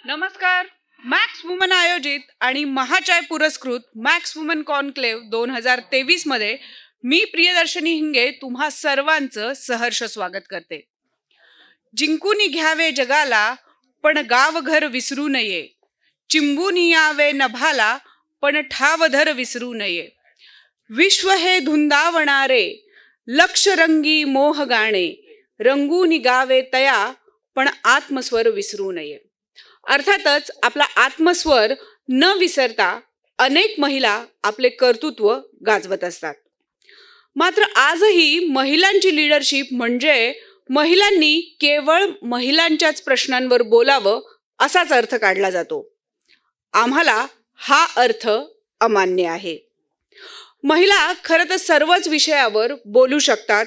नमस्कार. Max woman आयोजित आणि महाचाय पुरस्कृत मॅक्स वुमन कॉन्क्लेव्ह 2023 मध्ये मी प्रियदर्शनी हिंगे तुम्हा सर्वांचं सहर्ष स्वागत करते. जिंकून घ्यावे जगाला पण गावघर विसरू नये, चिंबून यावे नभाला पण ठावधर विसरू नये. विश्व हे धुंदावणारे लक्ष रंगी मोह गाणे, रंगून गावे तया पण आत्मस्वर विसरू नये. अर्थातच आपला आत्मस्वर न विसरता अनेक महिला आपले कर्तृत्व गाजवत असतात. मात्र आजही महिलांची लीडरशिप म्हणजे महिलांनी केवळ महिलांच्याच प्रश्नांवर बोलावं असाच अर्थ काढला जातो. आम्हाला हा अर्थ अमान्य आहे. महिला खरं तर सर्वच विषयावर बोलू शकतात,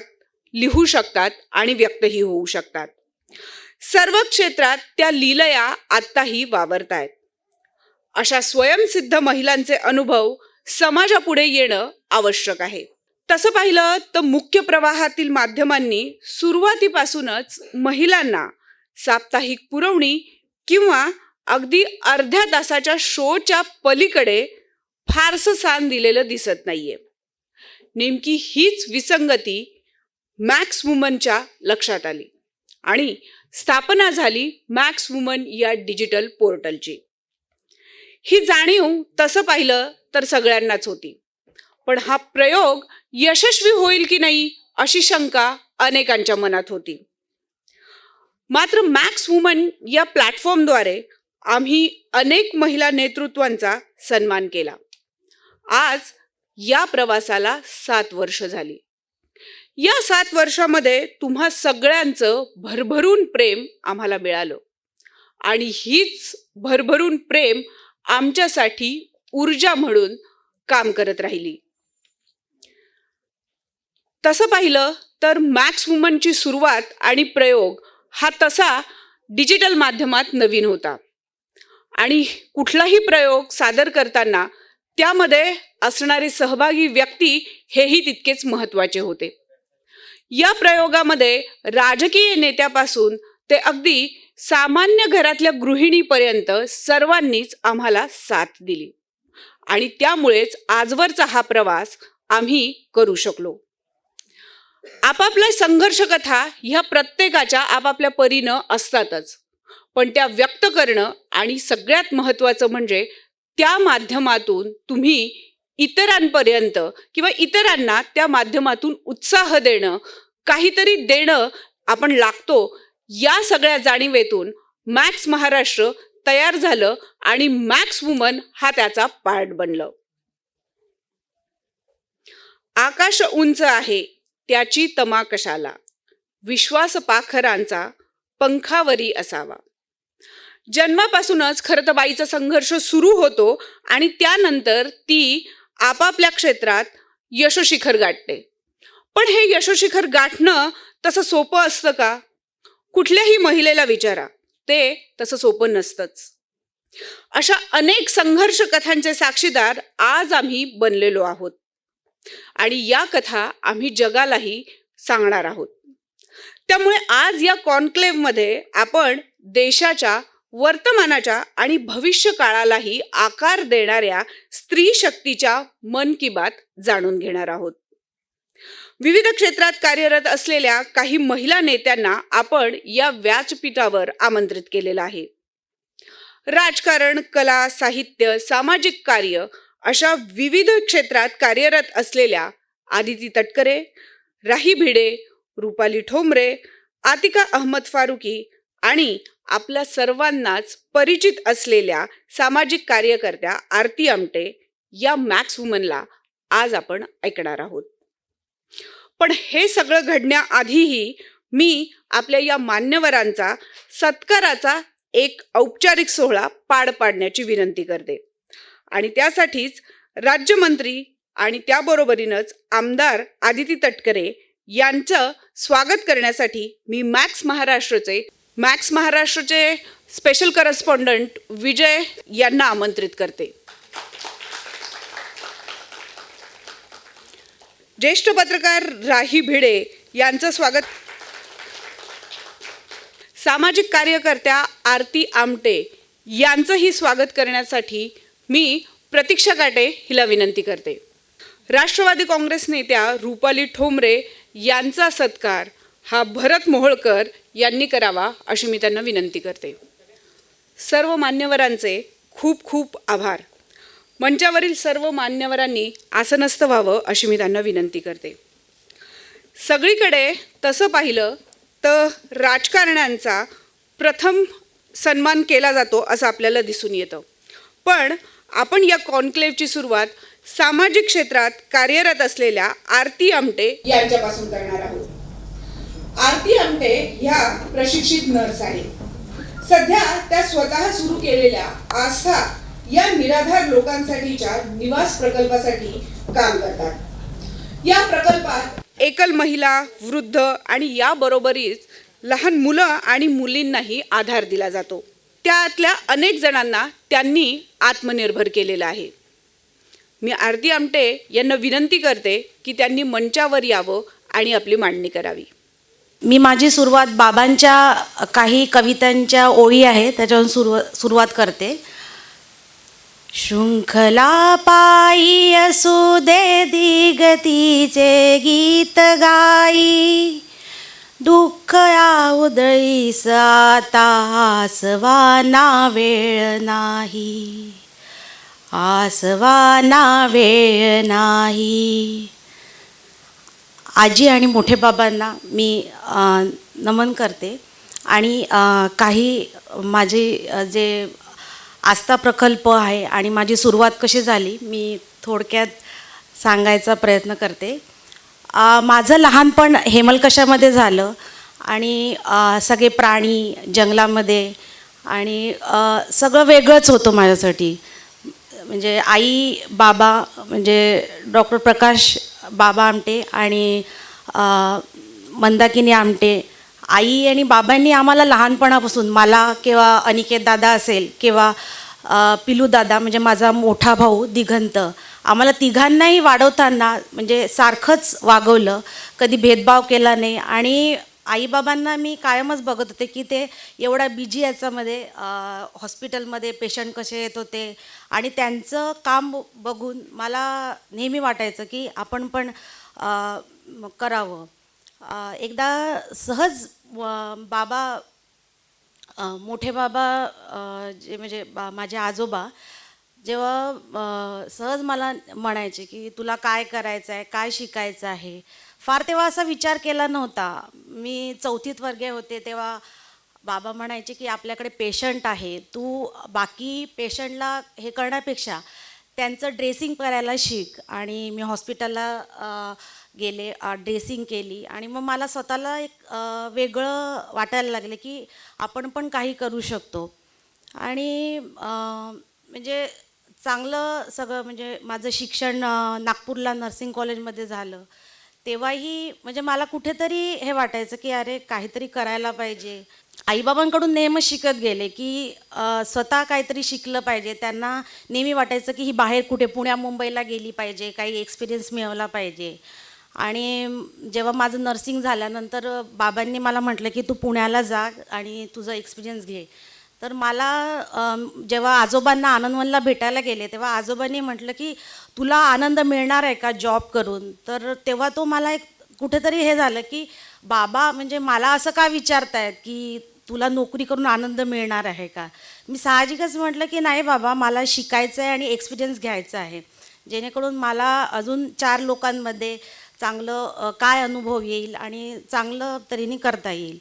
लिहू शकतात आणि व्यक्तही होऊ शकतात. सर्व क्षेत्रात त्या लीलया आत्ताही वावरतायत. अशा स्वयंसिद्ध महिलांचे अनुभव समाजापुढे येणं आवश्यक आहे. तसं पाहिलं तर मुख्य प्रवाहातील माध्यमांनी सुरुवातीपासूनच महिलांना साप्ताहिक पुरवणी किंवा अगदी अर्ध्या तासाच्या शोच्या पलीकडे फारसं स्थान दिलेलं दिसत नाहीये. नेमकी हीच विसंगती मॅक्स वुमनच्या लक्षात आली आणि स्थापना झाली मॅक्स वुमन या डिजिटल पोर्टलची. ही जाणीव तसं पाहिलं तर सगळ्यांनाच होती, पण हा प्रयोग यशस्वी होईल की नाही अशी शंका अनेकांच्या मनात होती. मात्र मॅक्स वुमन या प्लॅटफॉर्मद्वारे आम्ही अनेक महिला नेतृत्वांचा सन्मान केला. आज या प्रवासाला 7 वर्ष झाली. या 7 वर्षामध्ये तुम्हा सगळ्यांचं भरभरून प्रेम आम्हाला मिळालं आणि हीच भरभरून प्रेम आमच्यासाठी ऊर्जा म्हणून काम करत राहिली. तसं पाहिलं तर मॅक्स वुमनची सुरुवात आणि प्रयोग हा तसा डिजिटल माध्यमात नवीन होता आणि कुठलाही प्रयोग सादर करताना त्यामध्ये असणारी सहभागी व्यक्ती हेही तितकेच महत्त्वाचे होते. या प्रयोगामध्ये राजकीय नेत्यापासून ते अगदी सामान्य घरातल्या गृहिणीपर्यंत सर्वांनीच आम्हाला साथ दिली आणि त्यामुळेच आजवरचा हा प्रवास आम्ही करू शकलो. आपापल्या संघर्ष कथा ह्या प्रत्येकाच्या आपापल्या परीनं असतातच, पण त्या व्यक्त करणं आणि सगळ्यात महत्त्वाचं म्हणजे त्या माध्यमातून तुम्ही इतरांपर्यंत किंवा इतरांना त्या माध्यमातून उत्साह देणं, काहीतरी देणं आपण लागतो. या सगळ्या जाणीवेतून मॅक्स महाराष्ट्र तयार झालं आणि मॅक्स वुमन हा त्याचा पार्ट बनलं. आकाश उंच आहे त्याची तमा कशाला, विश्वास पाखरांचा पंखावरी असावा. जन्मापासूनच खरं तर बाईचा संघर्ष सुरू होतो आणि त्यानंतर ती आपापल्या क्षेत्रात यशोशिखर गाठते. पण हे यशोशिखर गाठणं तसं सोपं असतं का? कुठल्याही महिलेला विचारा, ते तसं सोपं नसतंच. अशा अनेक संघर्ष कथांचे साक्षीदार आज आम्ही बनलेलो आहोत आणि या कथा आम्ही जगालाही सांगणार आहोत. त्यामुळे आज या कॉन्क्लेव्हमध्ये आपण देशाच्या वर्तमानाच्या आणि भविष्य काळालाही आकार देणाऱ्या स्त्री शक्तीच्या मन की बात जाणून घेणार आहोत. विविध क्षेत्रात कार्यरत असलेल्या काही महिला नेत्यांना आपण या व्यासपीठावर आमंत्रित केलेलं आहे. राजकारण, कला, साहित्य, सामाजिक कार्य अशा विविध क्षेत्रात कार्यरत असलेल्या आदिती तटकरे, राही भिडे, रुपाली ठोंबरे, आतिका अहमद फारुकी आणि आपल्या सर्वांनाच परिचित असलेल्या सामाजिक कार्यकर्त्या आरती आमटे या मॅक्स वुमनला आज आपण ऐकणार आहोत. पण हे सगळं घडण्याआधीही मी आपल्या या मान्यवरांचा सत्काराचा एक औपचारिक सोहळा पार पाडण्याची विनंती करते आणि त्यासाठीच राज्यमंत्री आणि त्याबरोबरीनच आमदार आदिती तटकरे यांचं स्वागत करण्यासाठी मी मॅक्स महाराष्ट्रचे स्पेशल करस्पॉन्डंट विजय यांना आमंत्रित करते. ज्येष्ठ पत्रकार राही भिडे यांचं स्वागत. सामाजिक कार्यकर्त्या आरती आमटे यांचंही स्वागत करण्यासाठी मी प्रतीक्षा काटे हिला विनंती करते. राष्ट्रवादी काँग्रेस नेत्या रुपाली ठोंबरे यांचा सत्कार हा भरत मोहोळकर यांनी करावा अशी मी त्यांना विनंती करते. सर्व मान्यवरांचे खूप खूप आभार. मंचावरील सर्व मान्यवरांनी आसनस्थ व्हावं अशी मी त्यांना विनंती करते. सगळीकडे तसं पाहिलं तर राजकारण्यांचा प्रथम सन्मान केला जातो असं आपल्याला दिसून येतं. पण आपण या कॉन्क्लेव्हची सुरुवात सामाजिक क्षेत्रात कार्यरत असलेल्या आरती आमटे यांच्यापासून करणार आहोत. आरती आमटे ह्या प्रशिक्षित नर्स आहेत. सध्या त्या स्वतः सुरू केलेल्या आस्था या निराधार लोकांसाठीच्या निवास प्रकल्पासाठी काम करतात. या प्रकल्पात एकल महिला, वृद्ध आणि याबरोबरीच लहान मुलं आणि मुलींनाही आधार दिला जातो. त्यातल्या अनेक जणांना त्यांनी आत्मनिर्भर केलेलं आहे. मी आरती आमटे यांना विनंती करते की त्यांनी मंचावर यावं आणि आपली मांडणी करावी. मी माझी सुरुवात बाबांच्या काही कवितांच्या ओळी आहेत त्याच्यावरून सुरुवात करते. शृंखला पायी असू दे दिगतीचे गीत गाई, दुःख या उदळीस आता आसवाना वेळ नाही, आसवाना वेळ नाही. आजी आणि मोठे बाबांना मी नमन करते आणि काही माझे जे आस्था प्रकल्प आहे आणि माझी सुरुवात कशी झाली मी थोडक्यात सांगायचा प्रयत्न करते. माझं लहानपण हेमलकशामध्ये झालं आणि सगळे प्राणी जंगलामध्ये आणि सगळं वेगळंच होतं माझ्यासाठी. म्हणजे आई बाबा म्हणजे डॉक्टर प्रकाश बाबा आमटे आणि मंदाकिनी आमटे, आई आणि बाबांनी आम्हाला लहानपणापासून, मला किंवा अनिकेत दादा असेल किंवा पिलू दादा म्हणजे माझा मोठा भाऊ दिगंत, आम्हाला तिघांनाही वाढवताना म्हणजे सारखंच वागवलं, कधी भेदभाव केला नाही. आणि आईबाबांना मी कायमच बघत होते की ते एवढ्या बिझी याच्यामध्ये हॉस्पिटलमध्ये पेशंट कसे येत होते आणि त्यांचं काम बघून मला नेहमी वाटायचं की आपण पण करावं. एकदा सहज बाबा, मोठे बाबा जे म्हणजे माझे आजोबा जेव्हा सहज मला म्हणायचे की तुला काय करायचं आहे, काय शिकायचं आहे. फार तेव्हा असा विचार केला नव्हता. मी 4थीत वर्गे होते तेव्हा बाबा म्हणायचे की आपल्याकडे पेशंट आहे, तू बाकी पेशंटला हे करण्यापेक्षा त्यांचं ड्रेसिंग करायला शिक. आणि मी हॉस्पिटलला गेले, ड्रेसिंग केली आणि मग मला स्वतःला एक वेगळं वाटायला लागले की आपण पण काही करू शकतो. आणि म्हणजे चांगलं सगळं म्हणजे माझं शिक्षण नागपूरला नर्सिंग कॉलेजमध्ये झालं. तेव्हाही म्हणजे मला कुठेतरी हे वाटायचं की अरे काहीतरी करायला पाहिजे. आईबाबांकडून नेहमी शिकत गेले की स्वतः काहीतरी शिकलं पाहिजे. त्यांना नेहमी वाटायचं की ही बाहेर कुठे पुण्या मुंबईला गेली पाहिजे, काही एक्सपिरियन्स मिळवला पाहिजे. आणि जेव्हा माझं नर्सिंग झाल्यानंतर बाबांनी मला म्हटलं की तू पुण्याला जा आणि तुझा एक्सपिरियन्स घे. तर मला जेव्हा आजोबांना आनंदवनला भेटायला गेले तेव्हा आजोबांनी म्हटलं की तुला आनंद मिळणार आहे का जॉब करून. तर तेव्हा तो मला एक कुठेतरी हे झालं की बाबा म्हणजे मला असं का विचारतायत की तुला नोकरी करून आनंद मिळणार आहे का. मी साहजिकच म्हटलं की नाही बाबा, मला शिकायचं आहे आणि एक्सपिरियन्स घ्यायचा आहे जेणेकरून मला अजून 4 लोकांमध्ये चांगलं काय अनुभव येईल आणि चांगलं तऱ्हेने करता येईल.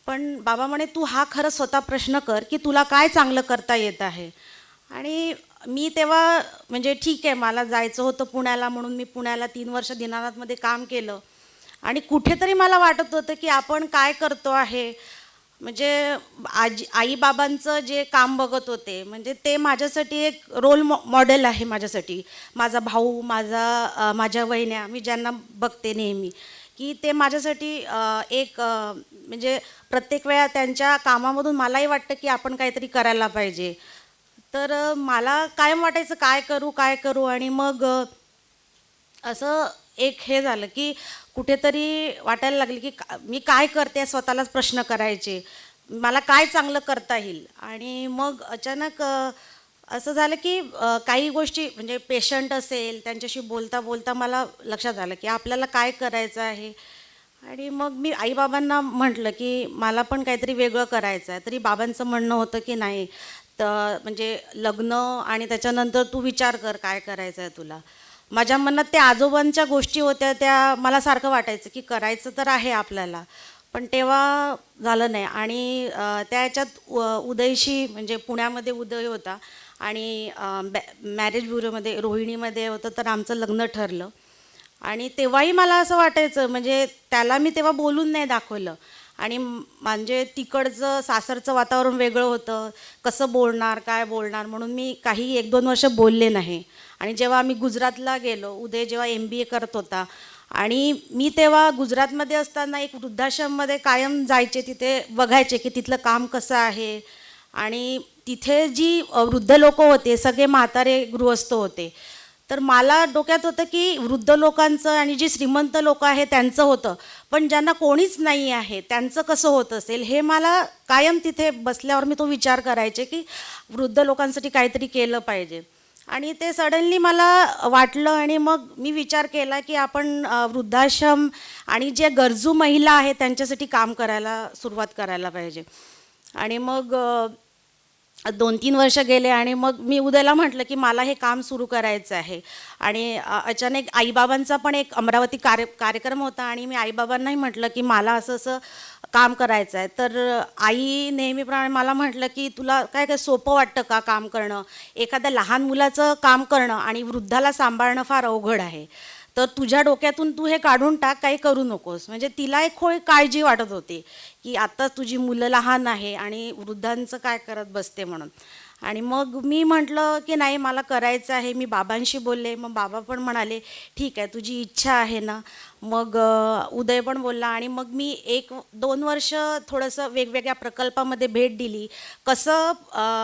पण बाबा म्हणे तू हा खरं स्वतः प्रश्न कर की तुला काय चांगलं करता येत आहे. आणि मी तेव्हा म्हणजे ठीक आहे, मला जायचं होतं पुण्याला म्हणून मी पुण्याला 3 वर्ष दीनानाथमध्ये काम केलं. आणि कुठेतरी मला वाटत होतं की आपण काय करतो आहे म्हणजे आईबाबांचं जे काम बघत होते म्हणजे ते माझ्यासाठी एक रोल मॉडेल आहे. माझ्यासाठी माझा भाऊ, माझ्या वहिन्या, मी ज्यांना बघते नेहमी की ते माझ्यासाठी एक म्हणजे प्रत्येक वेळा त्यांच्या कामामधून मलाही वाटतं की आपण काहीतरी करायला पाहिजे. तर मला कायम वाटायचं काय करू आणि मग असं एक हे झालं की कुठेतरी वाटायला लागले की मी काय करते स्वतःलाच प्रश्न करायचे. मला काय चांगलं करता येईल. आणि मग अचानक असं झालं की काही गोष्टी म्हणजे पेशंट असेल त्यांच्याशी बोलता बोलता मला लक्षात आलं की आपल्याला काय करायचं आहे. आणि मग मी आईबाबांना म्हटलं की मला पण काहीतरी वेगळं करायचं आहे. तरी बाबांचं म्हणणं होतं की नाही, तर म्हणजे लग्न आणि त्याच्यानंतर तू विचार कर काय करायचं आहे तुला. माझ्या मनात त्या आजोबांच्या गोष्टी होत्या, त्या मला सारखं वाटायचं की करायचं तर आहे आपल्याला, पण तेव्हा झालं नाही. आणि त्या ह्याच्यात उदयशी म्हणजे पुण्यामध्ये उदय होता आणि मॅरेज ब्युरोमध्ये रोहिणीमध्ये होतं, तर आमचं लग्न ठरलं. आणि तेव्हाही मला असं वाटायचं म्हणजे त्याला मी तेव्हा बोलून नाही दाखवलं. आणि म्हणजे तिकडचं सासरचं वातावरण वेगळं होतं, कसं बोलणार काय बोलणार, म्हणून मी काही 1-2 वर्ष बोलले नाही. आणि जेव्हा आम्ही गुजरातला गेलो, उदय जेव्हा MBA करत होता, आणि मी तेव्हा गुजरातमध्ये असताना एक वृद्धाश्रममध्ये कायम जायचे, तिथे बघायचे की तिथलं काम कसं आहे. आणि तिथे जी वृद्ध लोक होते सगळे म्हातारे गृहस्थ होते. तर मला डोक्यात होतं की वृद्ध लोकांचं आणि जी श्रीमंत लोक आहे त्यांचं होतं, पण ज्यांना कोणीच नाही आहे त्यांचं कसं होत असेल, हे मला कायम तिथे बसल्यावर मी तो विचार करायचे की वृद्ध लोकांसाठी काहीतरी केलं पाहिजे. आणि ते सडनली मला वाटलं आणि मग मी विचार केला की आपण वृद्धाश्रम आणि जे गरजू महिला आहेत त्यांच्यासाठी काम करायला सुरुवात करायला पाहिजे. आणि मग 2-3 वर्ष गेले आणि मग मी उदयला म्हटलं की मला हे काम सुरू करायचं आहे. आणि अचानक आईबाबांचा पण एक अमरावती कार्यक्रम होता आणि मी आईबाबांनाही म्हटलं की मला असं असं काम करायचं आहे. तर आई नेहमीप्रमाणे मला म्हटलं की तुला काय काय सोपं वाटतं का काम करणं? एखाद्या लहान मुलाचं काम करणं आणि वृद्धाला सांभाळणं फार अवघड आहे. तर तुझ्या डोक्यातून तू हे काढून टाक, काही करू नकोस. म्हणजे तिला एक खोय काळजी वाटत होती की आता तुझी मुलं लहान आहे आणि वृद्धांचं काय करत बसते म्हणून. आणि मग मी म्हटलं की नाही मला करायचं आहे. मी बाबांशी बोलले, मग बाबा पण म्हणाले ठीक आहे तुझी इच्छा आहे ना. मग उदय पण बोलला आणि मग मी 1-2 वर्ष थोडंसं वेगवेगळ्या प्रकल्पामध्ये भेट दिली. कसं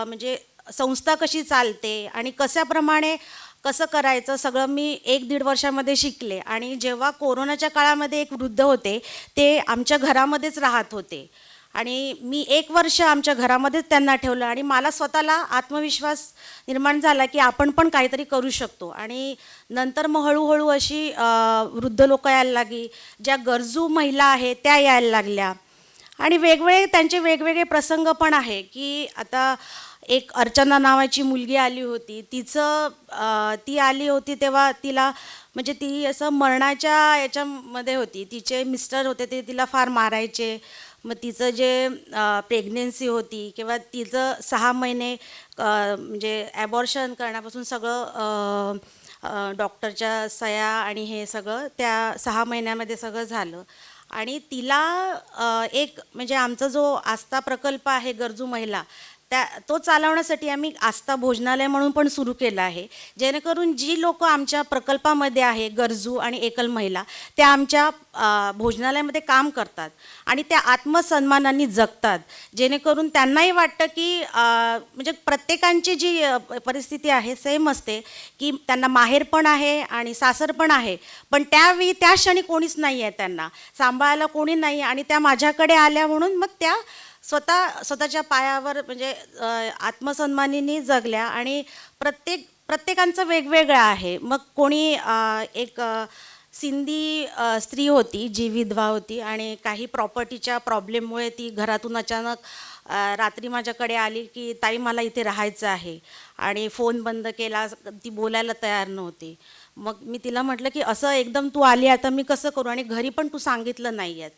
म्हणजे संस्था कशी चालते आणि कशाप्रमाणे कसं करायचं सगळं मी 1-1.5 वर्षामध्ये शिकले. आणि जेव्हा कोरोनाच्या काळामध्ये एक वृद्ध होते, ते आमच्या घरामध्येच राहत होते आणि मी 1 वर्ष आमच्या घरामध्येच त्यांना ठेवलं. आणि मला स्वतःला आत्मविश्वास निर्माण झाला की आपण पण काहीतरी करू शकतो. आणि नंतर मग हळूहळू अशी वृद्ध लोक यायला लागली, ज्या गरजू महिला आहेत त्या यायला लागल्या. आणि वेगवेगळे त्यांचे वेगवेगळे प्रसंग पण आहे की आता एक अर्चना नावाची मुलगी आली होती, ती आली होती तेव्हा तिला म्हणजे ती असं मरणाच्या याच्यामध्ये होती. तिचे मिस्टर होते ते तिला फार मारायचे. मग तिचं जे प्रेग्नेन्सी होती किंवा तिचं 6 महिने म्हणजे ॲबॉर्शन करण्यापासून सगळं डॉक्टरच्या सह्या आणि हे सगळं त्या 6 महिन्यामध्ये सगळं झालं. आणि तिला एक म्हणजे आमचा जो आस्था प्रकल्प आहे गरजू महिला, तो चालवण्यासाठी आम्ही आस्था भोजनालय म्हणून पण सुरू केलं आहे. जेणेकरून जी लोक आमच्या प्रकल्पामध्ये आहे गरजू आणि एकल महिला, त्या आमच्या भोजनालयामध्ये काम करतात आणि त्या आत्मसन्मानाने जगतात. जेणेकरून त्यांनाही वाटतं की म्हणजे प्रत्येकांची जी परिस्थिती आहे सेम असते की त्यांना माहेर पण आहे आणि सासर पण आहे, पण त्यावेळी त्या क्षणी कोणीच नाही आहे, त्यांना सांभाळायला कोणी नाही. आणि त्या माझ्याकडे आल्या म्हणून मग त्या स्वतःच्या पायावर म्हणजे आत्मसन्मानाने जगल्या. आणि प्रत्येकांचं वेगवेगळं आहे. मग कोणी एक सिंधी स्त्री होती जी विधवा होती आणि काही प्रॉपर्टीच्या प्रॉब्लेममुळे ती घरातून अचानक रात्री माझ्याकडे आली की ताई मला इथे राहायचं आहे. आणि फोन बंद केला, ती बोलायला तयार नव्हती. मग मी तिला म्हटलं की असं एकदम तू आली आता मी कसं करू, आणि घरी पण तू सांगितलं नाही आहेत.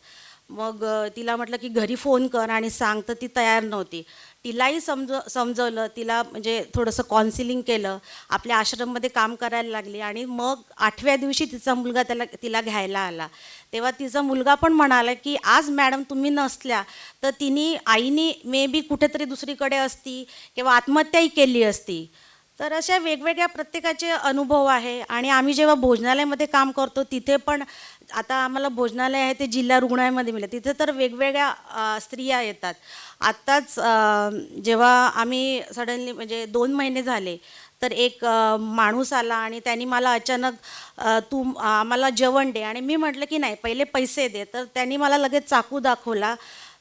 मग तिला म्हटलं की घरी फोन कर आणि सांग, तर ती तयार नव्हती. तिलाही समजवलं, तिला म्हणजे थोडंसं काउन्सिलिंग केलं, आपल्या आश्रममध्ये काम करायला लागली. आणि मग 8व्या दिवशी तिचा मुलगा तिला घ्यायला आला. तेव्हा तिचा मुलगा पण म्हणाला की आज मॅडम तुम्ही नसल्या तर आईनी मे बी कुठेतरी दुसरीकडे असती किंवा आत्महत्याही केली असती. तर अशा वेगवेगळ्या प्रत्येकाचे अनुभव आहे. आणि आम्ही जेव्हा भोजनालयामध्ये काम करतो तिथे पण आता आम्हाला भोजनालय आहे ते जिल्हा रुग्णालयामध्ये मिळेल, तिथे तर वेगवेगळ्या स्त्रिया येतात. आत्ताच जेव्हा आम्ही सडनली म्हणजे 2 महिने झाले तर एक माणूस आला आणि त्यांनी मला अचानक तू आम्हाला जेवण दे. आणि मी म्हटलं की नाही पहिले पैसे दे. तर त्यांनी मला लगेच चाकू दाखवला.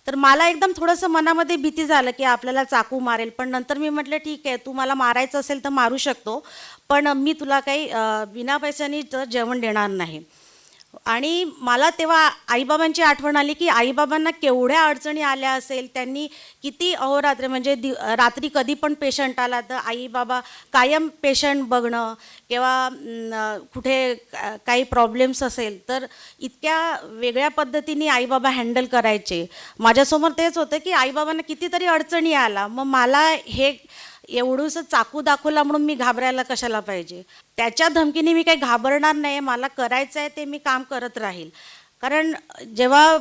तर मला एकदम थोडंसं मनामध्ये भीती झालं की आपल्याला चाकू मारेल, पण नंतर मी म्हटलं ठीक आहे, तू मला मारायचं असेल तर मारू शकतो, पण मी तुला काही बिना पैशानी तर जेवण देणार नाही. आणि मला तेव्हा आईबाबांची आठवण आली की आईबाबांना केवढ्या अडचणी आल्या असेल, त्यांनी किती अहोरात्र म्हणजे रात्री कधी पण पेशंट आला तर आईबाबा कायम पेशंट बघणं किंवा कुठे काही प्रॉब्लेम्स असेल तर इतक्या वेगळ्या पद्धतीने आईबाबा हँडल करायचे. माझ्यासमोर तेच होतं की आईबाबांना कितीतरी अडचणी आला, मग मला हे एवढंसं चाकू दाखवला म्हणून मी घाबरायला कशाला पाहिजे. त्याच्या धमकीने मी काही घाबरणार नाही, मला करायचं आहे ते मी काम करत राहील. कारण जेव्हा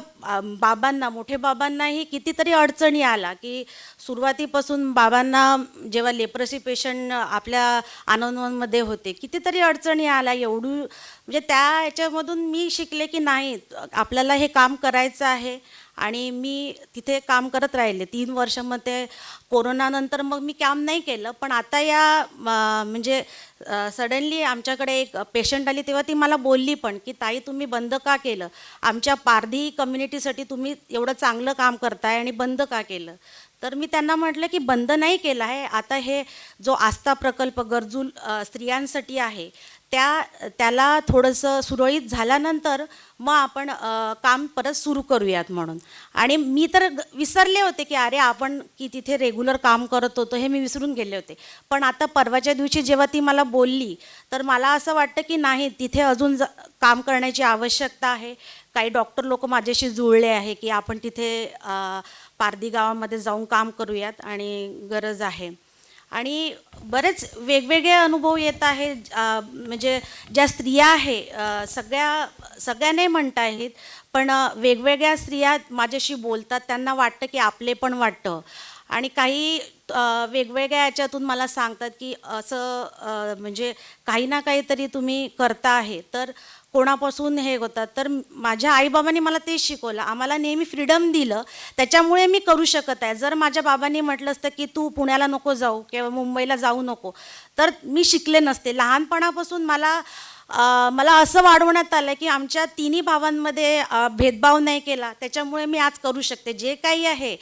बाबांना मोठे बाबांनाही कितीतरी अडचणी आला की सुरुवातीपासून बाबांना जेव्हा लेप्रसी पेशंट आपल्या आनंदवनमध्ये होते, कितीतरी अडचणी आल्या. म्हणजे त्या ह्याच्यामधून मी शिकले की नाही, आपल्याला हे काम करायचं आहे. आणि मी तिथे काम करत राहिले 3 वर्ष. मग ते कोरोनानंतर मग मी काम नाही केलं, पण आता म्हणजे सडनली आमच्याकडे एक पेशंट आली, तेव्हा ती मला बोलली पण की ताई तुम्ही बंद का केलं, आमच्या पारधी कम्युनिटीसाठी तुम्ही एवढं चांगलं काम करताय आणि बंद का केलं. तर मी त्यांना म्हटलं की बंद नाही केलं आहे, आता हे जो आस्था प्रकल्प गरजू स्त्रियांसाठी आहे त्याला थोडंसं सुरळीत झाल्यानंतर मग आपण काम परत सुरू करूयात म्हणून. आणि मी तर विसरले होते की अरे आपण की तिथे रेग्युलर काम करत होतो, हे मी विसरून गेले होते. पण आता परवाच्या दिवशी जेव्हा ती मला बोलली तर मला असं वाटतं की नाही, तिथे अजून काम करण्याची आवश्यकता आहे. काही डॉक्टर लोक माझ्याशी जुळले आहे की आपण तिथे पारधी गावामध्ये जाऊन काम करूयात आणि गरज आहे. आणि बरेच वेगवेगळे अनुभव येत आहे. म्हणजे ज्या स्त्रिया आहे सगळ्या नाही म्हणता येत, पण वेगवेगळ्या स्त्रिया माझ्याशी बोलतात, त्यांना वाटतं की आपले पण वाटतं. आणि काही वेगवेगळ्या याच्यातून मला सांगतात की असं म्हणजे काही ना काहीतरी तुम्ही करता आहे, तर कोणापासून हे होतात. तर माझ्या आईबाबांनी मला तेच शिकवलं, आम्हाला नेहमी फ्रीडम दिलं, त्याच्यामुळे मी करू शकत आहे. जर माझ्या बाबांनी म्हटलं असतं की तू पुण्याला नको जाऊ किंवा मुंबईला जाऊ नको, तर मी शिकले नसते. लहानपणापासून मला असं वाढवण्यात आलं की आमच्या तिन्ही भावांमध्ये भेदभाव नाही केला, त्याच्यामुळे मी आज करू शकते. जे काही आहे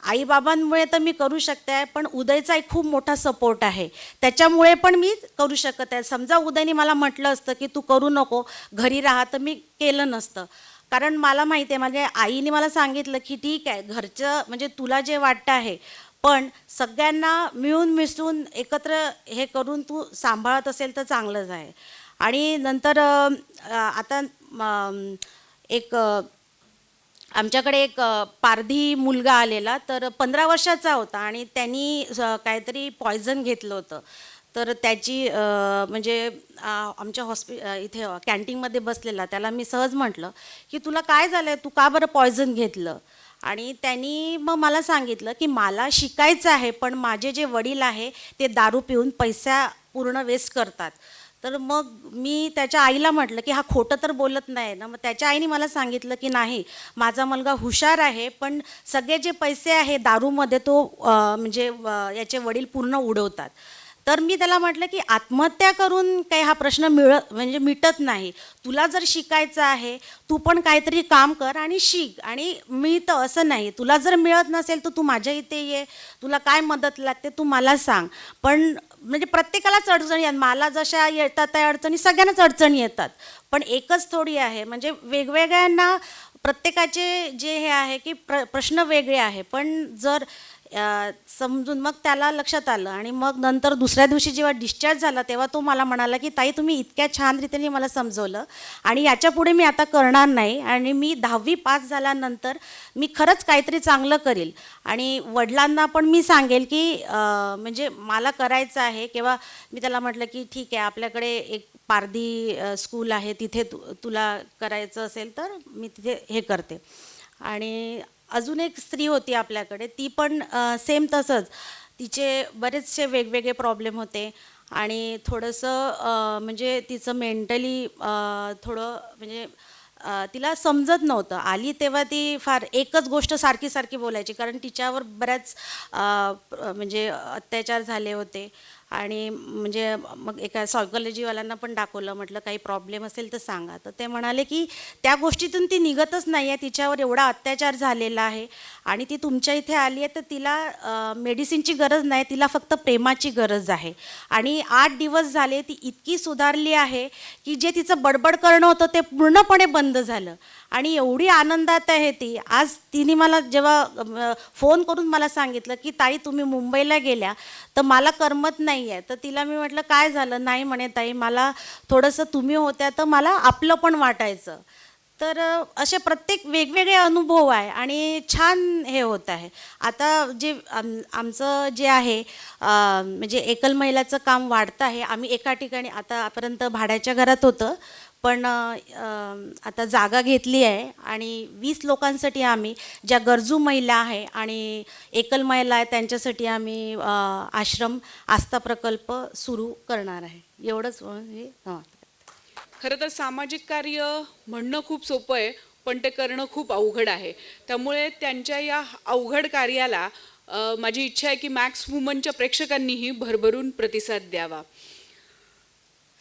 आईबाबांमुळे तर मी करू शकते आहे, पण उदयचा एक खूप मोठा सपोर्ट आहे, त्याच्यामुळे पण मी करू शकत आहे. समजा उदयने मला म्हटलं असतं की तू करू नको, घरी राहा, तर मी केलं नसतं. कारण मला माहिती आहे, माझ्या आईने मला सांगितलं की ठीक आहे, घरचं म्हणजे तुला जे वाटतं आहे, पण सगळ्यांना मिळून मिसळून एकत्र हे करून तू सांभाळत असेल तर चांगलंच आहे. आणि नंतर आता एक आमच्याकडे एक पारधी मुलगा आलेला, तर 15 वर्षाचा होता आणि त्यांनी काहीतरी पॉयझन घेतलं होतं. तर त्याची म्हणजे आमच्या इथे कॅन्टीनमध्ये बसलेला, त्याला मी सहज म्हटलं की तुला काय झालं आहे, तू का बरं पॉयझन घेतलं. आणि त्यांनी मग मला सांगितलं की मला शिकायचं आहे, पण माझे जे वडील आहे ते दारू पिऊन पैसा पूर्ण वेस्ट करतात. तर मग मी त्याच्या आईला म्हटलं की हा खोटं तर बोलत नाही ना. मग त्याच्या आईने मला सांगितलं की नाही, माझा मुलगा हुशार आहे, पण सगळे जे पैसे आहे दारूमध्ये तो म्हणजे याचे वडील पूर्ण उडवतात. तर मी त्याला म्हटलं की आत्महत्या करून काही हा प्रश्न म्हणजे मिटत नाही. तुला जर शिकायचं आहे, तू पण काहीतरी काम कर आणि शिक, आणि मिळतं असं नाही. तुला जर मिळत नसेल तर तू माझ्या इथे ये, तुला काय मदत लागते तू मला सांग. पण म्हणजे प्रत्येकालाच अडचणी आहेत, मला जशा येतात त्या अडचणी सगळ्यांनाच अडचणी येतात, पण एकच थोडी आहे. म्हणजे वेगवेगळ्यांना प्रत्येकाचे जे हे आहे की प्रश्न वेगळे आहे, पण जर समजून मग त्याला लक्षात आलं. आणि मग नंतर दुसऱ्या दिवशी जेव्हा डिस्चार्ज झाला तेव्हा तो मला म्हणाला की ताई तुम्ही इतक्या छान रीतीने मला समजवलं आणि याच्यापुढे मी आता करणार नाही, आणि मी 10वी पास झाल्यानंतर मी खरंच काहीतरी चांगलं करेल. आणि वडिलांना पण मी सांगेल की म्हणजे मला करायचं आहे. किंवा मी त्याला म्हटलं की ठीक आहे, आपल्याकडे एक पारधी स्कूल आहे, तिथे तुला करायचं असेल तर मी तिथे हे करते. आणि अजून एक स्त्री होती आपल्याकडे, ती पण सेम तसंच, तिचे बरेचसे वेगवेगळे प्रॉब्लेम होते आणि थोडंसं म्हणजे तिचं मेंटली थोडं म्हणजे तिला समजत नव्हतं. आली तेव्हा ती फार एकच गोष्ट सारखी सारखी बोलायची, कारण तिच्यावर बऱ्याच म्हणजे अत्याचार झाले होते. आणि म्हणजे मग एका सायकॉलॉजीवाल्यांना पण दाखवलं, म्हटलं काही प्रॉब्लेम असेल तर सांगा. तर ते म्हणाले की त्या गोष्टीतून ती निघतच नाही आहे, तिच्यावर एवढा अत्याचार झालेला आहे आणि ती तुमच्या इथे आली आहे तर तिला मेडिसिनची गरज नाही, तिला फक्त प्रेमाची गरज आहे. आणि 8 दिवस झाले ती इतकी सुधारली आहे की जे तिचं बडबड करणं होतं ते पूर्णपणे बंद झालं आणि एवढी आनंदात आहे ती. आज तिने मला जेव्हा फोन करून मला सांगितलं की ताई तुम्ही मुंबईला गेल्या तर मला करमत नाही आहे. तर तिला मी म्हटलं काय झालं? नाही म्हणे ताई मला थोडंसं तुम्ही होत्या तर मला आपलं पण वाटायचं. तर असे प्रत्येक वेगवेगळे अनुभव आहे आणि छान हे होत आहे. आता जे आमचं जे आहे म्हणजे एकल महिलाचं काम वाढतं आहे. आम्ही एका ठिकाणी आतापर्यंत भाड्याच्या घरात होतं, पण आता जागा घेतली आहे आणि 20 लोकांसाठी आम्ही ज्या गरजू महिला आहे आणि एकल महिला आहे त्यांच्यासाठी आम्ही आश्रम आस्था प्रकल्प सुरू करणार आहे. एवढंच हे हां. खरं तर सामाजिक कार्य म्हणणं खूप सोपं आहे, पण ते करणं खूप अवघड आहे. त्यामुळे त्यांच्या या अवघड कार्याला माझी इच्छा आहे की मॅक्स वुमनच्या प्रेक्षकांनीही भरभरून प्रतिसाद द्यावा.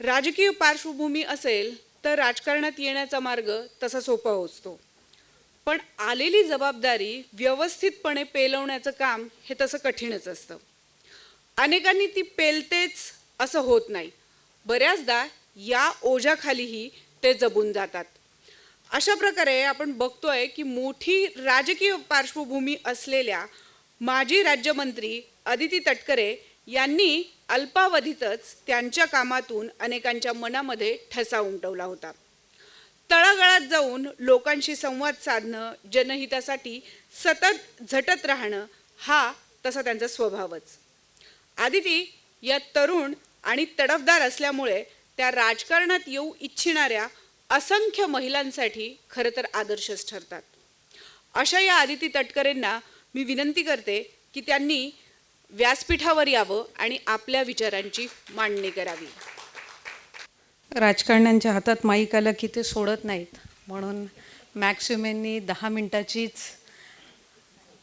राजकीय पार्श्वभूमी असेल तर राजकारणात येण्याचा मार्ग तसा सोपा असतो, पण आलेली जबाबदारी व्यवस्थितपणे पेलवण्याचं काम हे तसं कठीणच असतं. अनेकांनी ती पेलतेच असं होत नाही. बऱ्याचदा या ओझ्याखालीही ते जबून जातात. अशा प्रकारे आपण बघतोय की मोठी राजकीय पार्श्वभूमी असलेल्या माजी राज्यमंत्री अदिती तटकरे यांनी अल्पावधीतच त्यांच्या कामातून अनेकांच्या मनामध्ये ठसा उमटवला होता. तळागाळात जाऊन लोकांशी संवाद साधणं, जनहितासाठी सतत झटत राहणं हा तसा त्यांचा स्वभावच. आदिती या तरुण आणि तडफदार असल्यामुळे त्या राजकारणात येऊ इच्छिणाऱ्या असंख्य महिलांसाठी खरं तर आदर्शच ठरतात. अशा या आदिती तटकरेंना मी विनंती करते की त्यांनी व्यासपीठावर यावं आणि आपल्या विचारांची मांडणी करावी. राजकारण्यांच्या हातात माईक आलं की ते सोडत नाहीत, म्हणून मॅक्स वुमेननी 10 मिनिटाचीच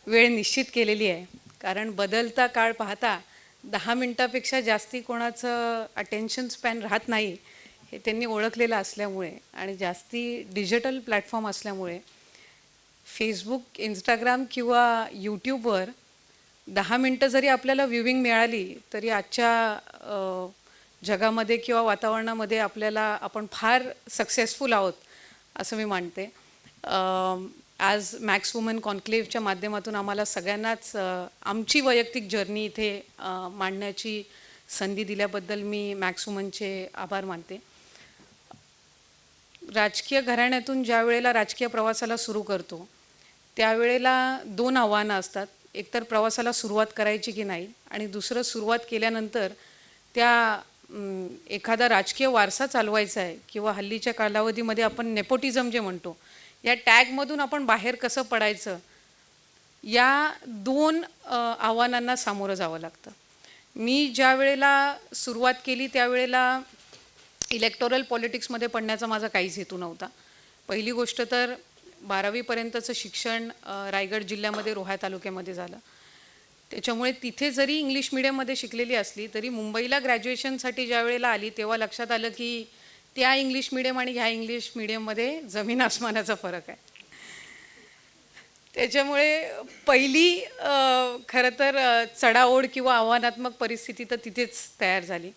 वेळ निश्चित केलेली आहे. कारण बदलता काळ पाहता 10 मिनिटापेक्षा जास्ती कोणाचं अटेन्शन स्पॅन राहत नाही हे त्यांनी ओळखलेलं असल्यामुळे आणि जास्ती डिजिटल प्लॅटफॉर्म असल्यामुळे फेसबुक, इंस्टाग्राम किंवा यूट्यूबवर 10 मिनटं जरी आपल्याला व्ह्यूविंग मिळाली तरी आजच्या जगामध्ये किंवा वातावरणामध्ये आपण फार सक्सेसफुल आहोत असं मी मानते. आज मॅक्स वुमन कॉन्क्लेव्हच्या माध्यमातून आम्हाला सगळ्यांनाच आमची वैयक्तिक जर्नी इथे मांडण्याची संधी दिल्याबद्दल मी मॅक्स वुमनचे आभार मानते. राजकीय घराण्यातून ज्या वेळेला राजकीय प्रवासाला सुरू करतो त्यावेळेला 2 आव्हानं असतात. एकतर प्रवासाला सुरुवात करायची की नाही, आणि दुसरं सुरुवात केल्यानंतर त्या एखादा राजकीय वारसा चालवायचा आहे किंवा हल्लीच्या कालावधीमध्ये आपण नेपोटिझम जे म्हणतो या टॅगमधून आपण बाहेर कसं पडायचं, या 2 आव्हानांना सामोरं जावं लागतं. मी ज्या वेळेला सुरुवात केली त्यावेळेला इलेक्टोरल पॉलिटिक्समध्ये पडण्याचा माझा काहीच हेतू नव्हता. पहिली गोष्ट तर 12वीपर्यंतचं शिक्षण रायगड जिल्ह्यामध्ये रोहा तालुक्यामध्ये झालं. त्याच्यामुळे तिथे जरी इंग्लिश मिडियममध्ये शिकलेली असली तरी मुंबईला ग्रॅज्युएशनसाठी ज्या वेळेला आली तेव्हा लक्षात आलं की त्या इंग्लिश मिडियम आणि ह्या इंग्लिश मिडियममध्ये जमीन आसमानाचा फरक आहे. त्याच्यामुळे पहिली खरं तर चढाओढ किंवा आव्हानात्मक परिस्थिती तर तिथेच तयार झाली.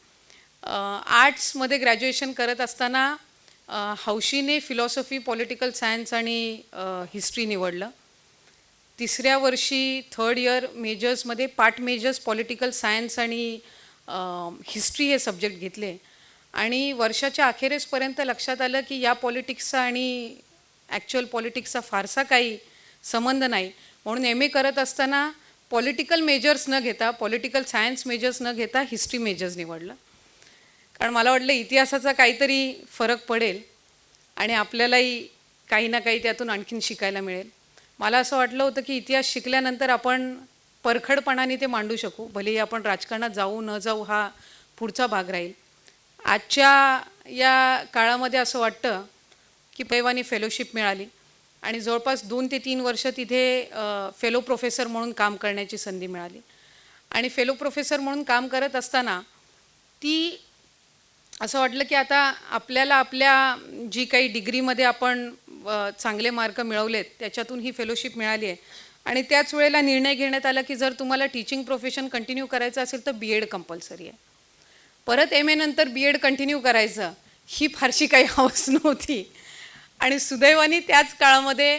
आर्ट्समध्ये ग्रॅज्युएशन करत असताना हौशीने फिलॉसॉफी, पॉलिटिकल सायन्स आणि हिस्ट्री निवडलं. 3ऱ्या वर्षी 3rd इयर मेजर्समध्ये पार्ट मेजर्स पॉलिटिकल सायन्स आणि हिस्ट्री हे सब्जेक्ट घेतले आणि वर्षाच्या अखेरेसपर्यंत लक्षात आलं की या पॉलिटिक्सचा आणि ॲक्च्युअल पॉलिटिक्सचा फारसा काही संबंध नाही. म्हणून MA करत असताना पॉलिटिकल मेजर्स न घेता, पॉलिटिकल सायन्स मेजर्स न घेता हिस्ट्री मेजर्स निवडलं. कारण मला वाटलं इतिहासाचा काहीतरी फरक पडेल आणि आपल्यालाही काही ना काही त्यातून आणखीन शिकायला मिळेल. मला असं वाटलं होतं की इतिहास शिकल्यानंतर आपण परखडपणाने ते मांडू शकू, भलेही आपण राजकारणात जाऊ न जाऊ हा पुढचा भाग राहील. आजच्या या काळामध्ये असं वाटतं की पैवानी फेलोशिप मिळाली आणि जवळपास 2 ते 3 वर्ष तिथे फेलो प्रोफेसर म्हणून काम करण्याची संधी मिळाली. आणि फेलो प्रोफेसर म्हणून काम करत असताना ती असं वाटलं की आता आपल्याला आपल्या जी काही डिग्रीमध्ये आपण चांगले मार्क मिळवलेत त्याच्यातून ही फेलोशिप मिळाली आहे आणि त्याच वेळेला निर्णय घेण्यात आला की जर तुम्हाला टीचिंग प्रोफेशन कंटिन्यू करायचं असेल तर बी एड कंपल्सरी आहे. परत एम ए नंतर बी एड कंटिन्यू करायचं ही फारशी काही हौस नव्हती आणि सुदैवाने त्याच काळामध्ये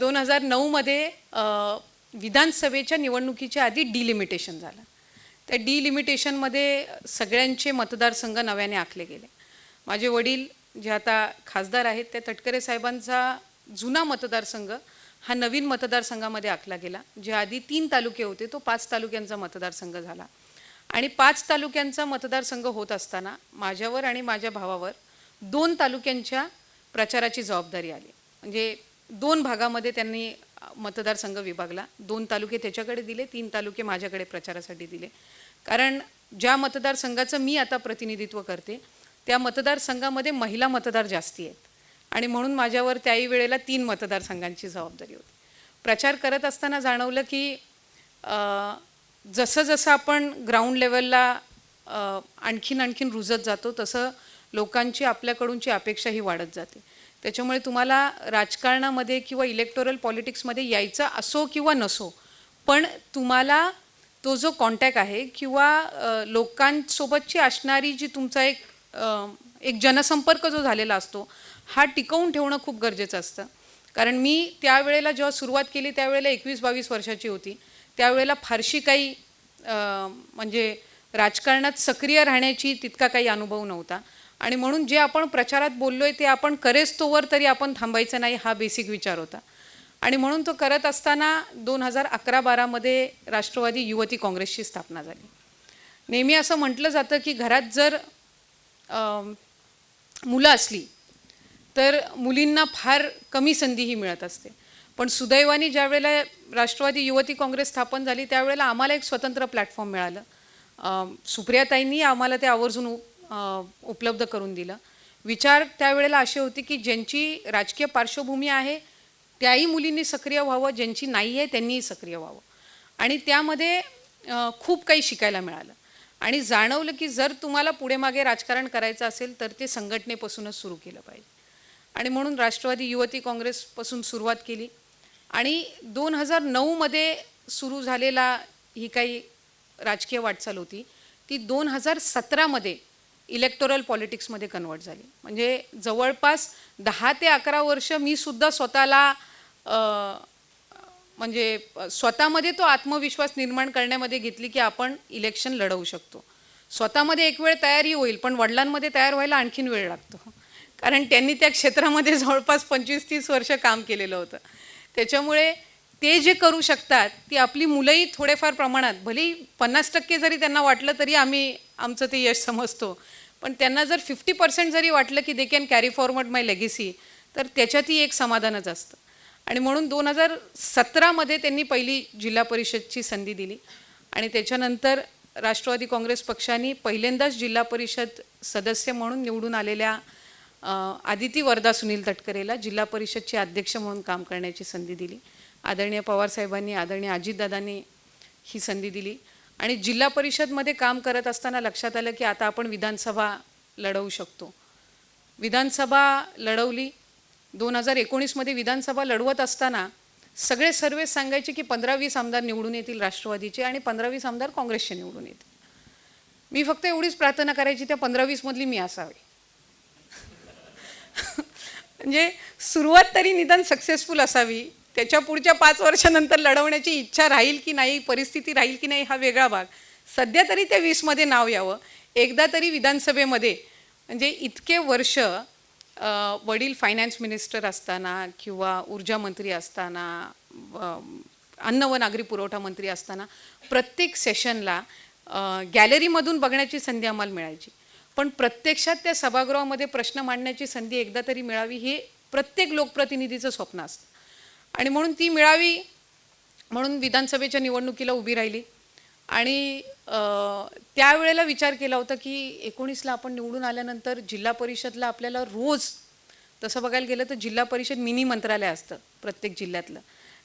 2009मध्ये विधानसभेच्या निवडणुकीच्या आधी डिलिमिटेशन झालं. त्या डिलिमिटेशनमध्ये सगळ्यांचे मतदारसंघ नव्याने आखले गेले. माझे वडील जे आता खासदार आहेत त्या तटकरे साहेबांचा जुना मतदारसंघ हा नवीन मतदारसंघामध्ये आखला गेला. जे आधी 3 तालुके होते तो 5 तालुक्यांचा मतदारसंघ झाला आणि 5 तालुक्यांचा मतदारसंघ होत असताना माझ्यावर आणि माझ्या भावावर 2 तालुक्यांच्या प्रचाराची जबाबदारी आली. म्हणजे 2 भागामध्ये त्यांनी मतदारसंघ विभागला. 2 तालुके त्याच्याकडे दिले, 3 तालुके माझ्याकडे प्रचारासाठी दिले. कारण ज्या मतदारसंघाचं मी आता प्रतिनिधित्व करते त्या मतदारसंघामध्ये महिला मतदार जास्ती आहेत आणि म्हणून माझ्यावर त्याही वेळेला 3 मतदारसंघांची जबाबदारी होती. प्रचार करत असताना जाणवलं की जसं जसं आपण ग्राउंड लेवलला आणखीन रुजत जातो तसं लोकांची आपल्याकडूनची अपेक्षाही वाढत जाते. त्याच्यामुळे तुम्हाला राजकारणामध्ये किंवा इलेक्टोरल पॉलिटिक्समध्ये यायचं असो किंवा नसो पण तुम्हाला तो जो कॉन्टॅक्ट आहे किंवा लोकांसोबतची असणारी जी तुमचा एक जनसंपर्क जो झालेला असतो हा टिकवून ठेवणं खूप गरजेचं असतं. कारण मी त्यावेळेला जेव्हा सुरुवात केली त्यावेळेला 21-22 वर्षाची होती. त्यावेळेला फारशी काही म्हणजे राजकारणात सक्रिय राहण्याची तितका काही अनुभव नव्हता आणि म्हणून जे आपण प्रचारात बोललोय ते आपण करेस्तोवर तरी आपण थांबायचं नाही हा बेसिक विचार होता. आणि म्हणून तो करत असताना 2011-12मध्ये राष्ट्रवादी युवती काँग्रेसची स्थापना झाली. नेहमी असं म्हटलं जातं की घरात जर मुलं असली तर मुलींना फार कमी संधीही मिळत असते. पण सुदैवाने ज्या वेळेला राष्ट्रवादी युवती काँग्रेस स्थापन झाली त्यावेळेला आम्हाला एक स्वतंत्र प्लॅटफॉर्म मिळालं. सुप्रियाताईंनी आम्हाला ते आवर्जून उपलब्ध करून दिलं. विचार त्यावेळेला असे होते की ज्यांची राजकीय पार्श्वभूमी आहे त्याही मुलींनी सक्रिय व्हावं, ज्यांची नाही आहे त्यांनीही सक्रिय व्हावं आणि त्यामध्ये खूप काही शिकायला मिळालं आणि जाणवलं की जर तुम्हाला पुढे मागे राजकारण करायचं असेल तर ते संघटनेपासूनच सुरू केलं पाहिजे. आणि म्हणून राष्ट्रवादी युवती काँग्रेसपासून सुरुवात केली आणि 2009मध्ये सुरू झालेला ही काही राजकीय वाटचाल होती ती 2017मध्ये इलेक्टोरल पॉलिटिक्समध्ये कन्वर्ट झाली. म्हणजे जवळपास 10 ते 11 वर्ष मी सुद्धा स्वतःला म्हणजे स्वतःमध्ये तो आत्मविश्वास निर्माण करण्यामध्ये घेतली की आपण इलेक्शन लढवू शकतो. स्वतःमध्ये एक वेळ तयारी होईल पण वडिलांमध्ये तयार व्हायला आणखीन वेळ लागतो कारण त्यांनी त्या क्षेत्रामध्ये जवळपास 25-30 वर्ष काम केलेलं होतं. त्याच्यामुळे ते जे करू शकतात ती आपली मुलंही थोडेफार प्रमाणात भलेही 50% जरी त्यांना वाटलं तरी आम्ही आमचं ते यश समजतो पण त्यांना जर 50% जरी वाटलं की they can carry forward my legacy तर त्याच्यातही एक समाधानच असतं. आणि म्हणून 2017मध्ये त्यांनी पहिली जिल्हा परिषदची संधी दिली आणि त्याच्यानंतर राष्ट्रवादी काँग्रेस पक्षाने पहिल्यांदाच जिल्हा परिषद सदस्य म्हणून निवडून आलेल्या आदिती वरदा सुनील तटकरेला जिल्हा परिषदचे अध्यक्ष म्हणून काम करण्याची संधी दिली. आदरणीय पवारसाहेबांनी आदरणीय अजितदादांनी ही संधी दिली आणि जिल्हा परिषदमध्ये काम करत असताना लक्षात आलं की आता आपण विधानसभा लढवू शकतो. विधानसभा लढवली. 2019मध्ये विधानसभा लढवत असताना सगळे सर्वे सांगायचे की 15-20 आमदार निवडून येतील राष्ट्रवादीचे आणि 15-20 आमदार काँग्रेसचे निवडून येतील. मी फक्त एवढीच प्रार्थना करायची त्या 15-20 मधली मी असावे. म्हणजे सुरुवात तरी निदान सक्सेसफुल असावी. त्याच्या पुढच्या 5 वर्षानंतर लढवण्याची इच्छा राहील की नाही, परिस्थिती राहील की नाही हा वेगळा भाग. सध्या तरी त्या 20मध्ये नाव यावं. एकदा तरी विधानसभेमध्ये म्हणजे इतके वर्ष वडील फायनान्स मिनिस्टर असताना किंवा ऊर्जा मंत्री असताना अन्न व नागरी पुरवठा मंत्री असताना प्रत्येक सेशनला गॅलरीमधून बघण्याची संधी आम्हाला मिळायची पण प्रत्यक्षात त्या सभागृहामध्ये प्रश्न मांडण्याची संधी एकदा तरी मिळावी हे प्रत्येक लोकप्रतिनिधीचं स्वप्न असतं. आणि म्हणून ती मिळावी म्हणून विधानसभेच्या निवडणुकीला उभी राहिली आणि त्यावेळेला विचार केला होता की 19ला आपण निवडून आल्यानंतर जिल्हा परिषदला आपल्याला रोज तसं बघायला गेलं तर जिल्हा परिषद मिनी मंत्रालय असतं प्रत्येक जिल्ह्यातलं.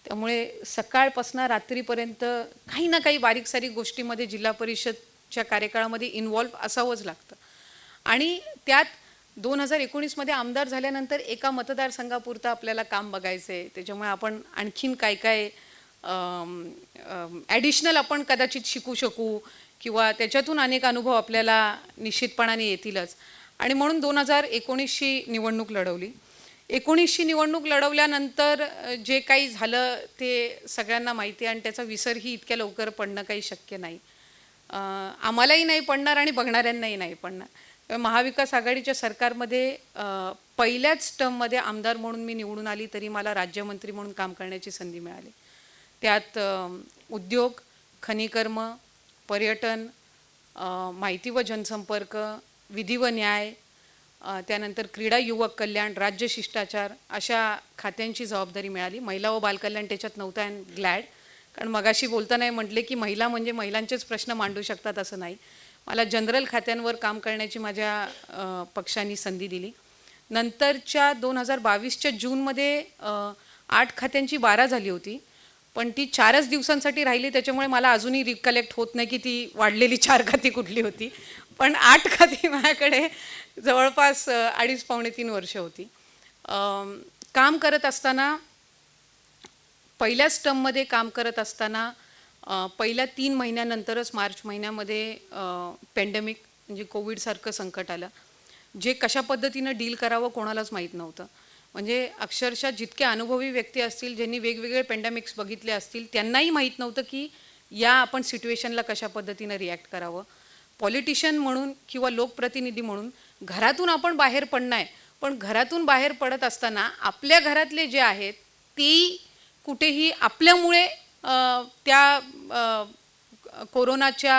त्यामुळे सकाळपासून रात्रीपर्यंत काही ना काही बारीक सारीक गोष्टीमध्ये जिल्हा परिषद च्या कार्यकाळामध्ये इन्व्हॉल्व असावंच लागतं. आणि त्यात 2019मध्ये आमदार झाल्यानंतर एका मतदारसंघापुरतं आपल्याला काम बघायचं आहे. त्याच्यामुळे आपण आणखीन काय काय ॲडिशनल आपण कदाचित शिकू शकू किंवा त्याच्यातून अनेक अनुभव आपल्याला निश्चितपणाने येतीलच. आणि म्हणून 2019ची निवडणूक लढवली. 19ची निवडणूक लढवल्यानंतर जे काही झालं ते सगळ्यांना माहिती आहे आणि त्याचा विसरही इतक्या लवकर पडणं काही शक्य नाही. आम्हालाही नाही पडणार आणि बघणाऱ्यांनाही नाही पडणार. महाविकास आघाडीच्या सरकारमध्ये पहिल्याच टर्ममध्ये आमदार म्हणून मी निवडून आली तरी मला राज्यमंत्री म्हणून काम करण्याची संधी मिळाली. त्यात उद्योग, खनिकर्म, पर्यटन, माहिती व जनसंपर्क, विधी व न्याय, त्यानंतर क्रीडा, युवक कल्याण, राज्य शिष्टाचार अशा खात्यांची जबाबदारी मिळाली. महिला व बालकल्याण त्याच्यात नव्हतं अँड ग्लॅड, कारण मगाशी बोलताना म्हटले की महिला म्हणजे महिलांचेच प्रश्न मांडू शकतात असं नाही. मला जनरल खात्यांवर काम करण्याची माझ्या पक्षांनी संधी दिली. नंतरच्या 2022च्या जूनमध्ये 8 खात्यांची 12 झाली होती, पण ती 4च दिवसांसाठी राहिली. त्याच्यामुळे मला अजूनही रिकलेक्ट होत नाही की ती वाढलेली 4 खाती कुठली होती. पण 8 खाती माझ्याकडे जवळपास 2.5-3 वर्ष होती. काम करत असताना पहिल्याच टर्ममध्ये काम करत असताना पहिल्या 3 महिन्यानंतरच मार्च महिन्यामध्ये पॅन्डेमिक म्हणजे कोविडसारखं संकट आलं, जे कशा पद्धतीनं डील करावं कोणालाच माहीत नव्हतं. म्हणजे अक्षरशः जितके अनुभवी व्यक्ती असतील, ज्यांनी वेगवेगळे पॅन्डेमिक्स बघितले असतील, त्यांनाही माहीत नव्हतं की या आपण सिच्युएशनला कशा पद्धतीनं रिॲक्ट करावं. पॉलिटिशियन म्हणून किंवा लोकप्रतिनिधी म्हणून घरातून आपण बाहेर पडणं आहे, पण घरातून बाहेर पडत असताना आपल्या घरातले जे आहेत ते कुठेही आपल्यामुळे त्या कोरोनाच्या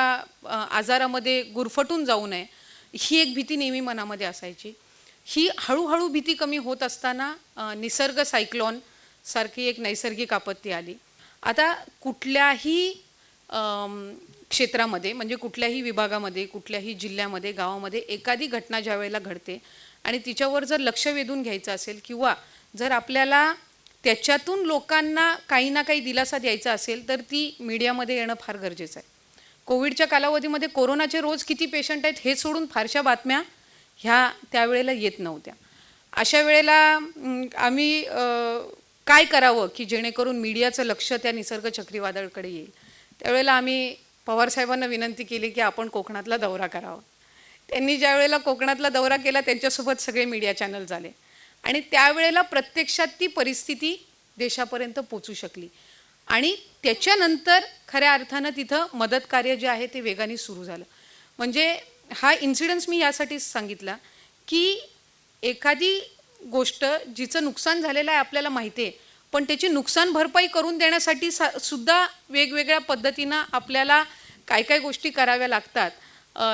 आजारामध्ये गुरफटून जाऊ नये ही एक भीती नेहमी मनामध्ये असायची. ही हळूहळू भीती कमी होत असताना निसर्ग सायक्लॉन सारखी एक नैसर्गिक आपत्ती आली. आता कुठल्याही क्षेत्रामध्ये म्हणजे कुठल्याही विभागामध्ये, कुठल्याही जिल्ह्यामध्ये, गावामध्ये एखादी घटना ज्या वेळेला घडते आणि तिच्यावर जर लक्ष वेधून घ्यायचं असेल किंवा जर आपल्याला त्याच्यातून लोकांना काही ना काही दिलासा द्यायचा असेल तर ती मीडियामध्ये येणं फार गरजेचं आहे. कोविडच्या कालावधीमध्ये कोरोनाचे रोज किती पेशंट आहेत हे सोडून फारशा बातम्या ह्या त्यावेळेला येत नव्हत्या. अशा वेळेला आम्ही काय करावं की जेणेकरून मीडियाचं लक्ष त्या निसर्ग चक्रीवादळाकडे येईल. त्यावेळेला आम्ही पवारसाहेबांना विनंती केली की आपण कोकणातला दौरा करावा. त्यांनी ज्या वेळेला कोकणातला दौरा केला त्यांच्यासोबत सगळे मीडिया चॅनल झाले आणि त्यावेळेला प्रत्यक्षात ती परिस्थिती देशापर्यंत पोचू शकली आणि त्याच्यानंतर खऱ्या अर्थानं तिथं मदत कार्य जे आहे ते वेगाने सुरू झालं. म्हणजे हा इन्सिडन्स मी यासाठीच सांगितला की एखादी गोष्ट जिचं नुकसान झालेलं आहे आपल्याला माहिती आहे, पण त्याची नुकसान भरपाई करून देण्यासाठी सुद्धा वेगवेगळ्या पद्धतीनं आपल्याला काय काय गोष्टी कराव्या लागतात.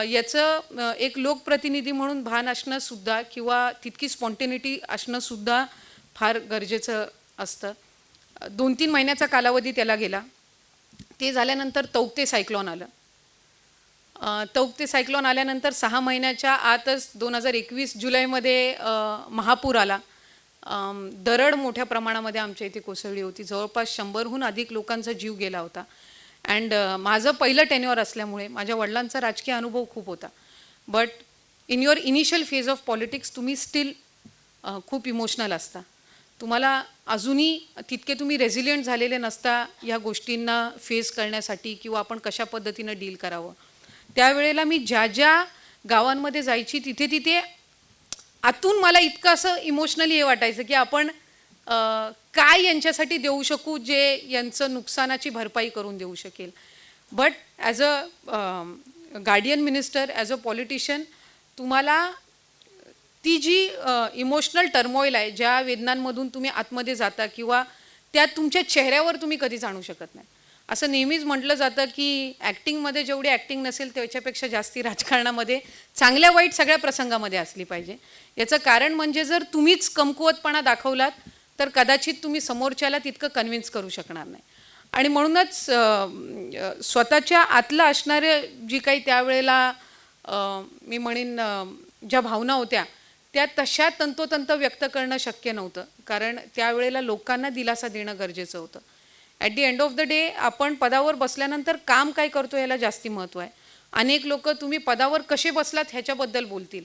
याचं एक लोकप्रतिनिधी म्हणून भान असणं सुद्धा किंवा तितकी स्पॉन्टेनिटी असणं सुद्धा फार गरजेचं असतं. 2-3 महिन्याचा कालावधी त्याला गेला. ते झाल्यानंतर तौक्ते सायक्लॉन आलं. तौक्ते सायक्लॉन आल्यानंतर 6 महिन्याच्या आतच 2021 जुलैमध्ये महापूर आला. दरड मोठ्या प्रमाणामध्ये आमच्या इथे कोसळली होती. जवळपास 100हून अधिक लोकांचा जीव गेला होता. अँड माझं पहिलं टेन्युअर असल्यामुळे माझ्या वडिलांचा राजकीय अनुभव खूप होता. But in your initial phase of politics तुम्ही स्टील खूप इमोशनल असता. तुम्हाला अजूनही तितके तुम्ही रेझिलियंट झालेले नसता या गोष्टींना फेस करण्यासाठी किंवा आपण कशा पद्धतीनं डील करावं. त्यावेळेला मी ज्या ज्या गावांमध्ये जायची तिथे तिथे आतून मला इतकं असं इमोशनली हे वाटायचं की आपण काय यांच्यासाठी देऊ शकू जे यांचं नुकसानाची भरपाई करून देऊ शकेल. But as a guardian minister, as a politician तुम्हाला ती जी इमोशनल टर्मॉईल आहे, ज्या वेदनांमधून तुम्ही आतमध्ये जाता किंवा त्या तुमच्या चेहऱ्यावर तुम्ही कधीच आणू शकत नाही. असं नेहमीच म्हटलं जातं की ॲक्टिंगमध्ये जेवढी ॲक्टिंग नसेल त्याच्यापेक्षा जास्ती राजकारणामध्ये चांगल्या वाईट सगळ्या प्रसंगामध्ये असली पाहिजे. याचं कारण म्हणजे जर तुम्हीच कमकुवतपणा दाखवलात तर कदाचित तुम्ही समोरच्याला तितकं कन्व्हिन्स करू शकणार नाही. आणि म्हणूनच स्वतःच्या आतलं असणारे जी काही त्यावेळेला मी म्हणेन ज्या भावना होत्या त्या तशा तंतोतंत व्यक्त करणं शक्य नव्हतं, कारण त्यावेळेला लोकांना दिलासा देणं गरजेचं होतं. At the end of the day आपण पदावर बसल्यानंतर काम काय करतो याला जास्ती महत्त्व आहे. अनेक लोक तुम्ही पदावर कसे बसलात ह्याच्याबद्दल बोलतील,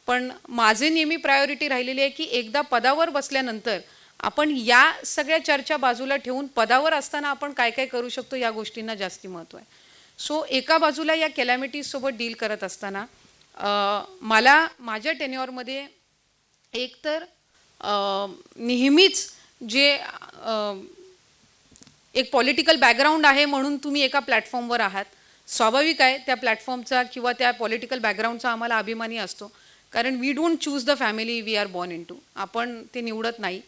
पण माझे नेहमी प्रायोरिटी राहिलेली आहे की एकदा पदावर बसल्यानंतर आपण या सगळ्या चर्चा बाजूला ठेवून पदावर असताना आपण काय काय करू शकतो या गोष्टींना जास्ती महत्त्व आहे. सो एका बाजूला या कॅलॅमिटीजसोबत डील करत असताना मला माझ्या टेन्युअरमध्ये एकतर नेहमीच जे एक पॉलिटिकल बॅकग्राऊंड आहे म्हणून तुम्ही एका प्लॅटफॉर्मवर आहात, स्वाभाविक आहे त्या प्लॅटफॉर्मचा किंवा त्या पॉलिटिकल बॅकग्राऊंडचा आम्हाला अभिमानी असतो, कारण we don't choose the family we are born into. आपण ते निवडत नाही.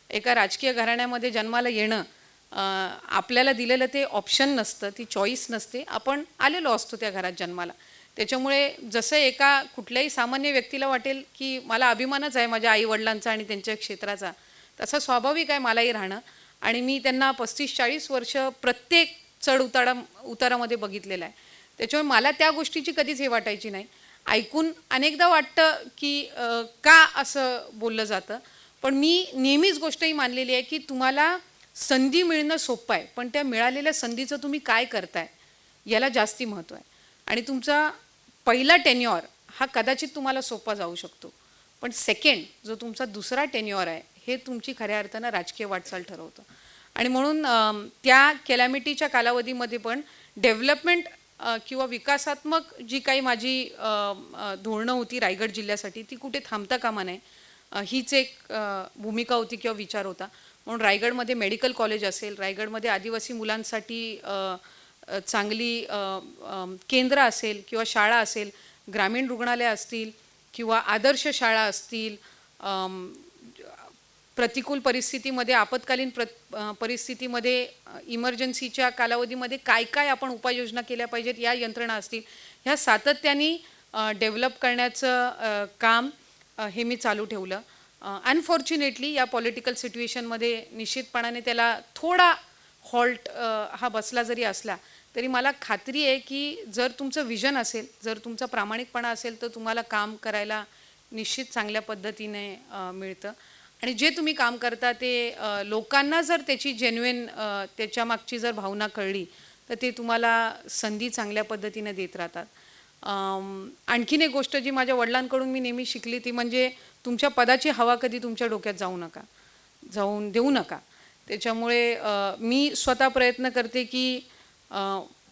एका राजकीय घराण्यामध्ये जन्माला येणं आपल्याला दिलेलं ते ऑप्शन नसतं, ती चॉईस नसते, आपण आलेलो असतो त्या घरात जन्माला. त्याच्यामुळे जसं एका कुठल्याही सामान्य व्यक्तीला वाटेल की मला अभिमानच आहे माझ्या आईवडिलांचा आणि त्यांच्या क्षेत्राचा, तसा स्वाभाविक आहे मलाही राहणं. आणि मी त्यांना 35-40 वर्ष प्रत्येक चढ उतारामध्ये बघितलेलं आहे. त्याच्यामुळे मला त्या गोष्टीची कधीच हे वाटायची नाही. ऐकून अनेकदा वाटतं की का असं बोललं जातं, पण मी नेहमीच गोष्ट ही मानलेली आहे की तुम्हाला संधी मिळणं सोपं आहे, पण त्या मिळालेल्या संधीचं तुम्ही काय करताय याला जास्ती महत्त्व आहे. आणि तुमचा पहिला टेन्युअर हा कदाचित तुम्हाला सोपा जाऊ शकतो, पण सेकंड जो तुमचा दुसरा टेन्युअर आहे हे तुमची खऱ्या अर्थानं राजकीय वाटचाल ठरवतं. आणि म्हणून त्या कॅलॅमिटीच्या कालावधीमध्ये पण डेव्हलपमेंट किंवा विकासात्मक जी काही माझी धोरणं होती रायगड जिल्ह्यासाठी ती कुठे थांबता कामा नये, हीच एक भूमिका होती किंवा विचार होता. म्हणून रायगडमध्ये मेडिकल कॉलेज असेल, रायगडमध्ये आदिवासी मुलांसाठी चांगली केंद्र असेल किंवा शाळा असेल, ग्रामीण रुग्णालय असतील किंवा आदर्श शाळा असतील, प्रतिकूल परिस्थितीमध्ये आपत्कालीन परिस्थितीमध्ये इमर्जन्सीच्या कालावधीमध्ये काय काय आपण उपाययोजना केल्या पाहिजेत या यंत्रणा असतील, ह्या सातत्याने डेव्हलप करण्याचं काम हे मी चालू ठेवलं. अनफॉर्च्युनेटली या पॉलिटिकल सिच्युएशनमध्ये निश्चितपणाने त्याला थोडा हॉल्ट हा बसला जरी असला तरी मला खात्री आहे की जर तुमचं विजन असेल, जर तुमचा प्रामाणिकपणा असेल तर तुम्हाला काम करायला निश्चित चांगल्या पद्धतीने मिळतं. आणि जे तुम्ही काम करता ते लोकांना जर त्याची जेन्युइन त्याच्या मागची जर भावना कळली तर ते तुम्हाला संधी चांगल्या पद्धतीने देत राहतात. आणखीन एक गोष्ट जी माझ्या वडिलांकडून मी नेहमी शिकली ती म्हणजे तुमच्या पदाची हवा कधी तुमच्या डोक्यात जाऊन देऊ नका. त्याच्यामुळे मी स्वतः प्रयत्न करते की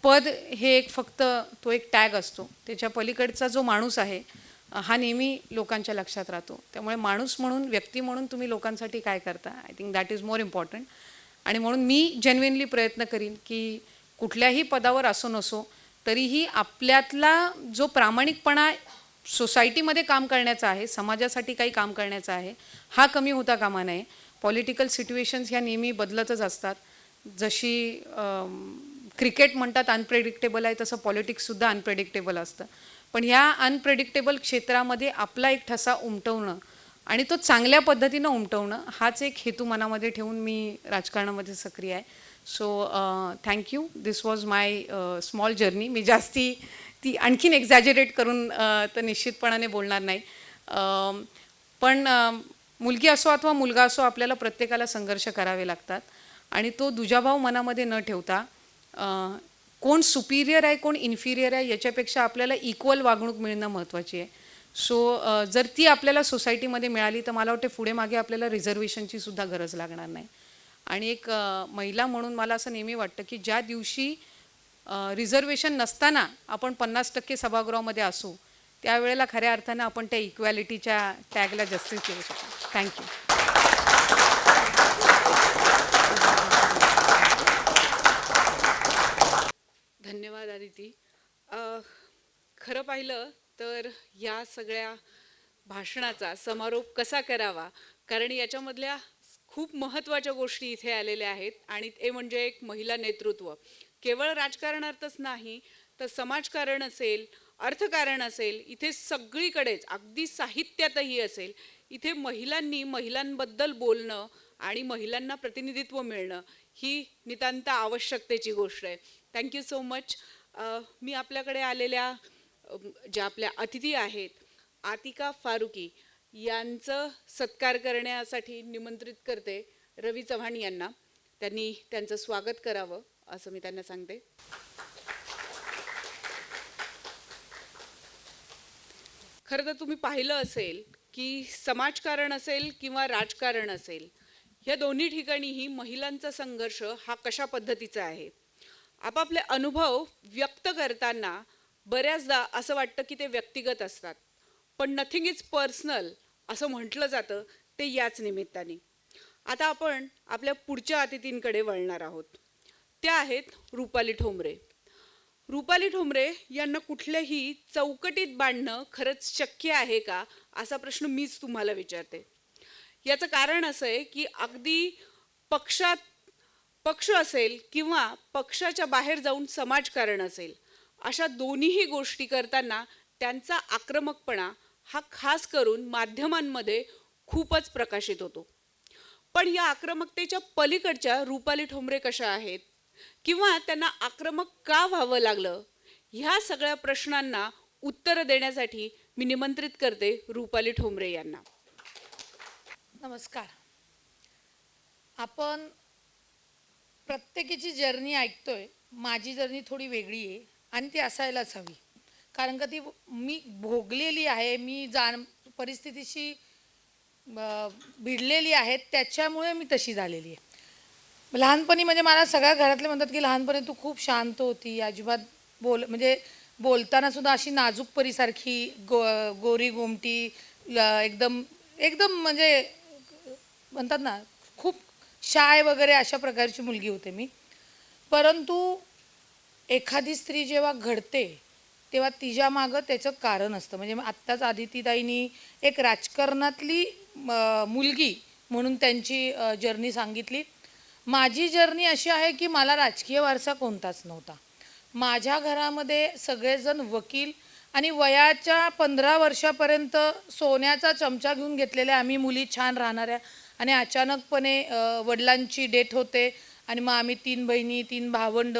पद हे एक फक्त तो एक टॅग असतो, त्याच्या पलीकडचा जो माणूस आहे हा नेहमी लोकांच्या लक्षात राहतो. त्यामुळे माणूस म्हणून, व्यक्ती म्हणून तुम्ही लोकांसाठी काय करता, I think that is more important. आणि म्हणून मी जेन्युइनली प्रयत्न करीन की कुठल्याही पदावर असो नसो तरीही आपल्यातला जो प्रामाणिकपणा सोसायटीमध्ये काम करण्याचा आहे, समाजासाठी काही काम करण्याचा आहे, हा कमी होता कामा नये. पॉलिटिकल सिच्युएशन्स ह्या नेहमी बदलतच असतात. जशी क्रिकेट म्हणतात अनप्रेडिक्टेबल आहे, तसं पॉलिटिक्ससुद्धा अनप्रेडिक्टेबल असतं. पण ह्या अनप्रेडिक्टेबल क्षेत्रामध्ये आपला एक ठसा उमटवणं आणि तो चांगल्या पद्धतीनं उमटवणं हाच एक हेतू मनामध्ये ठेवून मी राजकारणामध्ये सक्रिय आहे. So thank you. This was my small journey. मी जास्ती ती आणखीन एक्झॅजरेट करून तर निश्चितपणाने बोलणार नाही. पण मुलगी असो अथवा मुलगा असो आपल्याला प्रत्येकाला संघर्ष करावे लागतात आणि तो दुजाभाव मनामध्ये न ठेवता कोण सुपिरियर आहे कोण इन्फिरियर आहे याच्यापेक्षा आपल्याला इक्वल वागणूक मिळणं महत्त्वाची आहे. सो जर ती आपल्याला सोसायटीमध्ये मिळाली तर मला वाटते पुढे मागे आपल्याला रिझर्वेशनची सुद्धा गरज लागणार नाही. आणि एक महिला म्हणून मला असं नेहमी वाटतं की ज्या दिवशी रिझर्वेशन नसताना आपण 50% सभागृहामध्ये असू त्यावेळेला खऱ्या अर्थानं आपण त्या इक्वॅलिटीच्या टॅगला जस्टिस देऊ शकतो. थँक्यू. धन्यवाद आदिती. खरं पाहिलं तर या सगळ्या भाषणाचा समारोप कसा करावा, कारण याच्यामधल्या खूप महत्त्वाच्या गोष्टी इथे आलेल्या आहेत आणि ते म्हणजे एक महिला नेतृत्व. केवळ राजकारणातच नाही तर समाजकारण असेल, अर्थकारण असेल, इथे सगळीकडेच अगदी साहित्यातही असेल, इथे महिलांबद्दल बोलणं आणि महिलांना प्रतिनिधित्व मिळणं ही नितांत आवश्यकतेची गोष्ट आहे. Thank you so much. मी आपल्याकडे आलेल्या ज्या आपल्या अतिथी आहेत आतिका फारुकी यांचं सत्कार करण्यासाठी निमंत्रित करते रवी चव्हाण यांना. त्यांनी त्यांचं स्वागत करावं असं मी त्यांना सांगते. खरं तर तुम्ही पाहिलं असेल की समाजकारण असेल किंवा राजकारण असेल, या दोन्ही ठिकाणीही महिलांचा संघर्ष हा कशा पद्धतीचा आहे. आपापले अनुभव व्यक्त करताना बऱ्याचदा असं वाटतं की ते व्यक्तिगत असतात, पण नथिंग इज पर्सनल असं म्हटलं जातं ते याच निमित्ताने. आता आपण आपल्या पुढच्या अतिथींकडे वळणार आहोत. त्या आहेत रुपाली ठोंबरे. रुपाली ठोंबरे यांना कुठल्याही चौकटीत बांधणं खरंच शक्य आहे का, असा प्रश्न मीच तुम्हाला विचारते. याचं कारण असं आहे की अगदी पक्षात पक्ष असेल किंवा पक्षाच्या बाहेर जाऊन समाजकारण असेल, अशा दोन्हीही गोष्टी करताना त्यांचा आक्रमकपणा हा खास करून माध्यमांमध्ये खूपच प्रकाशित होतो. पण या आक्रमकतेच्या पलीकडच्या रुपाली ठोंबरे कशा आहेत किंवा त्यांना आक्रमक का व्हावं लागलं, ह्या सगळ्या प्रश्नांना उत्तर देण्यासाठी मी निमंत्रित करते रुपाली ठोंबरे यांना. नमस्कार. आपण प्रत्येकाची जर्नी ऐकतोय. माझी जर्नी थोडी वेगळी आहे आणि ती असायलाच हवी, कारण का ती मी भोगलेली आहे. मी परिस्थितीशी भिडलेली आहे, त्याच्यामुळे मी तशी झालेली आहे. लहानपणी म्हणजे मला सगळ्या घरातले म्हणतात की लहानपणी तू खूप शांत होती, अजिबात म्हणजे बोलताना सुद्धा अशी नाजूक परीसारखी गोरी गोमटी, एकदम एकदम म्हणजे म्हणतात ना खूप शाय वगैरे अशा प्रकारची मुलगी होते मी. परंतु एखादी स्त्री जेव्हा घडते तेव्हा तिच्या मागं त्याचं कारण असतं. म्हणजे आत्ताच आदितीताईंनी एक राजकारणातली मुलगी म्हणून त्यांची जर्नी सांगितली. माझी जर्नी अशी आहे की मला राजकीय वारसा कोणताच नव्हता. माझ्या घरामध्ये सगळेजण वकील आणि वयाच्या 15 वर्षापर्यंत सोन्याचा चमचा घेऊन घेतलेल्या आम्ही मुली छान राहणाऱ्या, आणि अचानकपणे वडिलांची डेथ होते आणि मग आम्ही 3 बहिणी 3 भावंड,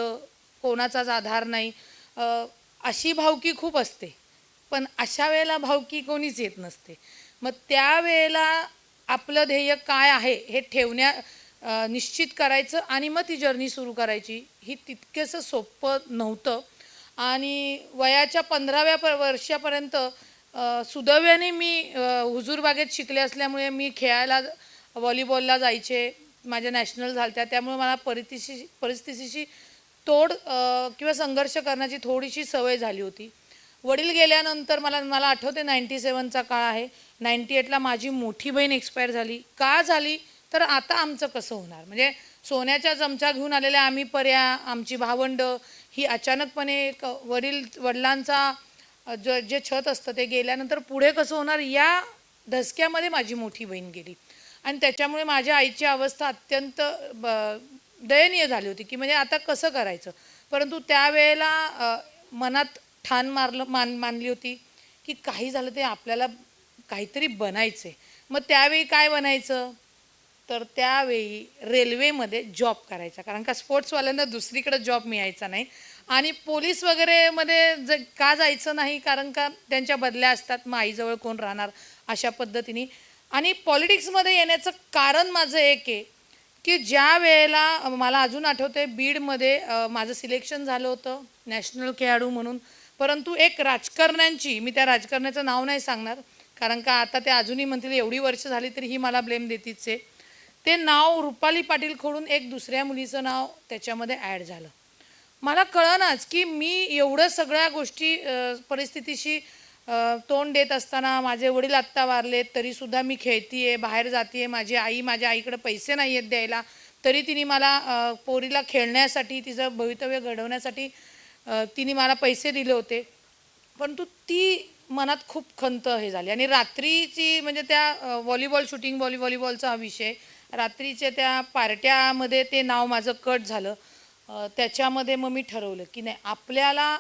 कोणाचाच आधार नाही. अशी भावकी खूप असते, पण अशा वेळेला भावकी कोणीच येत नसते. मग त्यावेळेला आपलं ध्येय काय आहे हे निश्चित करायचं आणि मग ती जर्नी सुरू करायची. ही तितकेसं सोपं नव्हतं. आणि वयाच्या 15व्या वर्षापर्यंत सुदैवाने मी हुजूरबागेत शिकले असल्यामुळे मी खेळायला व्हॉलीबॉलला जायचे. माझ्या नॅशनल झाल्या, त्यामुळे मला परिस्थितीशी तोड किंवा संघर्ष करण्याची थोडीशी सवय झाली होती. वडील गेल्यानंतर मला आठवते 97चा काळ आहे. 98ला माझी मोठी बहीण एक्सपायर झाली. का झाली तर आता आमचं कसं होणार. म्हणजे सोन्याच्या चमचा घेऊन आलेल्या आम्ही पर्या, आमची भावंड ही अचानकपणे वडिलांचा जे छत असतं ते गेल्यानंतर पुढे कसं होणार या धसक्यामध्ये माझी मोठी बहीण गेली. आणि त्याच्यामुळे माझ्या आईची अवस्था अत्यंत दयनीय झाली होती की म्हणजे आता कसं करायचं. परंतु त्यावेळेला मनात ठाण मानली होती की काही झालं ते आपल्याला काहीतरी बनायचं आहे. मग त्यावेळी काय बनायचं तर त्यावेळी रेल्वेमध्ये जॉब करायचा, कारण का स्पोर्ट्सवाल्यांना दुसरीकडे जॉब मिळायचा नाही. आणि पोलीस वगैरेमध्ये का जायचं नाही, कारण का त्यांच्या बदल्या असतात, मग आईजवळ कोण राहणार अशा पद्धतीने. आणि पॉलिटिक्समध्ये येण्याचं कारण माझं एक आहे की ज्या वेळेला मला अजून आठवते बीडमध्ये माझं सिलेक्शन झालं होतं नॅशनल खेळाडू म्हणून. परंतु एक राजकारण्यांची, मी त्या राजकारण्याचं नाव नाही सांगणार कारण का आता ते अजूनही म्हणतील एवढी वर्ष झाली तरी ही मला ब्लेम देतीच आहे, ते नाव रुपाली पाटील खोडून एक दुसऱ्या मुलीचं नाव त्याच्यामध्ये ॲड झालं. मला कळनाच की मी एवढं सगळ्या गोष्टी परिस्थितीशी तोंड देत असताना, माझे वडील आत्ता वारलेत तरीसुद्धा मी खेळतीये, बाहेर जातीये. माझ्या आईकडे पैसे नाही आहेत द्यायला, तरी तिने मला पोरीला खेळण्यासाठी, तिचं भवितव्य घडवण्यासाठी तिने मला पैसे दिले होते. परंतु ती मनात खूप खंत हे झाली. आणि रात्रीची म्हणजे त्या व्हॉलीबॉलचा हा विषय, रात्रीच्या त्या पार्ट्यामध्ये ते नाव माझं कट झालं. त्याच्यामध्ये मग मी ठरवलं की नाही, आपल्याला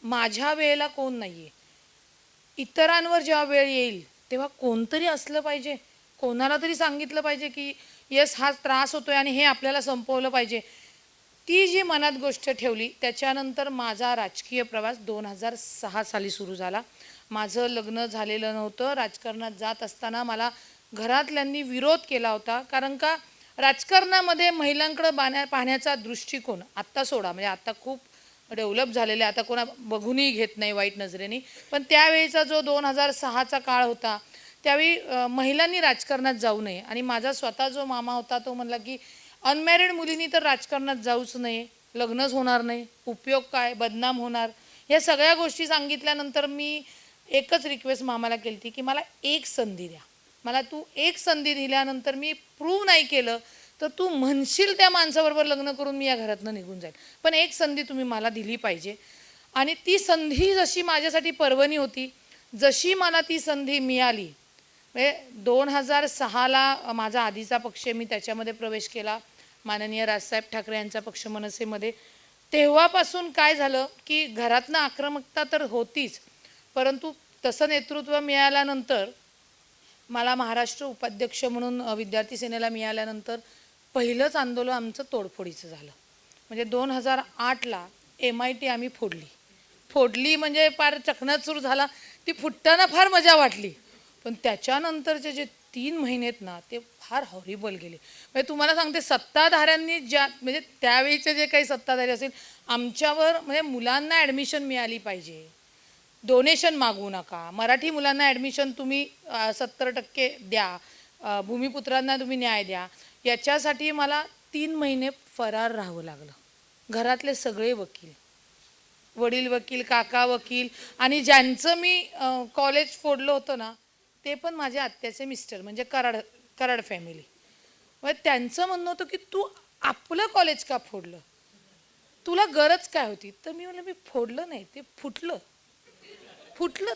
माझ्या वेळेला कोण नाही आहे. इतरांवर जेव्हा वेळ येईल तेव्हा कोणतरी असलं पाहिजे, कोणाला तरी सांगितलं पाहिजे की येस हा त्रास होतोय आणि हे आपल्याला संपवलं पाहिजे. ती जी मनात गोष्ट ठेवली त्याच्यानंतर माझा राजकीय प्रवास 2006 साली सुरू झाला. माझं लग्न झालेलं नव्हतं. राजकारणात जात असताना मला घरातल्यांनी विरोध केला होता, कारण का राजकारणामध्ये महिलांकडे पाहण्याचा दृष्टिकोन आत्ता सोडा, म्हणजे आता खूप डेव्हलप झालेले, आता कोणा बघूनही घेत नाही वाईट नजरेने. पण त्यावेळीचा जो 2006चा काळ होता, त्यावेळी महिलांनी राजकारणात जाऊ नये. आणि माझा स्वतः जो मामा होता तो म्हणला की अनमॅरिड मुलींनी तर राजकारणात जाऊच नये, लग्नच होणार नाही, उपयोग काय, बदनाम होणार. या सगळ्या गोष्टी सांगितल्यानंतर मी एकच रिक्वेस्ट मामाला केली होती की मला एक संधी द्या. मला तू एक संधी दिल्यानंतर मी प्रूव्ह नाही केलं तर तू म्हणशील त्या माणसाबरोबर लग्न करून मी या घरातनं निघून जाईल, पण एक संधी तुम्ही मला दिली पाहिजे. आणि ती संधी जशी माझ्यासाठी पर्वणी होती, जशी मला ती संधी मिळाली, म्हणजे 2006ला माझा आधीचा पक्ष मी त्याच्यामध्ये प्रवेश केला, माननीय राजसाहेब ठाकरे यांचा पक्ष मनसेमध्ये. तेव्हापासून काय झालं की घरातनं आक्रमकता तर होतीच, परंतु तसं नेतृत्व मिळाल्यानंतर मला महाराष्ट्र उपाध्यक्ष म्हणून विद्यार्थी सेनेला मिळाल्यानंतर पहिलंच आंदोलन आमचं तोडफोडीचं झालं. म्हणजे 2008ला MIT आम्ही फोडली म्हणजे फार चकणाचूर झाला. ती फुटताना फार मजा वाटली, पण त्याच्यानंतरचे जे 3 महिनेत ना ते फार हॉरिबल गेले. म्हणजे तुम्हाला सांगते, सत्ताधाऱ्यांनी म्हणजे त्यावेळीचे जे काही सत्ताधारी असेल आमच्यावर, म्हणजे मुलांना ॲडमिशन मिळाली पाहिजे, डोनेशन मागू नका, मराठी मुलांना ॲडमिशन तुम्ही 70% द्या, भूमिपुत्रांना तुम्ही न्याय द्या, याच्यासाठी मला 3 महिने फरार राहावं लागलं. घरातले सगळे वकील, वडील वकील, काका वकील, आणि ज्यांचं मी कॉलेज फोडलं होतं ना ते पण माझ्या आत्याचे मिस्टर, म्हणजे कराड फॅमिली. मग त्यांचं म्हणणं होतं की तू आपलं कॉलेज का फोडलं, तुला गरज काय होती. तर मी म्हणलं मी फोडलं नाही, ते फुटलं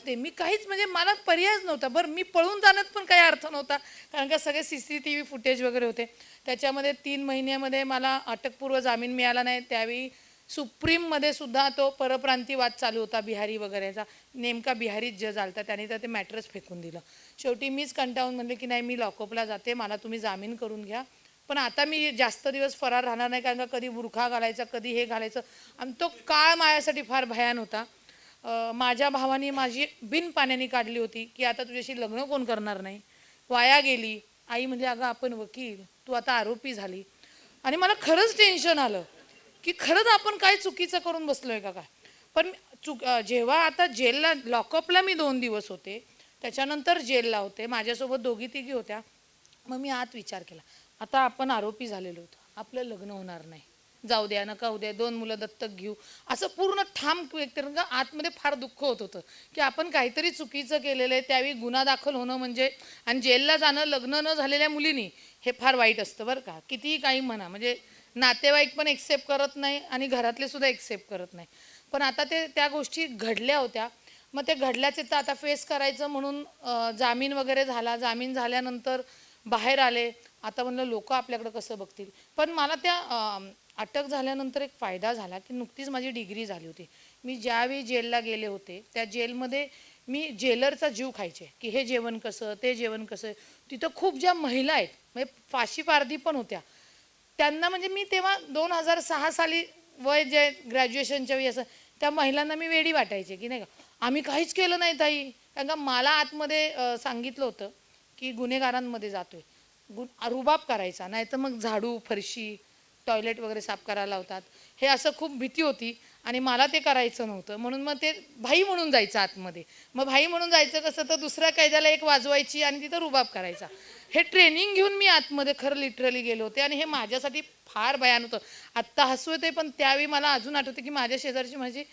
ते. मी काहीच, म्हणजे मला पर्यायच नव्हता. बरं, मी पळून जाण्यात पण काही अर्थ नव्हता, कारण का सगळे CCTV फुटेज वगैरे होते. त्याच्यामध्ये 3 महिन्यामध्ये मला अटकपूर्व जामीन मिळाला नाही. त्यावेळी सुप्रीममध्ये सुद्धा तो परप्रांती वाद चालू होता, बिहारी वगैरेचा. नेमका बिहारीच जज आलता, त्याने तर ते मॅटरच फेकून दिलं. शेवटी मीच कंटाळून म्हणले की नाही, मी लॉकअपला जाते, मला तुम्ही जामीन करून घ्या, पण आता मी जास्त दिवस फरार राहणार नाही, कारण का कधी बुरखा घालायचा, कधी हे घालायचं. आणि तो काळ माझ्यासाठी फार भयान होता. माझ्या भावाने माझी बिन पाण्याने काढली होती की आता तुझ्याशी लग्न कोण करणार नाही, वाया गेली. आई म्हणजे अगं आपण वकील, तू आता आरोपी झाली. आणि मला खरंच टेन्शन आलं की खरंच आपण काय चुकीचं करून बसलोय का काय. पण जेव्हा आता जेलला, लॉकअपला मी 2 दिवस होते, त्याच्यानंतर जेलला होते, माझ्यासोबत 2-3 होत्या. मग मी आत विचार केला, आता आपण आरोपी झालेलो होतो, आपलं लग्न होणार नाही, जाऊ द्या, नका उद्या, 2 मुलं दत्तक घेऊ, असं पूर्ण ठाम व्यक्त. आतमध्ये फार दुःख होत होतं की आपण काहीतरी चुकीचं केलेलं आहे. त्यावेळी गुन्हा दाखल होणं म्हणजे, आणि जेलला जाणं लग्न न झालेल्या मुलींनी, हे फार वाईट असतं बरं का. कितीही काही म्हणा, म्हणजे नातेवाईक पण एक्सेप्ट करत नाही आणि घरातले सुद्धा एक्सेप्ट करत नाही. पण आता त्या गोष्टी घडल्या होत्या. मग ते घडल्याचे तर आता फेस करायचं म्हणून जामीन वगैरे झाला. जामीन झाल्यानंतर बाहेर आले. आता म्हणलं लोक आपल्याकडं कसं बघतील. पण मला त्या अटक झाल्यानंतर एक फायदा झाला की नुकतीच माझी डिग्री झाली होती. मी ज्यावेळी जेलला गेले होते त्या जेलमध्ये मी जेलरचा जीव खायचे की हे जेवण कसं, ते जेवण कसं. तिथं खूप ज्या महिला आहेत, म्हणजे फाशी पारधी पण होत्या, त्यांना म्हणजे मी तेव्हा 2006 साली वय जे ग्रॅज्युएशनच्या वेळी असं, त्या महिलांना मी वेडी वाटायचे की नाही का, आम्ही काहीच केलं नाही ताई. कारण का मला आतमध्ये सांगितलं होतं की गुन्हेगारांमध्ये जातोय, रुबाब करायचा, नाही तर मग झाडू, फरशी, टॉयलेट वगैरे साफ करायला लावतात, हे असं खूप भीती होती. आणि मला ते करायचं नव्हतं, म्हणून मग ते भाई म्हणून जायचं आतमध्ये. मग भाई म्हणून जायचं कसं, तर दुसऱ्या कैद्याला एक वाजवायची आणि तिथं रुबाब करायचा. हे ट्रेनिंग घेऊन मी आतमध्ये खरं लिटरली गेले होते. आणि हे माझ्यासाठी फार भयान होतं. आत्ता हसू येते, पण त्यावेळी मला अजून आठवते की माझ्या शेजारची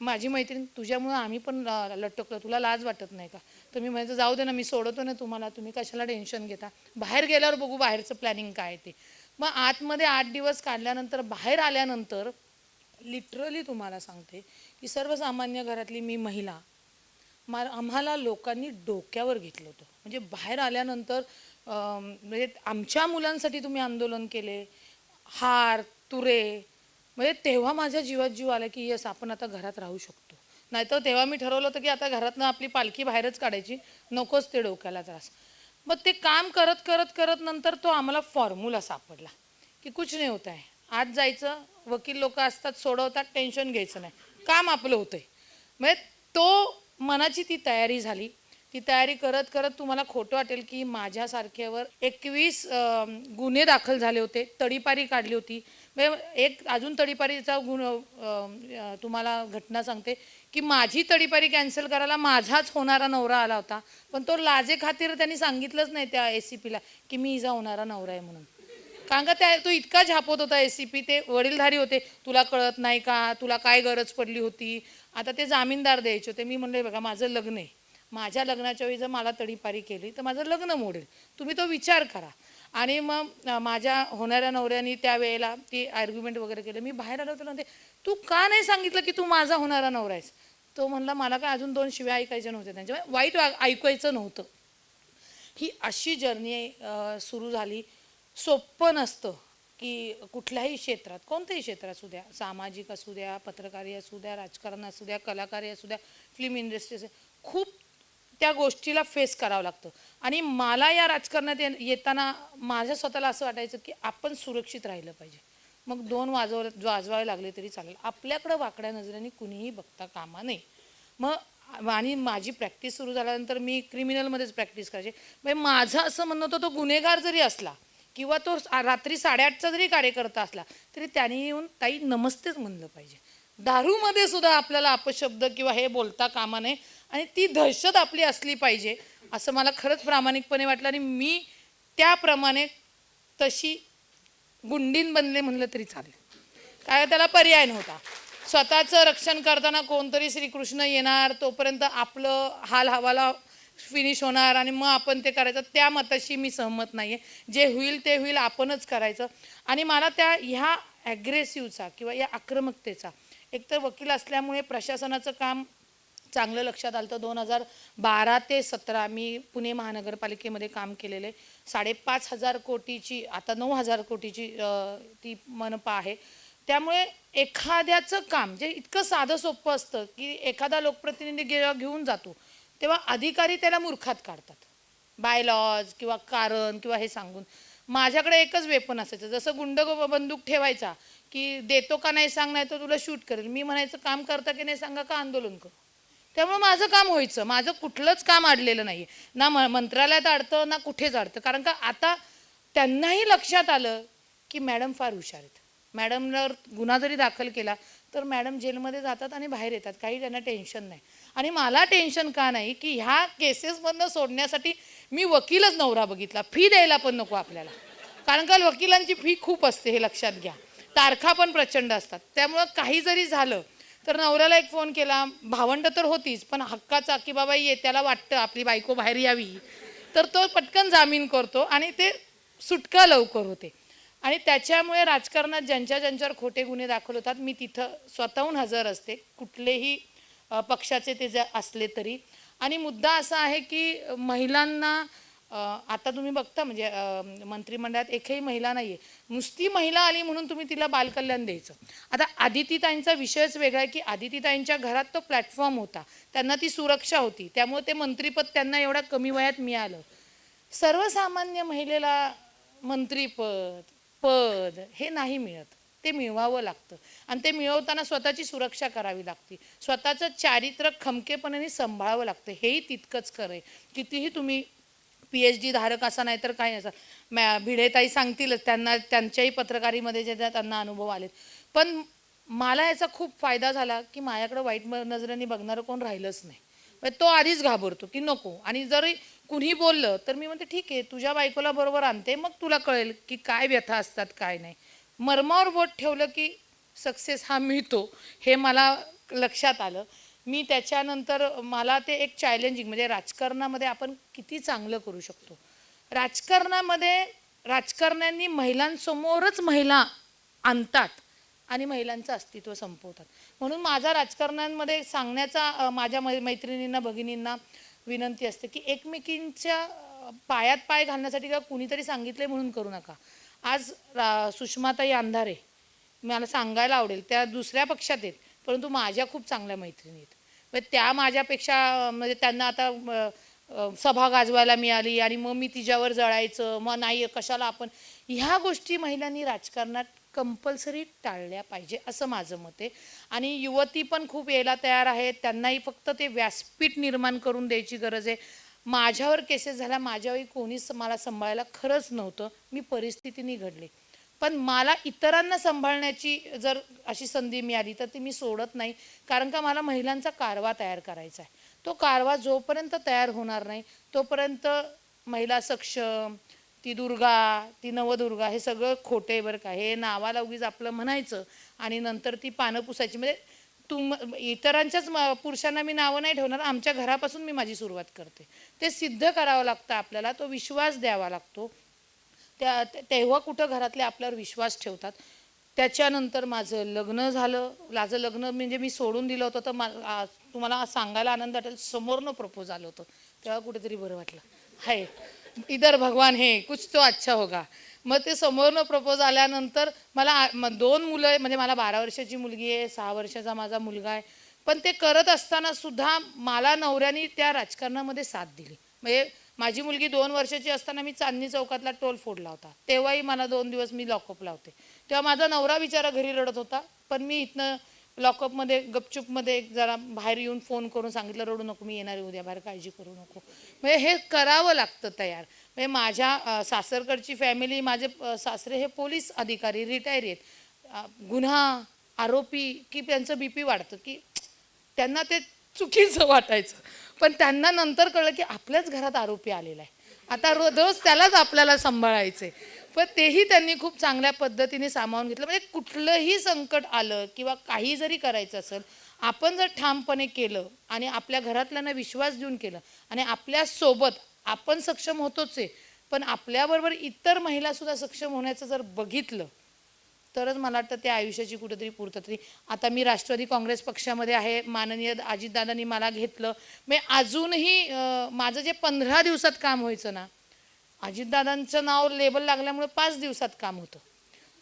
माझी मैत्रीण, तुझ्यामुळं आम्ही पण लटकलो, तुला लाज वाटत नाही का. तर मी म्हणायचं जाऊ दे ना, मी सोडवतो ना तुम्हाला, तुम्ही कशाला टेन्शन घेता, बाहेर गेल्यावर बघू बाहेरचं प्लॅनिंग काय ते. मग आतमध्ये 8 दिवस काढल्यानंतर बाहेर आल्यानंतर लिटरली तुम्हाला सांगते की सर्वसामान्य घरातली मी महिला, आम्हाला लोकांनी डोक्यावर घेतलं होतं. म्हणजे बाहेर आल्यानंतर म्हणजे आमच्या मुलांसाठी तुम्ही आंदोलन केले, हार तुरे, म्हणजे तेव्हा माझ्या जीवात जीव आला की यस, आपण आता घरात राहू शकतो. नाहीतर तेव्हा मी ठरवलं होतं की आता घरातनं आपली पालखी बाहेरच काढायची, नकोच ते डोक्याला त्रास. मग ते काम करत करत करत नंतर तो आम्हाला फॉर्म्युला सापडला की कुछ नाही होत आहे, आज जायचं, वकील लोक असतात, सोडवतात, टेन्शन घ्यायचं नाही, काम आपलं होतंय. म्हणजे तो मनाची ती तयारी झाली. ती तयारी करत करत तुम्हाला खोटं वाटेल की माझ्यासारख्यावर 21 गुन्हे दाखल झाले होते, तडीपारी काढली होती. म्हणजे एक अजून तडीपारीचा गुण तुम्हाला घटना सांगते की माझी तडीपारी कॅन्सल करायला माझाच होणारा नवरा आला होता, पण तो लाजे खातीर त्यांनी सांगितलंच नाही त्या ACPला की मी हिचा होणारा नवरा आहे म्हणून. कारण का तो इतका झापत होता ACP, ते वडीलधारी होते. तुला कळत नाही का, तुला काय गरज पडली होती. आता ते जामीनदार द्यायचे होते. मी म्हणले बघा माझं लग्न आहे, माझ्या लग्नाच्या वेळी जर मला तडीपारी केली तर माझं लग्न मोडेल, तुम्ही तो विचार करा. आणि मग माझ्या होणाऱ्या नवऱ्याने त्यावेळेला ती आर्ग्युमेंट वगैरे केलं. मी बाहेर आलो तर म्हणते तू का नाही सांगितलं की तू माझा होणारा नवरा आहेस. तो म्हणला मला काय अजून 2 शिव्या ऐकायच्या नव्हत्या, त्यांच्या वाईट ऐकायचं नव्हतं. ही अशी जर्नी सुरू झाली. सोपं नसतं की कुठल्याही क्षेत्रात, कोणत्याही क्षेत्र असू द्या, सामाजिक असू द्या, पत्रकारी असू द्या, राजकारण असू द्या, कलाकारी असू द्या, फिल्म इंडस्ट्री असू द्या, खूप त्या गोष्टीला फेस करावं लागतं. आणि मला या राजकारणात येताना माझ्या स्वतःला असं वाटायचं की आपण सुरक्षित राहिलं पाहिजे. मग 2 वाजवावे लागले तरी चालेल, आपल्याकडं वाकड्या नजरेने कुणीही बघता कामा नये. मग आणि माझी प्रॅक्टिस सुरू झाल्यानंतर मी क्रिमिनलमध्येच प्रॅक्टिस करायचे. म्हणजे माझं असं म्हणणं होतं, तो गुन्हेगार जरी असला किंवा तो रात्री 8:30चा जरी कार्यकर्ता असला तरी त्याने येऊन ताई नमस्तेच म्हणलं पाहिजे. दारूमध्ये सुद्धा आपल्याला अपशब्द किंवा हे बोलता कामा नये आणि ती दहशत आपली असली पाहिजे असं मला खरंच प्रामाणिकपणे वाटलं. आणि मी त्याप्रमाणे तशी गुंडीन बनले म्हणलं तरी चालेल, काय त्याला पर्याय नव्हता. स्वतःचं रक्षण करताना कोणतरी श्रीकृष्ण येणार, तोपर्यंत आपलं हाल हवाला फिनिश होणार आणि मग आपण ते करायचं, त्या मताशी मी सहमत नाही आहे. जे होईल ते होईल, आपणच करायचं. आणि मला ह्या ॲग्रेसिव्हचा किंवा या आक्रमकतेचा, एकतर वकील असल्यामुळे प्रशासनाचं काम चांगलं लक्षात आलं. 2012 ते 2017 मी पुणे महानगरपालिकेमध्ये काम केलेले. 5,500 कोटीची, आता 9,000 कोटीची ती मनपा आहे. त्यामुळे एखाद्याचं काम जे इतकं साधं सोपं असतं की एखादा लोकप्रतिनिधी घेऊन जातो तेव्हा अधिकारी त्याला मूर्खात काढतात, बायलॉज किंवा कारण किंवा हे सांगून. माझ्याकडे एकच वेपन असायचं, जसं गुंड बंदूक ठेवायचा की देतो का नाही सांग, नाही तर तुला शूट करेल. मी म्हणायचं काम करता की नाही सांगा, का आंदोलन करू. त्यामुळे माझं काम व्हायचं, माझं कुठलंच काम अडलेलं नाही आहे, ना मंत्रालयात अडतं ना कुठेच अडतं. कारण का आता त्यांनाही लक्षात आलं की मॅडम फार हुशार आहेत. मॅडमवर गुन्हा जरी दाखल केला तर मॅडम जेलमध्ये जातात आणि बाहेर येतात, काही त्यांना टेन्शन नाही. आणि मला टेन्शन का नाही की ह्या केसेसमधनं सोडण्यासाठी मी वकीलच नवरा बघितला. फी द्यायला पण नको आपल्याला, कारण का वकिलांची फी खूप असते हे लक्षात घ्या, तारखा पण प्रचंड असतात. त्यामुळं काही जरी झालं तर नवऱ्याला एक फोन केला, भावंड तर होतीच पण हक्काचा की बाबा ये, त्याला वाटतं आपली बायको बाहेर यावी, तर तो पटकन जामीन करतो आणि ते सुटका लवकर होते. आणि त्याच्यामुळे राजकारणात ज्यांच्यावर खोटे गुन्हे दाखल होतात मी तिथं स्वतःहून हजर असते, कुठलेही पक्षाचे ते असले तरी. आणि मुद्दा असा आहे की महिलांना आता तुम्ही बघता म्हणजे मंत्रिमंडळात एकही महिला नाही आहे. नुसती महिला आली म्हणून तुम्ही तिला बालकल्याण द्यायचं. आता आदितीताईंचा विषयच वेगळा आहे की आदितीताईंच्या घरात तो प्लॅटफॉर्म होता, त्यांना ती सुरक्षा होती, त्यामुळे ते मंत्रिपद त्यांना एवढ्या कमी वयात मिळालं. सर्वसामान्य महिलेला पद हे नाही मिळत, ते मिळवावं लागतं. आणि ते मिळवताना स्वतःची सुरक्षा करावी लागते, स्वतःचं चारित्र्य खमकेपणाने सांभाळावं लागतं. हेही तितकंच खरं. कितीही तुम्ही PhD धारक असा नाही तर काय असा, भिडेताई सांगतीलच, त्यांच्याही पत्रकारीमध्ये जे त्यांना अनुभव आलेत. पण मला याचा खूप फायदा झाला की माझ्याकडे वाईट नजरेने बघणारं कोण राहिलंच नाही. तो आधीच घाबरतो की नको. आणि जरी कुणी बोललं तर मी म्हणते ठीक आहे, तुझ्या बायकोला बरोबर आणते, मग तुला कळेल की काय व्यथा असतात काय नाही. मर्मावर बोट ठेवलं की सक्सेस हा मिळतो हे मला लक्षात आलं. मी त्याच्यानंतर मला ते एक चॅलेंजिंग, म्हणजे राजकारणामध्ये आपण किती चांगलं करू शकतो. राजकारण्यांनी महिलांसमोरच महिला आणतात आणि महिलांचं अस्तित्व संपवतात. म्हणून माझा राजकारणांमध्ये सांगण्याचा माझ्या मैत्रिणींना भगिनींना विनंती असते की एकमेकींच्या पायात पाय घालण्यासाठी किंवा कुणीतरी सांगितले म्हणून करू नका. आज सुषमाताई अंधारे मला सांगायला आवडेल, त्या दुसऱ्या पक्षात आहेत परंतु माझ्या खूप चांगल्या मैत्रिणी आहेत. म्हणजे त्या माझ्यापेक्षा, म्हणजे त्यांना आता सभा गाजवायला मिळाली आणि मग मी तिच्यावर जळायचं, मग नाही कशाला आपण. ह्या गोष्टी महिलांनी राजकारणात कंपल्सरी टाळल्या पाहिजे असं माझं मत आहे. आणि युवती पण खूप यायला तयार आहेत, त्यांनाही फक्त ते व्यासपीठ निर्माण करून द्यायची गरज आहे. माझ्यावर केसेस झाल्या, माझ्यावेळी कोणीच मला सांभाळायला खरंच नव्हतं, मी परिस्थितीने घडले. पण मला इतरांना सांभाळण्याची जर अशी संधी मिळाली तर ती मी सोडत नाही. कारण का मला महिलांचा कारवा तयार करायचा आहे. तो कारवा जोपर्यंत तयार होणार नाही तोपर्यंत महिला सक्षम, ती दुर्गा, ती नवदुर्गा हे सगळं खोटे आहे बरं का. हे नावाला उगीच आपलं म्हणायचं आणि नंतर ती पानं पुसायची. म्हणजे इतरांच्याच पुरुषांना मी नावं नाही ठेवणार, आमच्या घरापासून मी माझी सुरुवात करते. ते सिद्ध करावं लागतं आपल्याला, तो विश्वास द्यावा लागतो. तेव्हा कुठं घरातले आपल्यावर विश्वास ठेवतात. त्याच्यानंतर माझं लग्न झालं. माझं लग्न म्हणजे मी सोडून दिलं होतं तर तुम्हाला सांगायला आनंद वाटेल, समोरनं प्रपोज आलं होतं. तेव्हा कुठेतरी बरं वाटलं, हाय इधर भगवान है कुछ तो अच्छा होगा. मग ते समोरनं प्रपोज आल्यानंतर मला 2 मुलं आहे. म्हणजे मला 12 वर्षाची मुलगी आहे, 6 वर्षाचा माझा मुलगा आहे. पण ते करत असताना सुद्धा मला नवऱ्याने त्या राजकारणामध्ये साथ दिली. म्हणजे माझी मुलगी 2 वर्षाची असताना मी चांदणी चौकातला टोल फोडला होता. तेव्हाही मला 2 दिवस मी लॉकअपला होते. तेव्हा माझा नवरा बिचारा घरी रडत होता. पण मी इथनं लॉकअपमध्ये गपचूपमध्ये जरा बाहेर येऊन फोन करून सांगितलं, रडू नको, मी येणार आहे उद्या, बाहेर काळजी करू नको. म्हणजे हे करावं लागतं तयार. म्हणजे माझ्या सासरकडची फॅमिली, माझे सासरे हे पोलीस अधिकारी रिटायर आहेत. गुन्हा आरोपी की त्यांचं BP वाढतं की त्यांना ते चुकीचं वाटायचं. पण त्यांना नंतर कळलं की आपल्याच घरात आरोपी आलेला आहे, आता रोज त्यालाच आपल्याला सांभाळायचे. पण तेही त्यांनी खूप चांगल्या पद्धतीने सामावून घेतलं. म्हणजे कुठलंही संकट आलं किंवा काही जरी करायचं असेल, आपण जर ठामपणे केलं आणि आपल्या घरातल्यांना विश्वास देऊन केलं आणि आपल्यासोबत आपण सक्षम होतोच आहे, पण आपल्याबरोबर इतर महिलासुद्धा सक्षम होण्याचं जर बघितलं तरच मला वाटतं त्या आयुष्याची कुठेतरी पूर्तता. आता मी राष्ट्रवादी काँग्रेस पक्षामध्ये आहे. माननीय अजितदादांनी मला घेतलं. मी अजूनही माझं जे 15 दिवसात काम व्हायचं ना, अजितदादांचं नाव लेबल लागल्यामुळे 5 दिवसात काम होतं.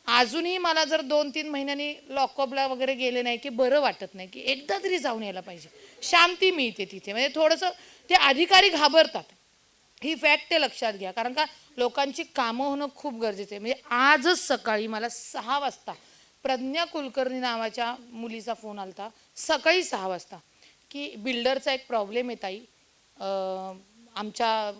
अजूनही मला जर 2-3 महिन्यांनी लॉकअपला वगैरे गेले नाही की बरं वाटत नाही, की एकदा तरी जाऊन यायला पाहिजे, शांती मिळते तिथे. म्हणजे थोडंसं ते अधिकारी घाबरतात, ही फॅक्ट ते लक्षात घ्या. कारण का लोकांची कामं होणं खूप गरजेचं आहे. म्हणजे आजच सकाळी मला 6 वाजता प्रज्ञा कुलकर्णी नावाच्या मुलीचा फोन आला होता, सकाळी 6 वाजता, की बिल्डरचा एक प्रॉब्लेम आहे ताई, आमच्या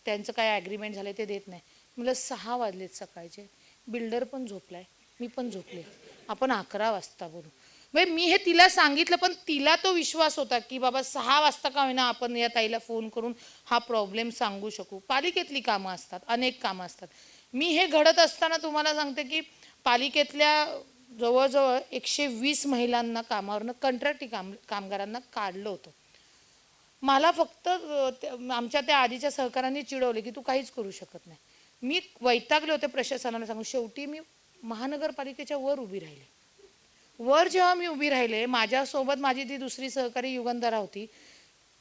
त्यांचं काय ॲग्रीमेंट झालं ते देत नाही. म्हटलं 6 वाजलेत सकाळचे, बिल्डर पण झोपलाय, मी पण झोपले, आपण 11 वाजता बोलू. म्हणजे मी हे तिला सांगितलं, पण तिला तो विश्वास होता की बाबा 6 वाजता का होईना आपण या ताईला फोन करून हा प्रॉब्लेम सांगू शकू. पालिकेतली कामं असतात, अनेक कामं असतात. मी हे घडत असताना तुम्हाला सांगते की पालिकेतल्या जवळजवळ 120 महिलांना कामावरनं कंत्राटी कामगारांना काढलं होतं. मला फक्त आमच्या त्या आधीच्या सहकाऱ्यांनी चिडवले की तू काहीच करू शकत नाही. मी वैतागले होते प्रशासनाला सांगून. शेवटी मी महानगरपालिकेच्या वर उभी राहिले. वर जेव्हा मी उभी राहिले, माझ्यासोबत माझी ती दुसरी सहकारी युगंधरा होती.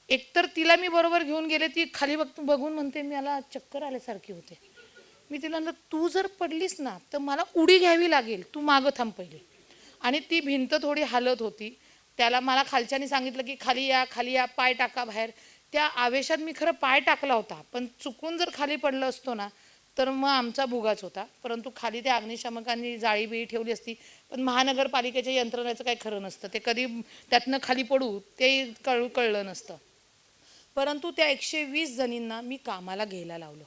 एकतर तिला मी बरोबर घेऊन गेले, ती खाली बघून म्हणते मला चक्कर आल्यासारखी होते. मी तिला म्हणलं तू जर पडलीस ना तर मला उडी घ्यावी लागेल, तू मागं थांब पहिले. आणि ती भिंत थोडी हालत होती. त्याला मला खालच्यानी सांगितलं की खाली या, खाली या, पाय टाका बाहेर. त्या आवेशात मी खरं पाय टाकला होता, पण चुकून जर खाली पडलं असतो ना तर मग आमचा भुगाच होता. परंतु खाली त्या अग्निशामकांनी जाळी बिळी ठेवली असती. पण महानगरपालिकेच्या यंत्रणाचं काही खरं नसतं, ते कधी त्यातनं खाली पडू ते कळलं नसतं. परंतु त्या 120 जणींना मी कामाला घ्यायला लावलं.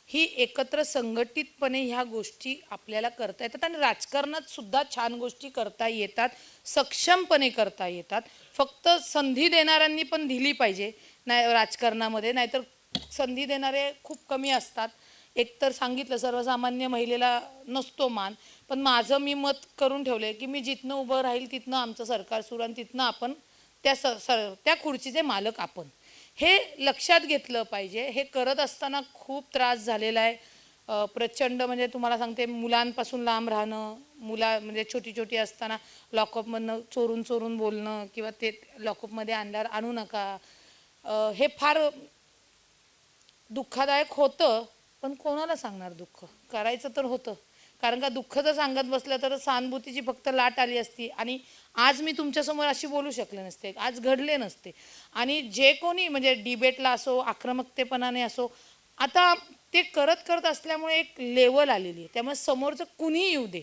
ही एकत्र संघटितपणे ह्या गोष्टी आपल्याला करता येतात आणि राजकारणात सुद्धा छान गोष्टी करता येतात, सक्षमपणे करता येतात. फक्त संधी देणाऱ्यांनी पण दिली पाहिजे नाही राजकारणामध्ये, नाहीतर संधी देणारे खूप कमी असतात. एकतर सांगितलं सर्वसामान्य महिलेला नसतो मान, पण माझं मी मत करून ठेवलं की मी जिथनं उभं राहील तिथनं आमचं सरकार सुरू आणि तिथनं आपण त्या खुर्चीचे मालक आपण. हे लक्षात घेतलं पाहिजे. हे करत असताना खूप त्रास झालेला आहे. प्रचंड म्हणजे तुम्हाला सांगते, मुलांपासून लांब राहणं, म्हणजे छोटी छोटी असताना लॉकअपमधनं चोरून बोलणं किंवा ते लॉकअपमध्ये आणल्यावर आणू नका, हे फार दुःखदायक होतं. पण कोणाला सांगणार, दुःख करायचं तर होतं. कारण का दुःख जर सांगत बसलं तर सहानुभूतीची फक्त लाट आली असती आणि आज मी तुमच्यासमोर अशी बोलू शकले नसते, आज घडले नसते. आणि जे कोणी म्हणजे डिबेटला असो, आक्रमकतेपणाने असो, आता ते करत असल्यामुळे एक लेवल आलेली आहे. त्यामुळे समोरचं कुणी येऊ दे,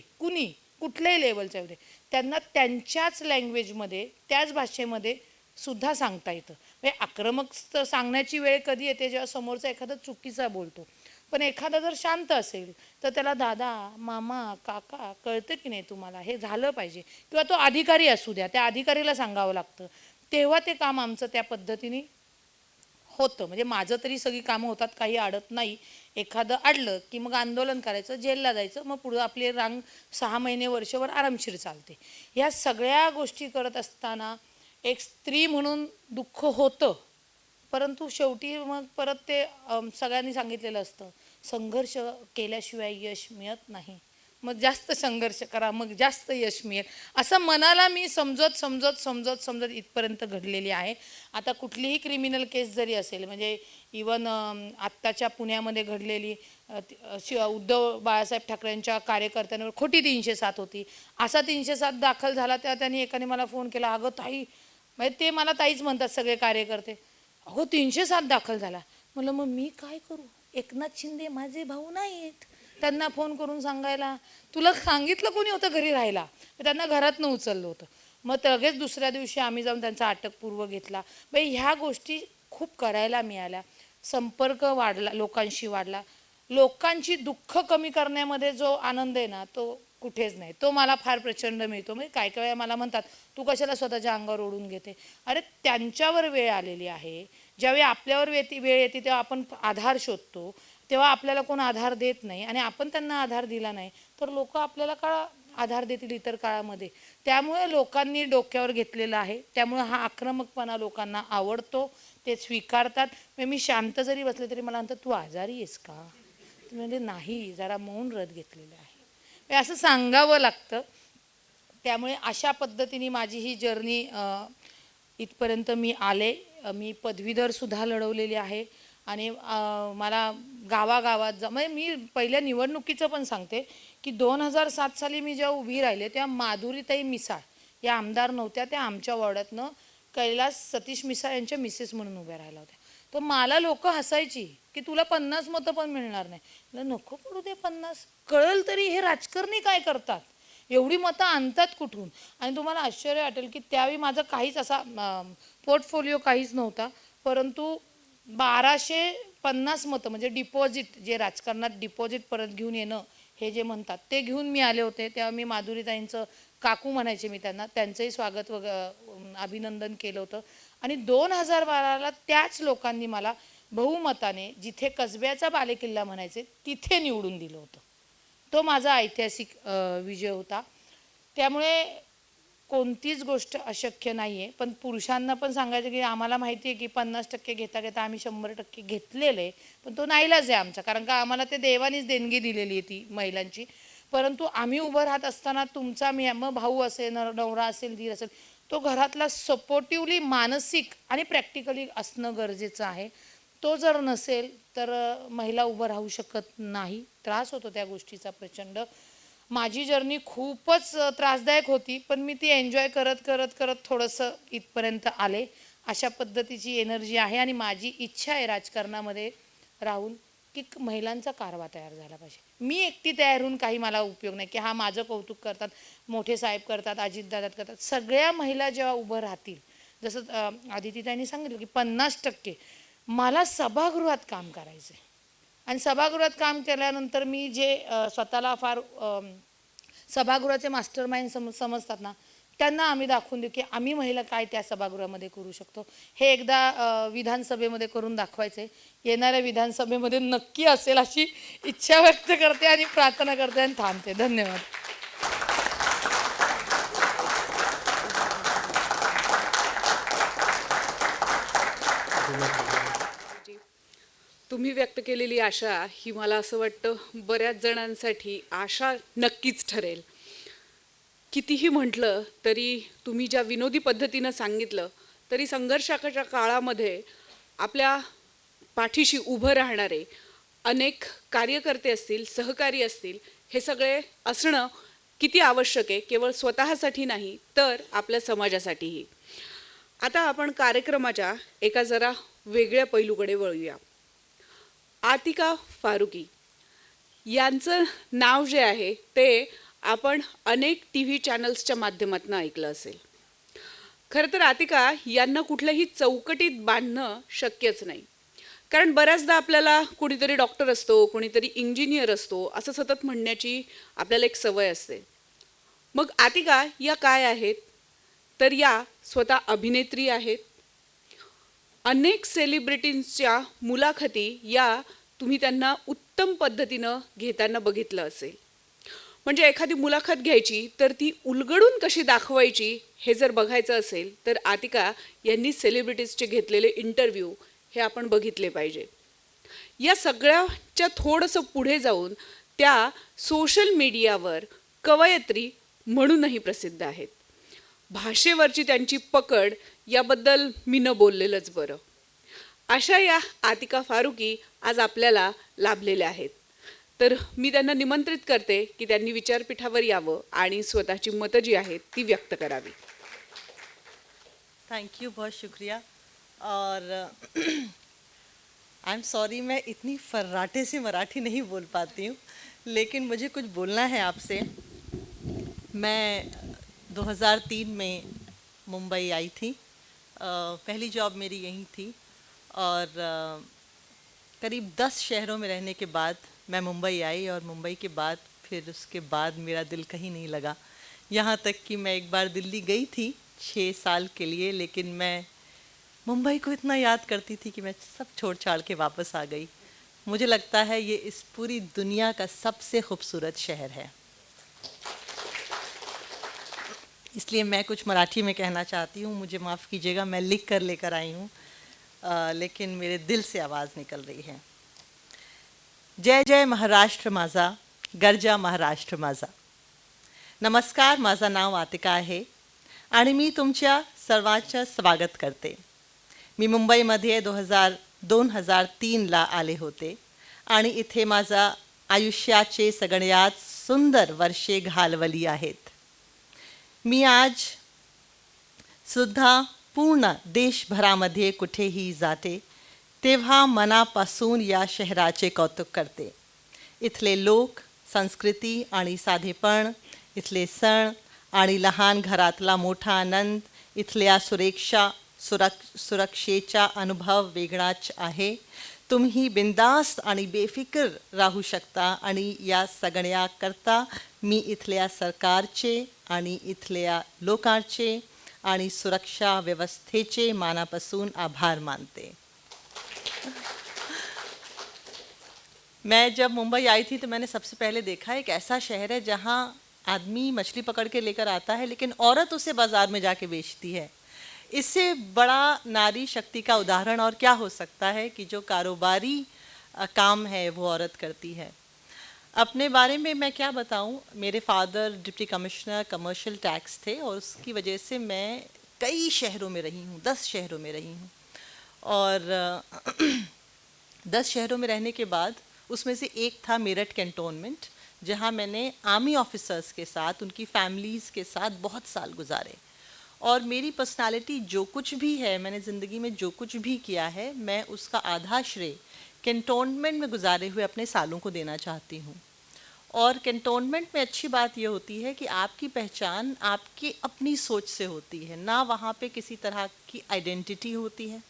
कुठल्याही लेवलच्या येऊ दे, त्यांना त्यांच्याच लँग्वेजमध्ये, त्याच भाषेमध्ये सुद्धा सांगता येतं. म्हणजे आक्रमक सांगण्याची वेळ कधी येते, जेव्हा समोरचा एखादा चुकीचा बोलतो. पण एखादा जर शांत असेल तर त्याला दादा, मामा, काका कळतं की नाही तुम्हाला, हे झालं पाहिजे. किंवा तो अधिकारी असू द्या, त्या अधिकारीला सांगावं लागतं. तेव्हा ते काम आमचं त्या पद्धतीने होतं. म्हणजे माझं तरी सगळी कामं होतात, काही अडत नाही. एखादं अडलं की मग आंदोलन करायचं, जेलला जायचं, मग पुढं आपली रांग 6 महिने वर्षभर आरामशीर चालते. ह्या सगळ्या गोष्टी करत असताना एक स्त्री म्हणून दुःख होतं, परंतु शेवटी मग परत ते सगळ्यांनी सांगितलेलं असतं, संघर्ष केल्याशिवाय यश मिळत नाही. मग जास्त संघर्ष करा, मग जास्त यश मिळेल, असं मनाला मी समजत समजत समजत समजत इथपर्यंत घडलेली आहे. आता कुठलीही क्रिमिनल केस जरी असेल, म्हणजे इवन आत्ताच्या पुण्यामध्ये घडलेली उद्धव बाळासाहेब ठाकरेंच्या कार्यकर्त्यांवर खोटी 307 होती. असा 307 दाखल झाला, तेव्हा त्यांनी एकाने मला फोन केला, अगं ताई, म्हणजे ते मला ताईच म्हणतात सगळे कार्यकर्ते, अहो 307 दाखल झाला. म्हणलं मग मी काय करू, एकनाथ शिंदे माझे भाऊ नाहीत, त्यांना फोन करून सांगायला, तुला सांगितलं कोणी होतं घरी राहायला, त्यांना घरातनं उचललं होतं. मग लगेच दुसऱ्या दिवशी आम्ही जाऊन त्यांचा अटकपूर्व घेतला. बाई ह्या गोष्टी खूप करायला मिळाल्या, संपर्क वाढला, लोकांशी वाढला. लोकांची दुःख कमी करण्यामध्ये जो आनंद आहे ना, तो कुठेच नाही. तो मला फार प्रचंड मिळतो. म्हणजे काय काय वेळा मला म्हणतात, तू कशाला स्वतःच्या अंगावर ओढून घेते. अरे त्यांच्यावर वेळ आलेली आहे, ज्यावेळी आपल्यावर वेळ येते तेव्हा आपण आधार शोधतो, तेव्हा आपल्याला कोण आधार देत नाही, आणि आपण त्यांना आधार दिला नाही तर लोक आपल्याला का आधार देतील इतर काळामध्ये. त्यामुळे लोकांनी डोक्यावर घेतलेलं आहे. त्यामुळे हा आक्रमकपणा लोकांना आवडतो, ते स्वीकारतात. मी शांत जरी बसले तरी मला म्हणतात, तू आजारी आहेस का, म्हणजे नाही, जरा मौन व्रत घेतलेलं आहे, असं सांगावं लागतं. त्यामुळे अशा पद्धतीने माझी ही जर्नी इथपर्यंत मी आले. मी पदवीधरसुद्धा लढवलेली आहे, आणि मला गावागावात म्हणजे मी पहिल्या निवडणुकीचं पण सांगते की 2007 साली मी जेव्हा उभी राहिले तेव्हा माधुरीताई मिसाळ या आमदार नव्हत्या, त्या आमच्या वॉर्डातनं कैलास सतीश मिसाळ यांच्या मिसेस म्हणून उभ्या राहिल्या होत्या. तर मला लोक हसायची की तुला 50 मतं पण मिळणार नाही. म्हटलं नको पडू दे 50, कळल तरी हे राजकारणी काय करतात, एवढी मतं आणतात कुठून. आणि तुम्हाला आश्चर्य वाटेल की त्यावेळी माझं काहीच असा पोर्टफोलिओ काहीच नव्हता, परंतु 1250 मतं म्हणजे डिपॉझिट, जे राजकारणात डिपॉझिट परत घेऊन येणं हे जे म्हणतात ते घेऊन मी आले होते. तेव्हा मी माधुरीताईंचं काकू म्हणायचे मी त्यांना, त्यांचंही स्वागत अभिनंदन केलं होतं. आणि 2012ला त्याच लोकांनी मला बहुमताने, जिथे कसब्याचा बालेकिल्ला म्हणायचे तिथे निवडून दिलं होतं. तो माझा ऐतिहासिक विजय होता. त्यामुळे कोणतीच गोष्ट अशक्य नाही आहे. पण पुरुषांना पण सांगायचं की आम्हाला माहिती आहे की 50% घेता घेता आम्ही 100% घेतलेलं आहे, पण तो नाईलाज आहे आमचा, कारण का आम्हाला ते देवानीच देणगी दिलेली आहे ती महिलांची. परंतु आम्ही उभं राहत असताना तुमचा मग भाऊ असेल, नवरा असेल, धीर असेल, तो घरातला सपोर्टिव्हली मानसिक आणि प्रॅक्टिकली असणं गरजेचं आहे. तो जर नसेल तर महिला उभं राहू शकत नाही. त्रास होतो त्या गोष्टीचा प्रचंड. माझी जर्नी खूपच त्रासदायक होती, पण मी ती एन्जॉय करत करत करत थोडंसं इथपर्यंत आले. अशा पद्धतीची एनर्जी आहे, आणि माझी इच्छा आहे राजकारणामध्ये राहून की महिलांचा कारवा तयार झाला पाहिजे. मी एकटी तयार होऊन काही मला उपयोग नाही की हा माझं कौतुक करतात, मोठे साहेब करतात, अजितदादा करतात. सगळ्या महिला जेव्हा उभं राहतील, जसं आदितीताईंनी सांगितलं की 50%, मला सभागृहात काम करायचं आहे. आणि सभागृहात काम केल्यानंतर मी जे स्वतःला फार सभागृहाचे मास्टर माइंड समजतात ना, त्यांना आम्ही दाखवून देऊ की आम्ही महिला काय त्या सभागृहामध्ये करू शकतो. हे एकदा विधानसभेमध्ये करून दाखवायचे. येणाऱ्या विधानसभेमध्ये नक्की असेल अशी इच्छा व्यक्त करते आणि प्रार्थना करते आणि थांबते. धन्यवाद. तुम्ही व्यक्त केलेली आशा ही मला असं वाटतं बऱ्याच जणांसाठी आशा नक्कीच ठरेल. कितीही म्हटलं तरी तुम्ही ज्या विनोदी पद्धतीनं सांगितलं तरी संघर्षाच्या काळामध्ये आपल्या पाठीशी उभं राहणारे अनेक कार्यकर्ते असतील, सहकारी असतील, हे सगळे असणं किती आवश्यक आहे, केवळ स्वतःसाठी नाही तर आपल्या समाजासाठीही. आता आपण कार्यक्रमाच्या एका जरा वेगळ्या पैलूकडे वळूया. आतिका फारुकी यांचं नाव जे आहे ते आपण अनेक टी व्ही चॅनल्सच्या माध्यमातून ऐकलं असेल. खरं तर आतिका यांना कुठल्याही चौकटीत बांधणं शक्यच नाही. कारण बऱ्याचदा आपल्याला कुणीतरी डॉक्टर असतो, कुणीतरी इंजिनियर असतो, असं सतत म्हणण्याची आपल्याला एक सवय असते. मग आतिका या काय आहेत? तर या स्वतः अभिनेत्री आहेत. अनेक सेलिब्रिटींच्या मुलाखती या तुम्ही त्यांना उत्तम पद्धतीनं घेताना बघितलं असेल. म्हणजे एखादी मुलाखत घ्यायची तर ती उलगडून कशी दाखवायची हे जर बघायचं असेल तर आतिका यांनी सेलिब्रिटीजचे घेतलेले इंटरव्ह्यू हे आपण बघितले पाहिजे. या सगळ्याच्या थोडंसं पुढे जाऊन त्या सोशल मीडियावर कवयित्री म्हणूनही प्रसिद्ध आहेत. भाषेवरची त्यांची पकड याबद्दल मी न बोललेलंच बरं. अशा या आतिका फारुकी आज आपल्याला लाभलेल्या आहेत. तर मी त्यांना निमंत्रित करते की त्यांनी विचारपीठावर यावं आणि स्वतःची मतं जी आहेत ती व्यक्त करावी. थैंक यू, बहुत शुक्रिया. और आई एम सॉरी, मैं इतनी फर्राटे से मराठी नहीं बोल पाती हूँ, लेकिन मुझे कुछ बोलना है आपसे. मैं 2003 में मुंबई आई थी. पहली जॉब मेरी यहीं थी और करीब 10 शहरों में रहने के बाद मैं मुंबई आई और मुंबई के बाद फिर उसके बाद मेरा दिल कहीं नहीं लगा. यहाँ तक कि मैं एक बार दिल्ली गई थी 6 साल के लिए, लेकिन मैं मुंबई को इतना याद करती थी कि मैं सब छोड़ छाड़ के वापस आ गई. मुझे लगता है ये इस पूरी दुनिया का सबसे खूबसूरत शहर है. इसलिए मैं कुछ मराठी में कहना चाहती हूँ. मुझे माफ़ कीजिएगा, मैं लिख कर लेकर आई हूँ, लेकिन मेरे दिल से आवाज़ निकल रही है. जय जय महाराष्ट्र माझा, गर्जा महाराष्ट्र माझा. नमस्कार, माझं नाव आतिका आहे आणि मी तुमच्या सर्वांचं स्वागत करते. मी मुंबईमध्ये 2003ला आले होते आणि इथे माझा आयुष्याचे सगळ्यात सुंदर वर्षे घालवली आहेत. मी आज सुद्धा पूर्ण देशभरामध्ये कुठेही जाते तेव्हा मनापासून या शहराचे कौतुक करते. इथले लोक, संस्कृती आणि साधेपण, इथले सण आणि लहान घरातला मोठा आनंद, इथल्या सुरक्षेचा अनुभव वेगळाच आहे. तुम्ही बिनधास्त आणि बेफिकर राहू शकता आणि या सगळ्याकरता मी इथल्या सरकारचे आणि इथल्या लोकांचे आणि सुरक्षा व्यवस्थेचे मनापासून आभार मानते. मैं जब मुंबई आई थी तो मैंने सबसे पहले देखा एक ऐसा शहर है जहाँ आदमी मछली पकड़ के लेकर आता है लेकिन औरत उसे बाज़ार में जाके बेचती है. इससे बड़ा नारी शक्ति का उदाहरण और क्या हो सकता है कि जो कारोबारी काम है वो औरत करती है. अपने बारे में मैं क्या बताऊं, मेरे father deputy commissioner commercial tax थे और उसकी वजह से मैं कई शहरों में रही हूँ, 10 शहरों में रही हूँ. और 10 शहरों में रहने के बाद उसमें से एक था मेरठ कैंटोनमेंट, जहाँ मैंने आर्मी ऑफिसर्स के साथ, उनकी फैमिलीज़ के साथ बहुत साल गुजारे. और मेरी पर्सनालिटी जो कुछ भी है, मैंने ज़िंदगी में जो कुछ भी किया है, मैं उसका आधा श्रेय कैंटोनमेंट में गुजारे हुए अपने सालों को देना चाहती हूँ. और कैंटोनमेंट में अच्छी बात यह होती है कि आपकी पहचान आपकी अपनी सोच से होती है. ना वहाँ पे किसी तरह की आइडेंटिटी होती है,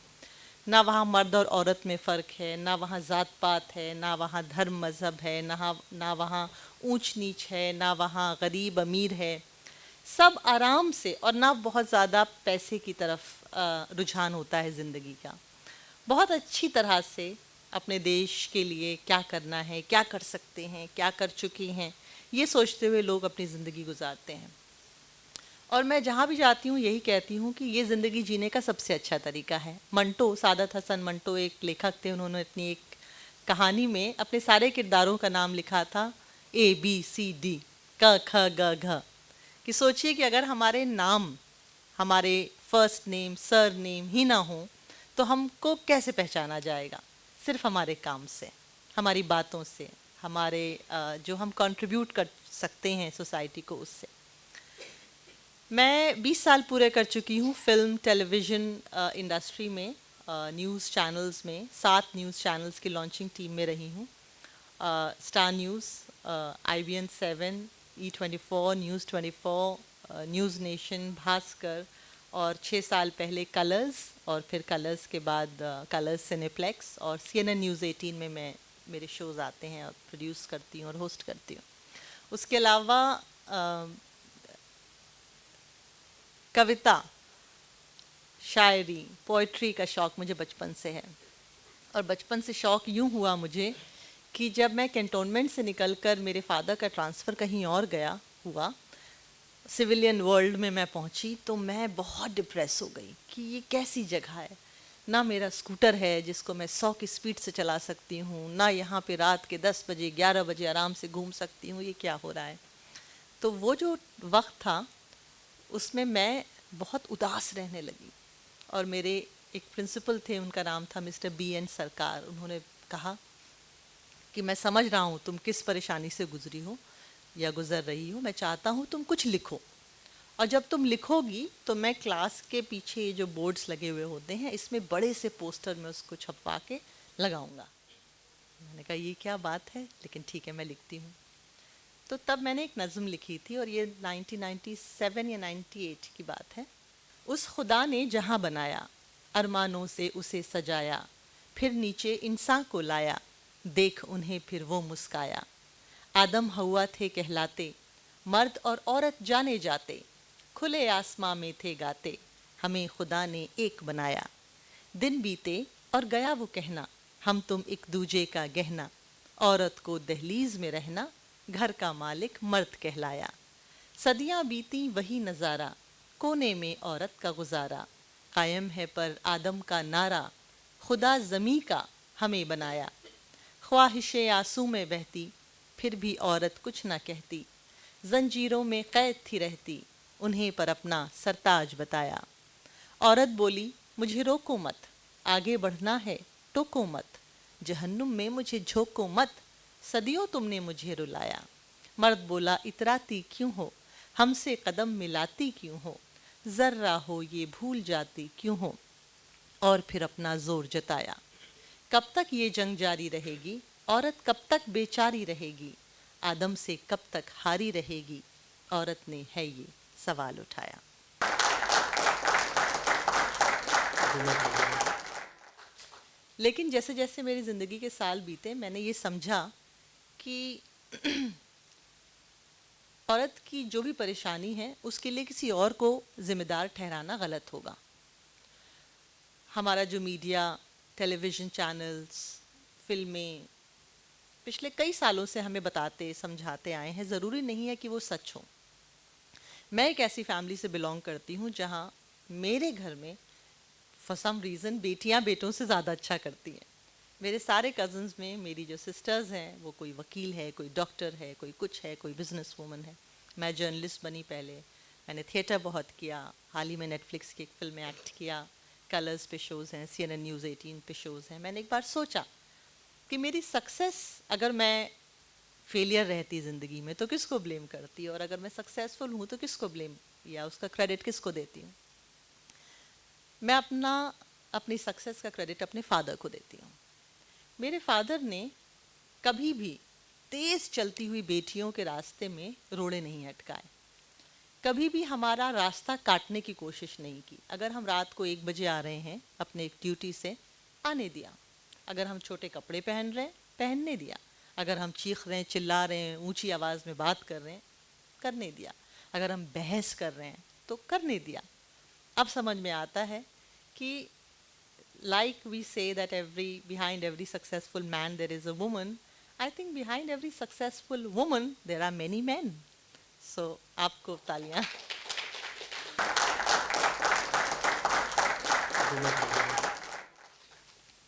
ना वहाँ मर्द और औरत में फ़र्क है, ना वहाँ ज़ात पात है, ना वहाँ धर्म मज़हब है, ना वहाँ ऊंच नीच है, ना वहाँ गरीब अमीर है. सब आराम से और ना बहुत ज़्यादा पैसे की तरफ रुझान होता है ज़िंदगी का. बहुत अच्छी तरह से अपने देश के लिए क्या करना है, क्या कर सकते हैं, क्या कर चुके हैं, ये सोचते हुए लोग अपनी ज़िंदगी गुजारते हैं. और मैं जहाँ भी जाती हूँ यही कहती हूँ कि ये ज़िंदगी जीने का सबसे अच्छा तरीका है. मंटो, सादत हसन मंटो एक लेखक थे, उन्होंने अपनी एक कहानी में अपने सारे किरदारों का नाम लिखा था ABCD, क ख ग घ. कि सोचिए कि अगर हमारे नाम, हमारे फर्स्ट नेम, सर नेम ही ना हो तो हमको कैसे पहचाना जाएगा? सिर्फ हमारे काम से, हमारी बातों से, हमारे जो हम कंट्रीब्यूट कर सकते हैं सोसाइटी को, उससे. मैं 20 साल पूरे कर चुकी हूँ फिल्म, टेलीविज़न इंडस्ट्री में. न्यूज़ चैनल्स में 7 न्यूज़ चैनल्स की लॉन्चिंग टीम में रही हूँ. Star news, IBN 7, E24, news 24, news nation, Bhaskar और 6 साल पहले कलर्स, और फिर कलर्स के बाद कलर्स सिनेप्लेक्स, और CNN न्यूज़ 18 में मैं मेरे शोज़ आते हैं और प्रोड्यूस करती हूँ और होस्ट करती हूँ। उसके अलावा कविता, शायरी, पोइट्री का शौक़ मुझे बचपन से है। और बचपन से शौक़ यूँ हुआ मुझे कि जब मैं कैंटोनमेंट से निकलकर मेरे फादर का ट्रांसफ़र कहीं और गया हुआ, सिविलियन वर्ल्ड में मैं पहुंची, तो मैं बहुत डिप्रेस हो गई कि ये कैसी जगह है। ना मेरा स्कूटर है जिसको मैं 100 की स्पीड से चला सकती हूँ, ना यहाँ पे रात के 10 बजे 11 बजे आराम से घूम सकती हूँ, ये क्या हो रहा है। तो वो जो वक्त था उसमें मैं बहुत उदास रहने लगी। और मेरे एक प्रिंसिपल थे, उनका नाम था मिस्टर BN सरकार। उन्होंने कहा कि मैं समझ रहा हूँ तुम किस परेशानी से गुजरी हो या गुजर रही हो, मैं चाहता हूँ तुम कुछ लिखो, और जब तुम लिखोगी तो मैं क्लास के पीछे ये जो बोर्ड्स लगे हुए होते हैं इसमें बड़े से पोस्टर में उसको छपवा के लगाऊंगा। मैंने कहा ये क्या बात है, लेकिन ठीक है मैं लिखती हूँ। तो तब मैंने एक नज़म लिखी थी, और ये 1997 या 98 की बात है। उस खुदा ने जहाँ बनाया, अरमानों से उसे सजाया, फिर नीचे इंसान को लाया, देख उन्हें फिर वो मुस्काया। आदम हवा थे कहलाते, मर्द और औरत जाने जाते, खुले आसमां में थे गाते, हमें खुदा ने एक बनाया। दिन बीते और गया वो कहना, हम तुम एक दूजे का गहना, औरत को दहलीज में रहना, घर का मालिक मर्द कहलाया। सदियां बीती वही नज़ारा, कोने में औरत का गुजारा, कायम है पर आदम का नारा, खुदा ज़मी का हमें बनाया। ख्वाहिशें आंसू में बहती, फिर भी औरत कुछ ना कहती, जंजीरों में कैद थी रहती, उन्हें पर अपना सरताज बताया। औरत बोली मुझे रोको मत, आगे बढ़ना है टोको मत, जहन्नुम में मुझे झोंको मत, सदियों तुमने मुझे रुलाया। मर्द बोला इतराती क्यों हो, हमसे कदम मिलाती क्यों हो, जर्रा हो ये भूल जाती क्यों हो, और फिर अपना जोर जताया। कब तक ये जंग जारी रहेगी, औरत कब तक बेचारी रहेगी, आदम से कब तक हारी रहेगी, औरत ने है ये सवाल उठाया। लेकिन जैसे जैसे मेरी ज़िंदगी के साल बीते, मैंने ये समझा कि औरत की जो भी परेशानी है उसके लिए किसी और को जिम्मेदार ठहराना गलत होगा। हमारा जो मीडिया, टेलीविज़न चैनल्स, फिल्में पिछले कई सालों से हमें बताते समझाते आए हैं, ज़रूरी नहीं है कि वो सच हो। मैं एक ऐसी फैमिली से बिलोंग करती हूँ जहाँ मेरे घर में फॉर सम रीज़न बेटियाँ बेटों से ज़्यादा अच्छा करती हैं। मेरे सारे कज़न्स में मेरी जो सिस्टर्स हैं वो कोई वकील है, कोई डॉक्टर है, कोई कुछ है, कोई बिजनेस वूमन है। मैं जर्नलिस्ट बनी पहले, मैंने थिएटर बहुत किया, हाल ही में नेटफ्लिक्स की एक फिल्म में एक्ट किया, कलर्स पे शोज़ हैं, CNN न्यूज़ 18 पे शोज़ हैं। मैंने एक बार सोचा कि मेरी सक्सेस अगर मैं फेलियर रहती ज़िंदगी में तो किसको ब्लेम करती, और अगर मैं सक्सेसफुल हूँ तो किसको ब्लेम या उसका क्रेडिट किसको देती हूँ। मैं अपनी सक्सेस का क्रेडिट अपने फादर को देती हूँ। मेरे फादर ने कभी भी तेज़ चलती हुई बेटियों के रास्ते में रोड़े नहीं अटकाए, कभी भी हमारा रास्ता काटने की कोशिश नहीं की। अगर हम रात को 1 बजे आ रहे हैं अपने एक ड्यूटी से, आने दिया। अगर हम छोटे कपड़े पहन रहे हैं, पहनने दिया। अगर हम चीख रहे हैं, चिल्ला रहे हैं, ऊंची आवाज़ में बात कर रहे हैं, करने दिया। अगर हम बहस कर रहे हैं तो करने दिया। अब समझ में आता है कि like we say that behind every successful man there is a woman, I think behind every successful woman there are many men. So आपको तालियां।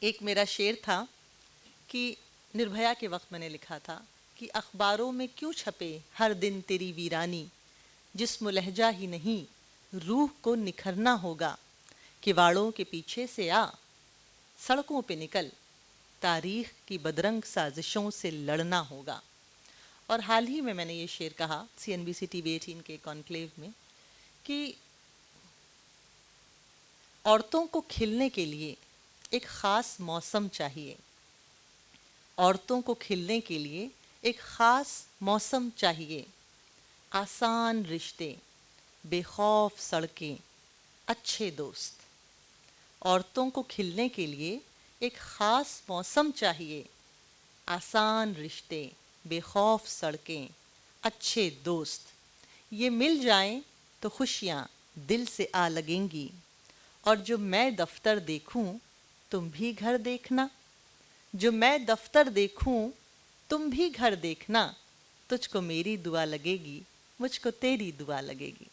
एक मेरा शेर था कि निर्भया के वक्त मैंने लिखा था कि अखबारों में क्यों छपे हर दिन तेरी वीरानी, जिस्म लहजा ही नहीं रूह को निखरना होगा, किवाड़ों के पीछे से आ सड़कों पे निकल, तारीख की बदरंग साजिशों से लड़ना होगा। और हाल ही में मैंने ये शेर कहा CNBC TV 18 के कॉन्क्लेव में कि औरतों को खिलने के लिए एक ख़ास मौसम चाहिए, औरतों को खिलने के लिए एक ख़ास मौसम चाहिए, आसान रिश्ते, बेखौफ सड़कें, अच्छे दोस्त। औरतों को खिलने के लिए एक ख़ास मौसम चाहिए। आसान रिश्ते, बेखौफ सड़कें, अच्छे दोस्त, ये मिल जाएं तो खुशियाँ दिल से आ लगेंगी। और जो मैं दफ्तर देखूं तुम भी घर देखना, जो मैं दफ्तर देखूं तुम भी घर देखना, तुझको मेरी दुआ लगेगी, मुझको तेरी दुआ लगेगी।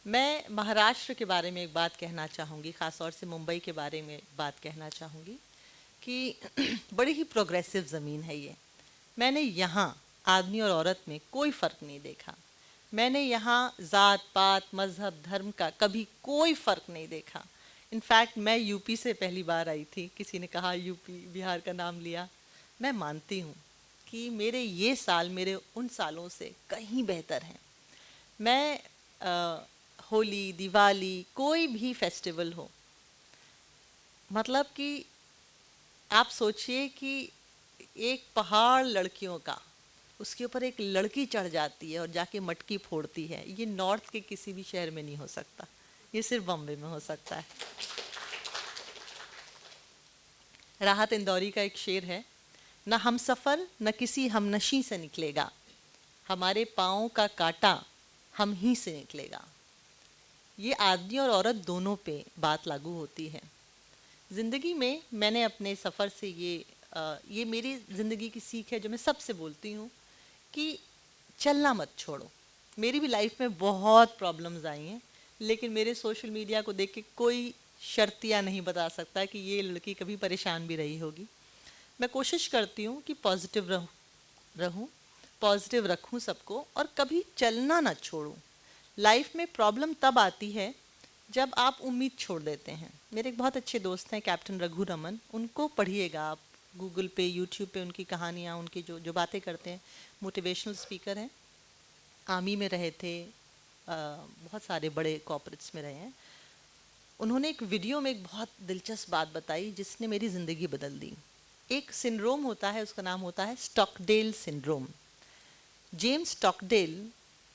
मैं महाराष्ट्र के बारे में एक बात कहना चाहूँगी, ख़ास तौर से मुंबई के बारे में बात कहना चाहूँगी कि बड़ी ही प्रोग्रेसिव ज़मीन है ये। मैंने यहाँ आदमी और औरत में कोई फ़र्क नहीं देखा। मैंने यहाँ ज़ात पात मज़हब धर्म का कभी कोई फ़र्क नहीं देखा। इनफैक्ट मैं यूपी से पहली बार आई थी, किसी ने कहा यूपी बिहार का नाम लिया। मैं मानती हूँ कि मेरे ये साल मेरे उन सालों से कहीं बेहतर हैं। मैं होली दिवाली कोई भी फेस्टिवल हो, मतलब कि आप सोचिए कि एक पहाड़ लड़कियों का, उसके ऊपर एक लड़की चढ़ जाती है और जाके मटकी फोड़ती है। ये नॉर्थ के किसी भी शहर में नहीं हो सकता, ये सिर्फ बॉम्बे में हो सकता है। राहत इंदौरी का एक शेर है, न हम सफ़र न किसी हमनशी से निकलेगा, हमारे पाँव का कांटा हम ही से निकलेगा। ये आदमी और औरत दोनों पे बात लागू होती है। ज़िंदगी में मैंने अपने सफ़र से ये मेरी ज़िंदगी की सीख है जो मैं सबसे बोलती हूँ कि चलना मत छोड़ो। मेरी भी लाइफ में बहुत प्रॉब्लम्स आई हैं, लेकिन मेरे सोशल मीडिया को देख के कोई शर्तिया नहीं बता सकता कि ये लड़की कभी परेशान भी रही होगी। मैं कोशिश करती हूँ कि पॉजिटिव रहूँ, पॉजिटिव रखूँ सबको, और कभी चलना ना छोड़ूँ। लाइफ में प्रॉब्लम तब आती है जब आप उम्मीद छोड़ देते हैं। मेरे एक बहुत अच्छे दोस्त हैं कैप्टन रघु रमन, उनको पढ़िएगा आप गूगल पे यूट्यूब पे, उनकी कहानियाँ, उनकी जो बातें करते हैं। मोटिवेशनल स्पीकर हैं, आर्मी में रहे थे, बहुत सारे बड़े कॉर्पोरेट्स में रहे हैं। उन्होंने एक वीडियो में एक बहुत दिलचस्प बात बताई जिसने मेरी ज़िंदगी बदल दी। एक सिंड्रोम होता है, उसका नाम होता है Stockdale syndrome. James Stockdale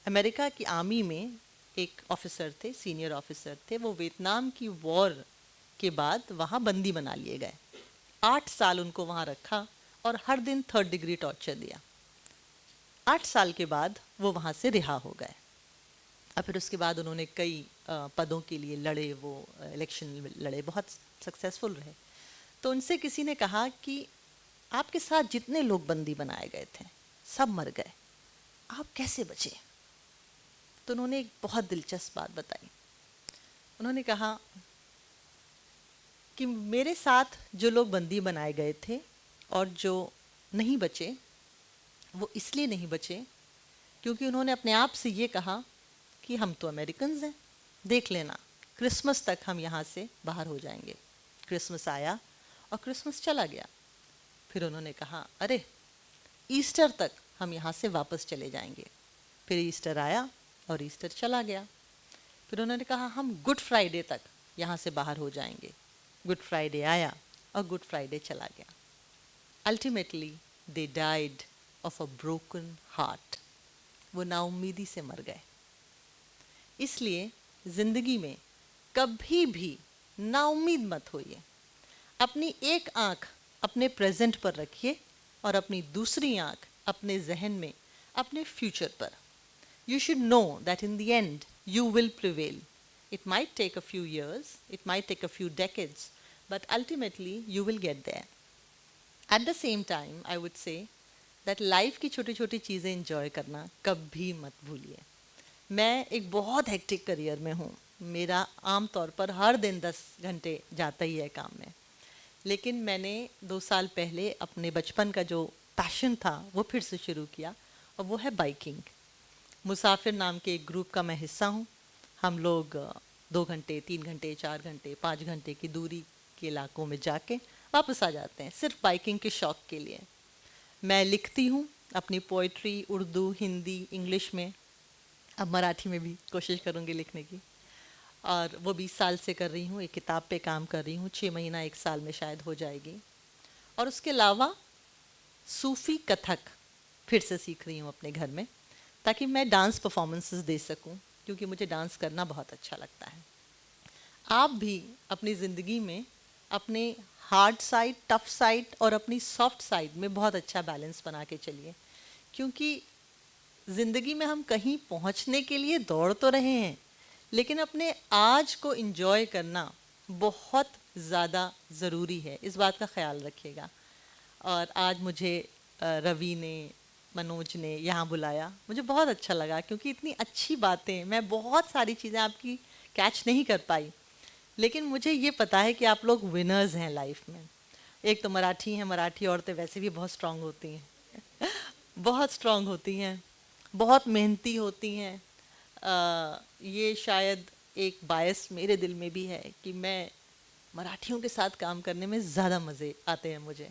America की आर्मी में एक ऑफिसर थे, सीनियर ऑफिसर थे। वो वियतनाम की वॉर के बाद वहाँ बंदी बना लिए गए। 8 साल उनको वहाँ रखा और हर दिन 3rd डिग्री टॉर्चर दिया। 8 साल के बाद वो वहाँ से रिहा हो गए। और फिर उसके बाद उन्होंने कई पदों के लिए लड़े, वो इलेक्शन लड़े, बहुत सक्सेसफुल रहे। तो उनसे किसी ने कहा कि आपके साथ जितने लोग बंदी बनाए गए थे सब मर गए, आप कैसे बचे? तो उन्होंने एक बहुत दिलचस्प बात बताई। उन्होंने कहा कि मेरे साथ जो लोग बंदी बनाए गए थे और जो नहीं बचे, वो इसलिए नहीं बचे क्योंकि उन्होंने अपने आप से ये कहा कि हम तो अमेरिकन्स हैं, देख लेना क्रिसमस तक हम यहाँ से बाहर हो जाएंगे। क्रिसमस आया और क्रिसमस चला गया। फिर उन्होंने कहा अरे ईस्टर तक हम यहाँ से वापस चले जाएंगे। फिर ईस्टर आया और ईस्टर चला गया। फिर उन्होंने कहा हम गुड फ्राइडे तक यहाँ से बाहर हो जाएंगे। गुड फ्राइडे आया और गुड फ्राइडे चला गया। Ultimately they died of a broken heart. वो नाउम्मीदी से मर गए। इसलिए ज़िंदगी में कभी भी नाउम्मीद मत होइए। अपनी एक आँख अपने प्रेजेंट पर रखिए और अपनी दूसरी आँख अपने जहन में अपने future per. You should know that in the end you will prevail. It might take a few years, it might take a few decades, but ultimately you will get there. At the same time, I would say that life की छोटी छोटी चीज़ें enjoy करना कभी मत भूलिए। मैं एक बहुत हेक्टिक करियर में हूँ। मेरा आम तौर पर हर दिन 10 घंटे जाता ही है काम में, लेकिन मैंने 2 साल पहले अपने बचपन का जो पैशन था वो फिर से शुरू किया, और वो है बाइकिंग। मुसाफिर नाम के एक ग्रुप का मैं हिस्सा हूँ। हम लोग 2 घंटे 3 घंटे 4 घंटे 5 घंटे की दूरी के इलाकों में जाके वापस आ जाते हैं, सिर्फ बाइकिंग के शौक़ के लिए। मैं लिखती हूँ अपनी पोइट्री उर्दू, हिंदी, इंग्लिश में, अब मराठी में भी कोशिश करूँगी लिखने की, और वो 20 साल से कर रही हूँ। एक किताब पे काम कर रही हूँ, 6 महीना 1 साल में शायद हो जाएगी। और उसके अलावा सूफ़ी कथक फिर से सीख रही हूँ अपने घर में, ताकि मैं डांस परफॉर्मेंसेस दे सकूं, क्योंकि मुझे डांस करना बहुत अच्छा लगता है। आप भी अपनी ज़िंदगी में अपने हार्ड साइड, टफ साइड और अपनी सॉफ्ट साइड में बहुत अच्छा बैलेंस बना के चलिए, क्योंकि ज़िंदगी में हम कहीं पहुंचने के लिए दौड़ तो रहे हैं, लेकिन अपने आज को एंजॉय करना बहुत ज़्यादा ज़रूरी है। इस बात का ख्याल रखिएगा। और आज मुझे रवि ने, मनोज ने यहाँ बुलाया, मुझे बहुत अच्छा लगा, क्योंकि इतनी अच्छी बातें, मैं बहुत सारी चीज़ें आपकी कैच नहीं कर पाई, लेकिन मुझे ये पता है कि आप लोग विनर्स हैं लाइफ में। एक तो मराठी हैं, मराठी औरतें वैसे भी बहुत स्ट्रांग होती हैं बहुत स्ट्रांग होती हैं, बहुत मेहनती होती हैं। ये शायद एक बायस मेरे दिल में भी है कि मैं मराठियों के साथ काम करने में ज़्यादा मज़े आते हैं मुझे,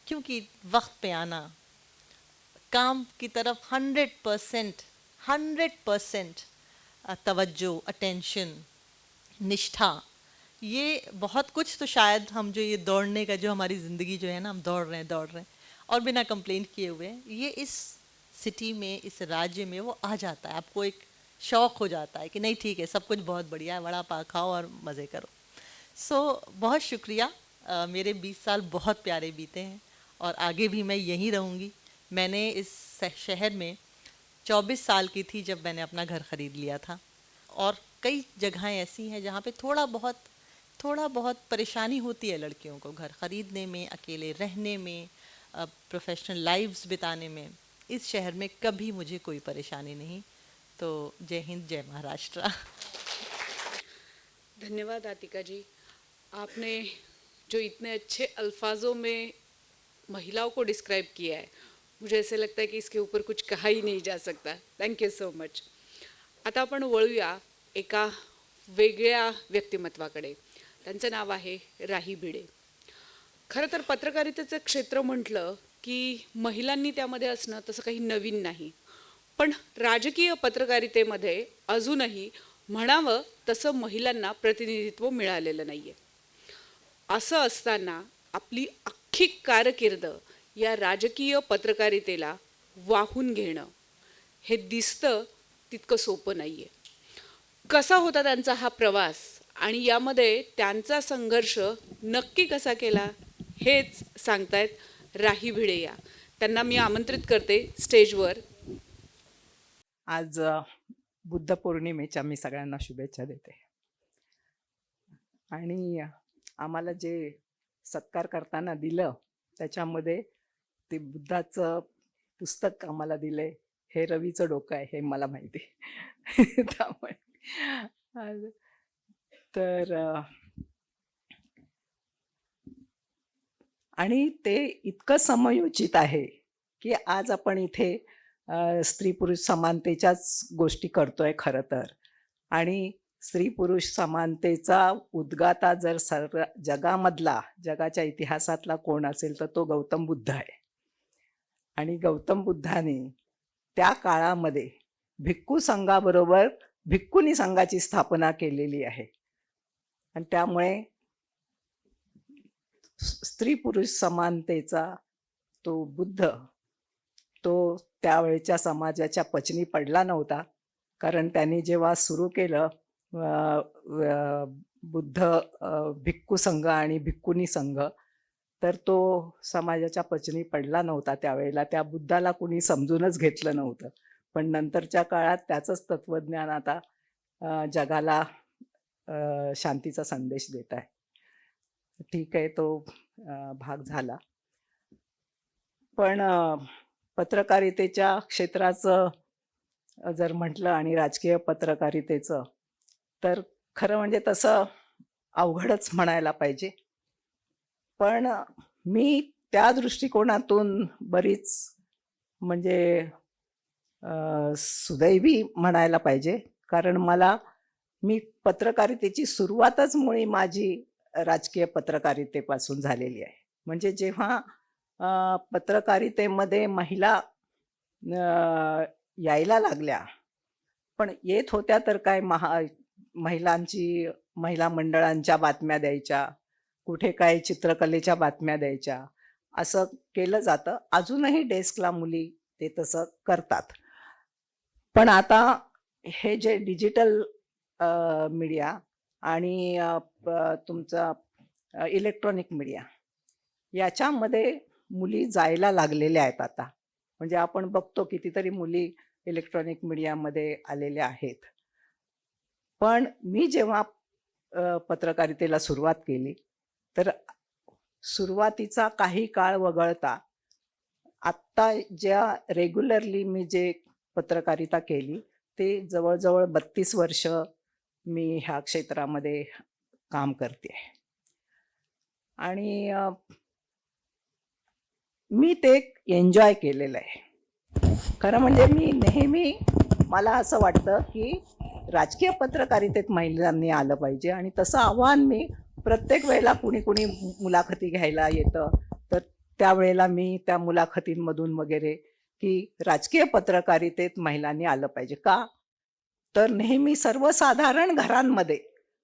क्योंकि वक्त पे आना, काम की तरफ 100% तवज्जो, अटेंशन, निष्ठा, ये बहुत कुछ तो शायद हम जो ये दौड़ने का, जो हमारी ज़िंदगी जो है ना, हम दौड़ रहे हैं और बिना कंप्लेंट किए हुए, ये इस सिटी में, इस राज्य में वो आ जाता है। आपको एक शौक़ हो जाता है कि नहीं ठीक है, सब कुछ बहुत बढ़िया है, वड़ा पाव खाओ और मज़े करो। बहुत शुक्रिया। मेरे 20 साल बहुत प्यारे बीते हैं और आगे भी मैं यहीं रहूँगी। मैंने इस शहर में 24 साल की थी जब मैंने अपना घर ख़रीद लिया था, और कई जगहें ऐसी हैं जहाँ पे थोड़ा बहुत परेशानी होती है लड़कियों को घर ख़रीदने में, अकेले रहने में, प्रोफेशनल लाइव्स बिताने में। इस शहर में कभी मुझे कोई परेशानी नहीं। तो जय हिंद, जय महाराष्ट्र। धन्यवाद आतिका जी, आपने जो इतने अच्छे अल्फाजों में महिलाओं को डिस्क्राइब किया है, मुझे ऐसे लगता है की इसके ऊपर कुछ कहा ही नहीं जा सकता. Thank you so much. आता आपण वळूया एका वेगळ्या व्यक्तिमत्वाकडे. त्यांचं नाव आहे राही भिडे. खरं तर पत्रकारितेचं क्षेत्र म्हटलं की महिलांनी त्यामध्ये असणं तसं काही नवीन नाही, पण राजकीय पत्रकारितेमध्ये अजूनही म्हणावं तसं महिलांना प्रतिनिधित्व मिळालेलं नाही आहे. असं असताना आपली अख्खी कारकीर्द या राजकीय पत्रकारितेला वाहून घेणं हे दिसतं तितकं सोपं नाही आहे. कसा होता त्यांचा हा प्रवास आणि यामध्ये त्यांचा संघर्ष नक्की कसा केला हेच सांगतायत राही भिडे. या त्यांना मी आमंत्रित करते स्टेजवर. आज बुद्ध पौर्णिमेच्या मी सगळ्यांना शुभेच्छा देते. आणि आम्हाला जे सत्कार करताना दिलं त्याच्यामध्ये ते बुद्धाचं पुस्तक आम्हाला दिले, हे रवीचं डोकं आहे हे मला माहिती. त्यामुळे तर आणि ते इतकं समयोचित आहे की आज आपण इथे स्त्री पुरुष समानतेच्याच गोष्टी करतोय खरं तर. आणि स्त्री पुरुष समानतेचा उद्गाता जर जगामधला, जगाच्या इतिहासातला कोण असेल तर तो गौतम बुद्ध आहे. आणि गौतम बुद्धाने त्या काळामध्ये भिक्खू संघाबरोबर भिक्खुनी संघाची स्थापना केलेली आहे. आणि त्यामुळे स्त्री पुरुष समानतेचा तो बुद्ध, तो त्यावेळच्या समाजाच्या पचनी पडला नव्हता. कारण त्यांनी जेव्हा सुरू केलं बुद्ध भिक्खू संघ आणि भिक्खुनी संघ, तर तो समाजाच्या पचनी पडला नव्हता त्यावेळेला. त्या बुद्धाला कुणी समजूनच घेतलं नव्हतं. पण नंतरच्या काळात त्याचंच तत्त्वज्ञान आता जगाला शांतीचा संदेश देत आहे. ठीक आहे, तो भाग झाला. पण पत्रकारितेच्या क्षेत्राचं जर म्हटलं आणि राजकीय पत्रकारितेचं, तर खरं म्हणजे तसं अवघडच म्हणायला पाहिजे. पण मी त्या दृष्टिकोनातून बरीच म्हणजे सुदैवी म्हणायला पाहिजे. कारण मी पत्रकारितेची सुरुवातच मुळी माझी राजकीय पत्रकारितेपासून झालेली आहे. म्हणजे जेव्हा पत्रकारितेमध्ये महिला यायला लागल्या, पण येत होत्या तर काय महिला मंडळांच्या बातम्या द्यायच्या, कुठे काय चित्रकलेच्या बातम्या द्यायच्या, असं केलं जातं. अजूनही डेस्कला मुली ते तसं करतात. पण आता हे जे डिजिटल मीडिया आणि तुमचा इलेक्ट्रॉनिक मीडिया याच्यामध्ये मुली जायला लागलेल्या आहेत आता. म्हणजे आपण बघतो कितीतरी मुली इलेक्ट्रॉनिक मीडियामध्ये आलेल्या आहेत. पण मी जेव्हा पत्रकारितेला सुरुवात केली तर सुरुवातीचा काही काळ वगळता आत्ता ज्या रेग्युलरली मी जे पत्रकारिता केली ते जवळजवळ 32 वर्ष मी ह्या क्षेत्रामध्ये काम करते. आणि मी ते एन्जॉय केलेलं आहे. खरं म्हणजे मी नेहमी मला असं वाटतं की राजकीय पत्रकारितेत महिलांनी आलं पाहिजे आणि तसं आव्हान मी प्रत्येक वेळेला कुणी कुणी मुलाखती घ्यायला येतं तर त्यावेळेला मी त्या मुलाखतींमधून वगैरे की राजकीय पत्रकारितेत महिलांनी आलं पाहिजे. का तर नेहमी सर्वसाधारण घरांमध्ये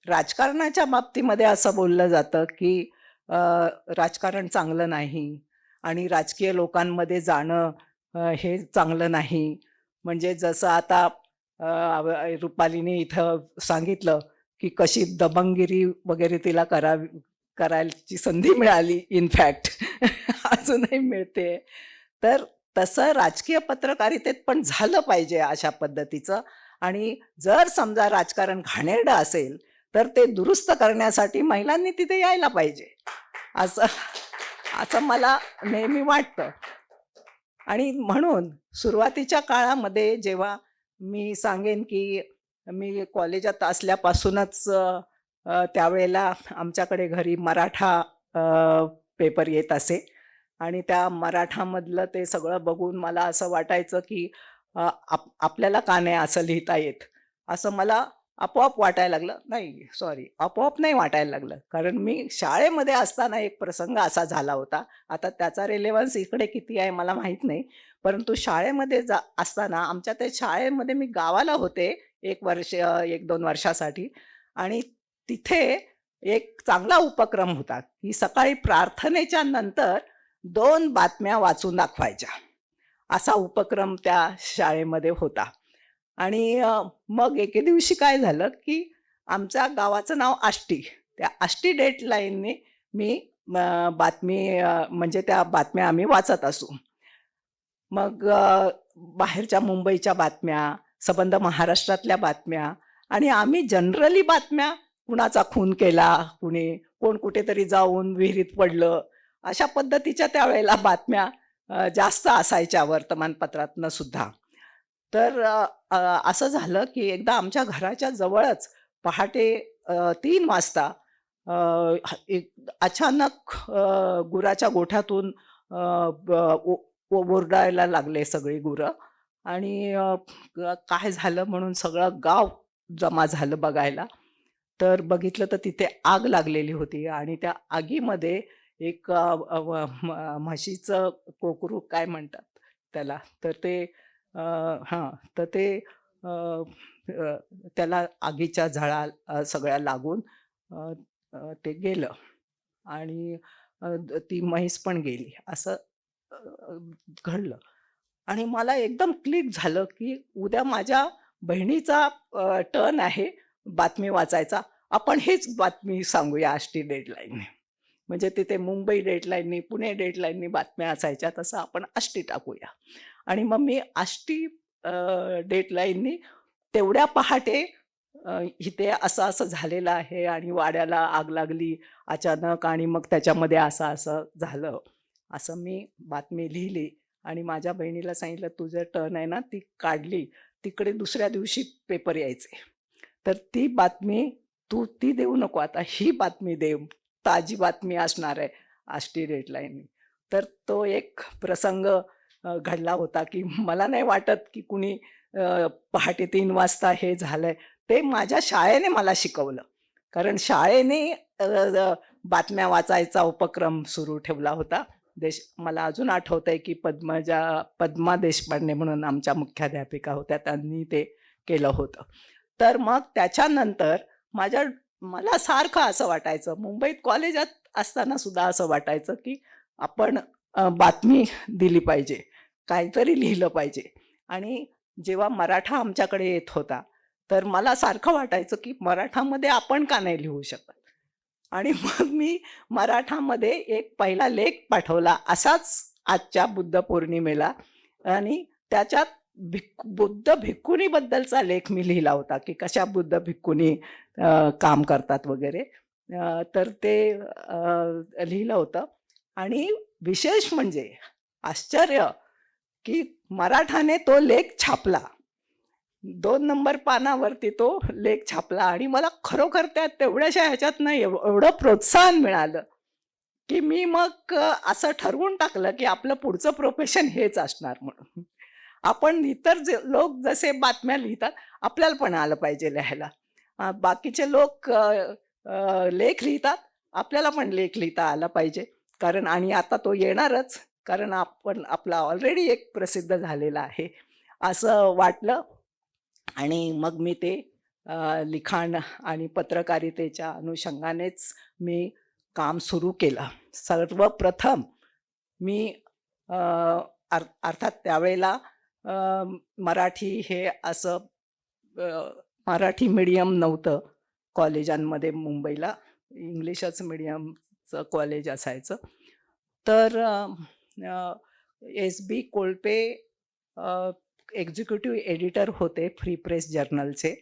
राजकारणाच्या बाबतीमध्ये असं बोललं जातं की राजकारण चांगलं नाही आणि राजकीय लोकांमध्ये जाणं हे चांगलं नाही. म्हणजे जसं आता रुपालीने इथं सांगितलं की कशी दबंगगिरी वगैरे तिला करायची संधी मिळाली, इनफॅक्ट अजूनही मिळते. तर तसं राजकीय पत्रकारितेत पण झालं पाहिजे अशा पद्धतीचं. आणि जर समजा राजकारण घाणेरडं असेल तर ते दुरुस्त करण्यासाठी महिलांनी तिथे यायला पाहिजे असं असं मला नेहमी वाटतं. आणि म्हणून सुरुवातीच्या काळामध्ये जेव्हा मी सांगेन की मी कॉलेजात असल्यापासूनच त्यावेळेला आमच्याकडे घरी मराठा पेपर येत असे आणि त्या मराठामधलं ते सगळं बघून मला असं वाटायचं की आपल्याला का नाही असं लिहिता येत असं मला आपोआप वाटायला लागलं. नाही, सॉरी, आपोआप नाही वाटायला लागलं, कारण मी शाळेमध्ये असताना एक प्रसंग असा झाला होता. आता त्याचा रिलेव्हन्स इकडे किती आहे मला माहीत नाही, परंतु शाळेमध्ये असताना आमच्या त्या शाळेमध्ये मी गावाला होते 1-2 वर्षासाठी. आणि तिथे एक चांगला उपक्रम होता की सकाळी प्रार्थनेच्या नंतर 2 बातम्या वाचून दाखवायच्या. असा उपक्रम त्या शाळेमध्ये होता. आणि मग एके दिवशी काय झालं की आमच्या गावाचं नाव आष्टी. त्या आष्टी डेटलाईनने मी बातमी म्हणजे त्या बातम्या आम्ही वाचत असू. मग बाहेरच्या मुंबईच्या बातम्या, संबंध महाराष्ट्रातल्या बातम्या आणि आम्ही जनरली बातम्या, कुणाचा खून केला, कोण कुठेतरी जाऊन विहिरीत पडलं, अशा पद्धतीच्या त्यावेळेला बातम्या जास्त असायच्या वर्तमानपत्रातनं सुद्धा. तर असं झालं की एकदा आमच्या घराच्या जवळच पहाटे 3 वाजता एक अचानक गुराच्या गोठ्यातून ओरडायला लागले सगळी गुरं. आणि काय झालं म्हणून सगळं गाव जमा झालं बघायला. तर बघितलं तर तिथे आग लागलेली होती आणि त्या आगीमध्ये एक म्हशीचं कोकरू काय म्हणतात त्याला, तर ते हां, तर ते त्याला आगीच्या झळा सगळ्या लागून ते गेलं आणि ती म्हैस पण गेली असं घडलं. आणि मला एकदम क्लिक झालं की उद्या माझ्या बहिणीचा टर्न आहे बातमी वाचायचा. आपण हेच बातमी सांगूया आष्टी डेडलाईनने. म्हणजे तिथे मुंबई डेडलाईननी, पुणे डेडलाईननी बातम्या असायच्या, तसं आपण आष्टी टाकूया. आणि मग मी आष्टी डेडलाईननी तेवढ्या पहाटे इथे असं असं झालेलं आहे आणि वाड्याला आग लागली अचानक आणि मग त्याच्यामध्ये असं असं झालं, असं मी बातमी लिहिली. आणि माझ्या बहिणीला सांगितलं, तुझं टर्न आहे ना, ती काढली, तिकडे दुसऱ्या दिवशी पेपर यायचे, तर ती बातमी तू ती देऊ नको, आता ही बातमी दे, ताजी बातमी असणार आहे आष्टी डेडलाईननी. तर तो एक प्रसंग घडला होता की मला नाही वाटत की कुणी पहाटे 3 वाजता हे झालंय. ते माझ्या शाळेने मला शिकवलं, कारण शाळेने बातम्या वाचायचा उपक्रम सुरू ठेवला होता. मला अजून आठवतंय की पद्मा देशपांडे म्हणून आमच्या मुख्याध्यापिका होत्या, त्यांनी ते केलं होतं. तर मग त्याच्यानंतर मला सारखं असं वाटायचं, मुंबईत कॉलेजात असताना सुद्धा असं वाटायचं की आपण बातमी दिली पाहिजे, काहीतरी लिहिलं पाहिजे. आणि जेव्हा मराठा आमच्याकडे येत होता तर मला सारखं वाटायचं की मराठामध्ये आपण का नाही लिहू शकत. आणि मग मी मराठामध्ये एक पहिला लेख पाठवला असाच आजच्या बुद्ध पौर्णिमेला. आणि त्याच्यात बुद्ध भिक्खुनीबद्दलचा लेख मी लिहिला होता की कशा बुद्ध भिक्खुनी काम करतात वगैरे. तर ते लिहिलं होतं. आणि विशेष म्हणजे आश्चर्य की मराठाने तो लेख छापला. 2 नंबर पानावरती तो लेख छापला आणि मला खरोखर त्या तेवढ्याशा ह्याच्यातनं एवढं प्रोत्साहन मिळालं की मी मग असं ठरवून टाकलं की आपलं पुढचं प्रोफेशन हेच असणार म्हणून. आपण इतर जे लोक जसे बातम्या लिहितात आपल्याला पण आलं पाहिजे लिहायला. बाकीचे लोक लेख लिहितात, आपल्याला पण लेख लिहिता आला पाहिजे. कारण आणि आता तो येणारच, कारण आपला ऑलरेडी एक प्रसिद्ध झालेला आहे असं वाटलं. आणि मग मी ते लिखाण आणि पत्रकारितेच्या अनुषंगानेच मी काम सुरू केलं. सर्वप्रथम मी अर्थात त्यावेळेला मराठी हे असं मराठी मीडियम नव्हतं कॉलेजांमध्ये मुंबईला, इंग्लिशच मीडियमचं कॉलेज असायचं. तर एस बी कोळपे एक्झिक्युटिव्ह एडिटर होते फ्री प्रेस जर्नलचे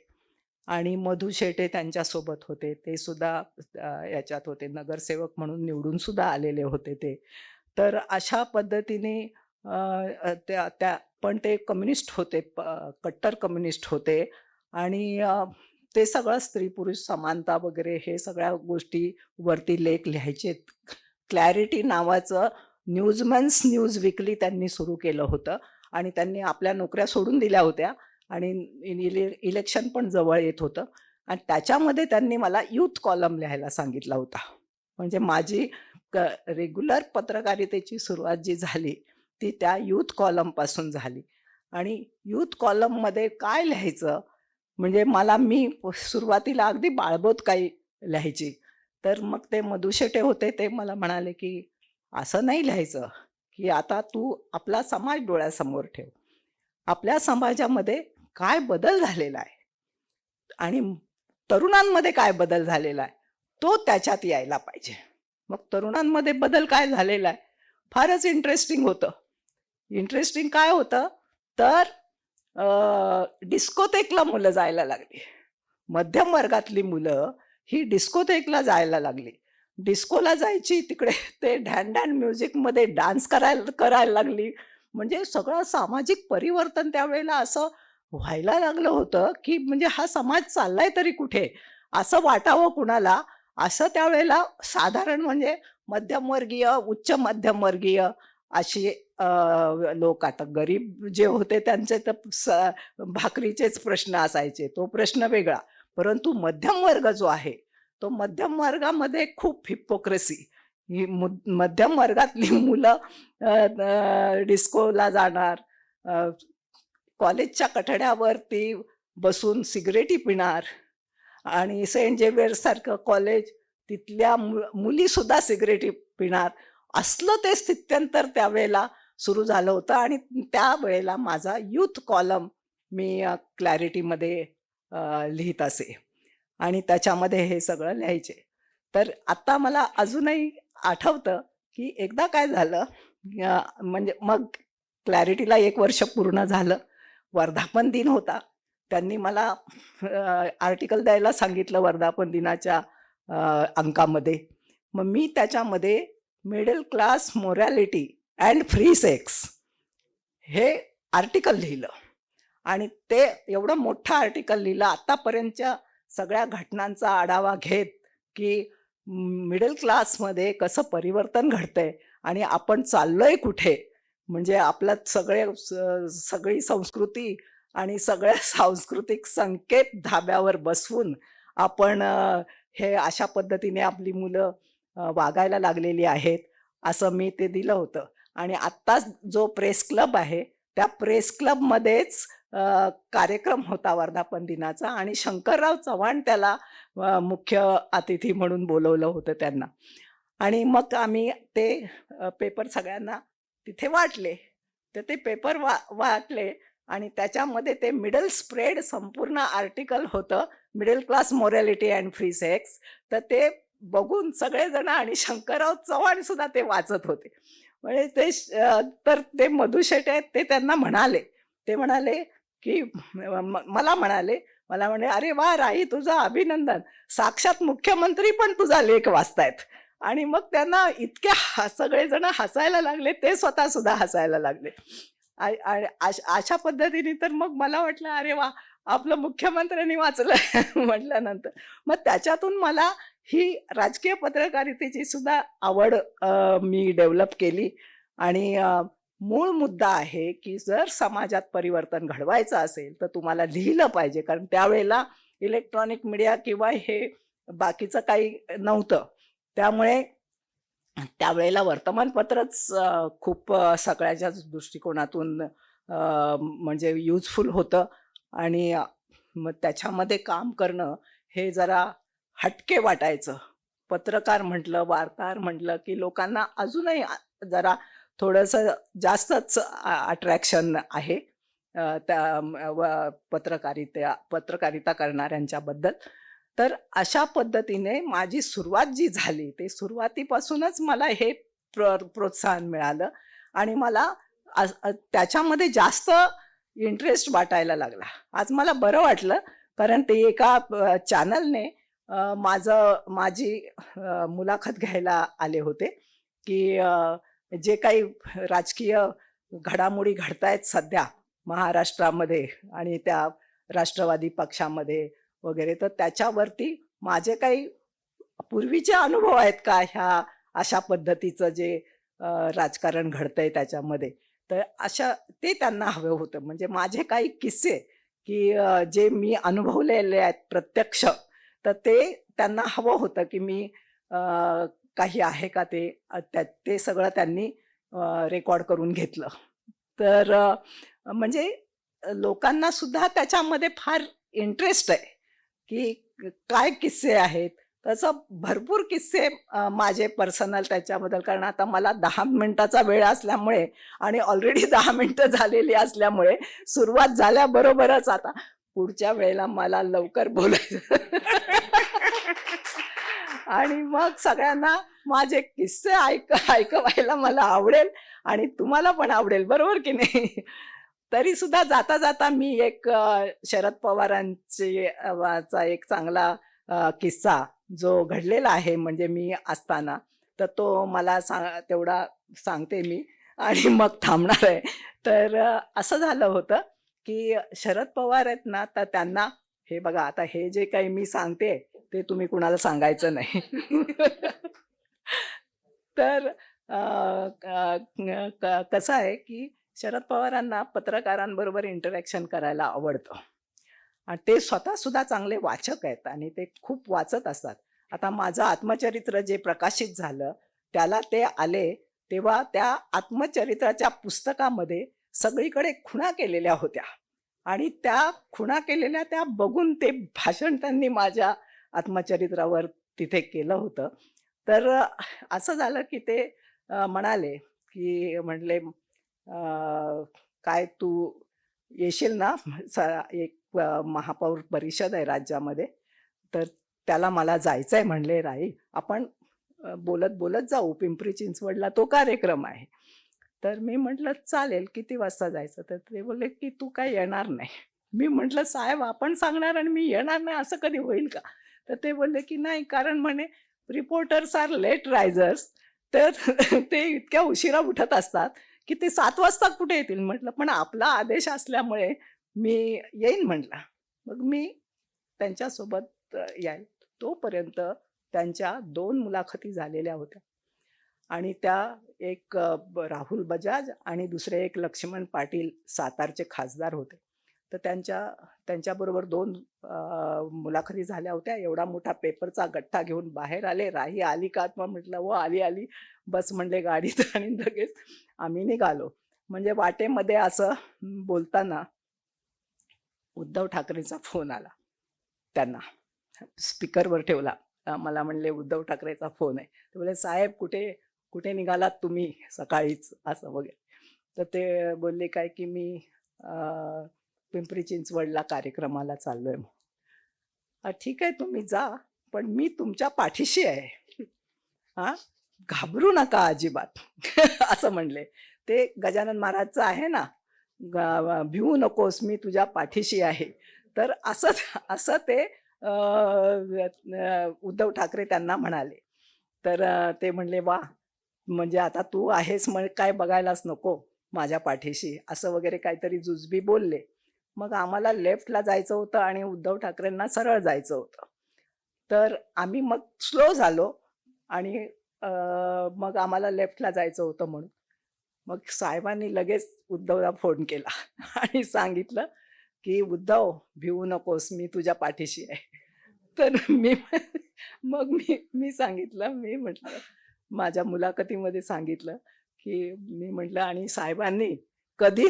आणि मधु शेटे त्यांच्यासोबत होते. ते सुद्धा याच्यात होते, नगरसेवक म्हणून निवडून सुद्धा आलेले होते ते. तर अशा पद्धतीने त्या पण ते कम्युनिस्ट होते, कट्टर कम्युनिस्ट होते. आणि ते सगळं स्त्री पुरुष समानता वगैरे हे सगळ्या गोष्टीवरती लेख लिहायचे. क्लॅरिटी नावाचं न्यूजमन्स न्यूज विकली त्यांनी सुरू केलं होतं आणि त्यांनी आपल्या नोकऱ्या सोडून दिल्या होत्या आणि इलेक्शन पण जवळ येत होतं. आणि त्याच्यामध्ये त्यांनी मला यूथ कॉलम लिहायला सांगितला होता. म्हणजे माझी रेग्युलर पत्रकारितेची सुरुवात जी झाली ती त्या यूथ कॉलमपासून झाली. आणि यूथ कॉलममध्ये काय लिहायचं म्हणजे मी सुरुवातीला अगदी बाळबोत काही लिहायची. तर मग ते मधु शेटे होते, ते मला म्हणाले की असं नाही लिहायचं, की आता तू आपला समाज डोळ्यासमोर ठेव, आपल्या समाजामध्ये काय बदल झालेला आहे आणि तरुणांमध्ये काय बदल झालेला आहे तो त्याच्यात यायला पाहिजे. मग तरुणांमध्ये बदल काय झालेला आहे फारच इंटरेस्टिंग होतं. इंटरेस्टिंग काय होतं तर डिस्कोथेकला मुलं जायला लागली. मध्यम वर्गातली मुलं ही डिस्कोथेकला जायला लागली. डिस्कोला जायची, तिकडे ते ढॅन म्युझिकमध्ये डान्स करायला लागली. म्हणजे सगळं सामाजिक परिवर्तन त्यावेळेला असं व्हायला लागलं होतं की म्हणजे हा समाज चाललाय तरी कुठे असं वाटावं कुणाला. असं त्यावेळेला साधारण म्हणजे मध्यमवर्गीय, उच्च मध्यमवर्गीय अशी लोक, आता गरीब जे होते त्यांचे तर भाकरीचेच प्रश्न असायचे, तो प्रश्न वेगळा. परंतु मध्यम वर्ग जो आहे तो मध्यम वर्गामध्ये खूप हिपोक्रेसी. ही मध्यम वर्गातली मुलं डिस्कोला जाणार, कॉलेजच्या कठड्यावरती बसून सिगरेटी पिणार आणि सेंट झेवियर सारखं कॉलेज, तिथल्या मुलीसुद्धा सिगरेटी पिणार, असलं ते स्थित्यंतर त्यावेळेला सुरू झालं होतं. आणि त्यावेळेला माझा यूथ कॉलम मी क्लॅरिटीमध्ये लिहित असे आणि त्याच्यामध्ये हे सगळं लिहायचे. तर आता मला अजूनही आठवतं की एकदा काय झालं, म्हणजे मग क्लॅरिटीला 1 वर्ष पूर्ण झालं, वर्धापन दिन होता. त्यांनी मला आर्टिकल द्यायला सांगितलं वर्धापन दिनाच्या अंकामध्ये. मग मी त्याच्यामध्ये middle class morality and free sex हे आर्टिकल लिहिलं. आणि ते एवढं मोठं आर्टिकल लिहिलं आतापर्यंतच्या सगळ्या घटनांचा आढावा घेत की मिडल क्लासमध्ये कसं परिवर्तन घडतंय आणि आपण चाललोय कुठे. म्हणजे आपलं सगळी संस्कृती आणि सगळ्या सांस्कृतिक संकेत धाब्यावर बसवून आपण हे अशा पद्धतीने आपली मुलं वागायला लागलेली आहेत असं मी ते दिलं होतं. आणि आत्ताच जो प्रेस क्लब आहे त्या प्रेस क्लबमध्येच कार्यक्रम होता वर्धापन दिनाचा आणि शंकरराव चव्हाण त्याला मुख्य अतिथी म्हणून बोलवलं होतं त्यांना. आणि मग आम्ही ते पेपर सगळ्यांना तिथे वाटले. तर ते पेपर वाटले आणि त्याच्यामध्ये ते मिडल स्प्रेड संपूर्ण आर्टिकल होतं, middle class morality and free sex. तर ते बघून सगळेजण आणि शंकरराव चव्हाण सुद्धा ते वाचत होते. म्हणजे तर ते मधु शेटे आहेत, ते त्यांना म्हणाले, ते म्हणाले की मला म्हणे, "अरे वा राई, तुझं अभिनंदन, साक्षात मुख्यमंत्री पण तुझा लेख वाचतायत." आणि मग त्यांना इतके सगळेजण हसायला लागले, ते स्वतः सुद्धा हसायला लागले. अशा पद्धतीने तर मग मला वाटलं, अरे वा, आपलं मुख्यमंत्र्यांनी वाचलं म्हटल्यानंतर मग त्याच्यातून मला ही राजकीय पत्रकारितेची सुद्धा आवड मी डेव्हलप केली. आणि मूळ मुद्दा आहे की जर समाजात परिवर्तन घडवायचं असेल तर तुम्हाला लिहिलं पाहिजे, कारण त्यावेळेला इलेक्ट्रॉनिक मीडिया किंवा हे बाकीचं काही नव्हतं. त्यामुळे त्यावेळेला वर्तमानपत्रच खूप सगळ्याच्याच दृष्टिकोनातून म्हणजे युजफुल होतं. आणि मग त्याच्यामध्ये काम करणं हे जरा हटके वाटायचं. पत्रकार म्हटलं, वार्ताहर म्हटलं की लोकांना अजूनही जरा थोडंसं जास्तच अट्रॅक्शन आहे पत्रकारिता करणाऱ्यांच्याबद्दल. तर अशा पद्धतीने माझी सुरुवात जी झाली, ते सुरुवातीपासूनच मला हे प्रोत्साहन मिळालं आणि मला त्याच्यामध्ये जास्त इंटरेस्ट वाटायला लागला. आज मला बरं वाटलं, कारण ते एका चॅनलने माझी मुलाखत घ्यायला आले होते की जे काही राजकीय घडामोडी घडतायत सध्या महाराष्ट्रामध्ये आणि त्या राष्ट्रवादी पक्षामध्ये वगैरे, तर त्याच्यावरती माझे काही पूर्वीचे अनुभव आहेत का ह्या अशा पद्धतीचं जे राजकारण घडतंय त्याच्यामध्ये. तर ते त्यांना हवं होतं. म्हणजे माझे काही किस्से की जे मी अनुभवलेले आहेत प्रत्यक्ष, तर ते त्यांना हवं होतं की मी काही आहे का ते सगळं त्यांनी रेकॉर्ड करून घेतलं. तर म्हणजे लोकांना सुद्धा त्याच्यामध्ये फार इंटरेस्ट आहे की काय किस्से आहेत. तसं भरपूर किस्से माझे पर्सनल त्याच्याबद्दल, कारण आता मला 10 मिनिटाचा वेळ असल्यामुळे आणि ऑलरेडी 10 मिनिटं झालेली असल्यामुळे सुरुवात झाल्याबरोबरच आता पुढच्या वेळेला मला लवकर बोलायचं आणि मग सगळ्यांना माझे किस्से ऐकवायला मला आवडेल आणि तुम्हाला पण आवडेल, बरोबर की नाही. तरी सुद्धा जाता जाता मी एक शरद पवारांचे चा एक चांगला किस्सा जो घडलेला आहे, म्हणजे मी असताना, तर तो मला तेवढा सांगते मी आणि मग थांबणार आहे. तर असं झालं होतं की शरद पवार आहेत ना, तर त्यांना हे बघा, आता हे जे काही मी सांगते ते तुम्ही कुणाला सांगायचं नाही. तर कसं आहे की शरद पवारांना पत्रकारांबरोबर इंटरॅक्शन करायला आवडतं आणि ते स्वतः सुद्धा चांगले वाचक आहेत आणि ते खूप वाचत असतात. आता माझं आत्मचरित्र जे प्रकाशित झालं त्याला ते आले, तेव्हा त्या आत्मचरित्राच्या पुस्तकामध्ये सगळीकडे खुणा केलेल्या होत्या आणि त्या खुणा केलेल्या त्या बघून ते भाषण त्यांनी माझ्या आत्मचरित्रावर तिथे केलं होतं. तर असं झालं की ते म्हणाले की म्हणले, "काय तू येशील ना, एक महापौर परिषद आहे राज्यामध्ये, तर त्याला मला जायचं आहे." म्हणले, "राई, आपण बोलत बोलत जाऊ, पिंपरी चिंचवडला तो कार्यक्रम आहे." तर मी म्हटलं, "चालेल, किती वाजता जायचं?" तर ते बोलले की "तू काय येणार नाही." मी म्हटलं, "साहेब, आपण सांगणार आणि मी येणार नाही, असं कधी होईल का?" तर ते बोलले की "नाही, कारण म्हणे रिपोर्टर्स आर लेट रायझर्स, तर ते इतक्या उशिरा उठत असतात की ते 7 वाजता कुठे येतील." म्हटलं, "पण आपला आदेश असल्यामुळे मी येईन." म्हटलं. मग मी त्यांच्यासोबत यायला, तोपर्यंत त्यांच्या 2 मुलाखती झालेल्या होत्या आणि त्या एक राहुल बजाज आणि दुसरे एक लक्ष्मण पाटील, सातारचे खासदार होते. तर त्यांच्याबरोबर 2 मुलाखती झाल्या होत्या. एवढा मोठा पेपरचा गठ्ठा घेऊन बाहेर आले. "राही आली का?" मग म्हटलं, "हो, आली." "बस," म्हणले गाडीत आणि लगेच आम्ही निघालो. म्हणजे वाटेमध्ये असं बोलताना उद्धव ठाकरेंचा फोन आला त्यांना. स्पीकरवर ठेवला. मला म्हणले, "उद्धव ठाकरेचा फोन आहे." ते बोलले, "साहेब, कुठे निघालात तुम्ही सकाळीच?" असं वगैरे. तर ते बोलले काय की "मी पिंपरी चिंचवडला कार्यक्रमाला चाललोय. ठीक आहे तुम्ही जा, पण मी तुमच्या पाठीशी आहे. हां, घाबरू नका अजिबात. असं म्हणले. ते गजानन महाराजचं आहे ना, भिवू नकोस मी तुझ्या पाठीशी आहे. तर असंच असं ते उद्धव ठाकरे त्यांना म्हणाले. तर ते म्हणले वा, म्हणजे आता तू आहेस मग काय बघायलाच नको माझ्या पाठीशी, असं वगैरे काहीतरी जुजबी बोलले. मग आम्हाला लेफ्टला जायचं होतं आणि उद्धव ठाकरेंना सरळ जायचं होतं. तर आम्ही मग स्लो झालो आणि मग आम्हाला लेफ्टला जायचं होतं म्हणून. मग साहेबांनी लगेच उद्धवला फोन केला आणि सांगितलं की उद्धव भिवू नकोस मी तुझ्या पाठीशी आहे. तर मग मी सांगितलं, मी म्हटलं माझ्या मुलाखतीमध्ये सांगितलं की मी म्हटलं आणि साहेबांनी कधी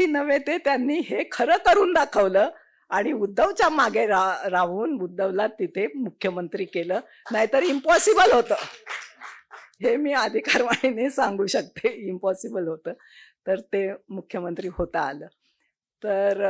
नव्हे ते त्यांनी हे खरं करून दाखवलं आणि उद्धवच्या मागे राहून उद्धवला तिथे मुख्यमंत्री केलं, नाहीतर इम्पॉसिबल होतं. हे मी अधिकारवाणीने सांगू शकते, इम्पॉसिबल होतं. तर ते मुख्यमंत्री होता आलं. तर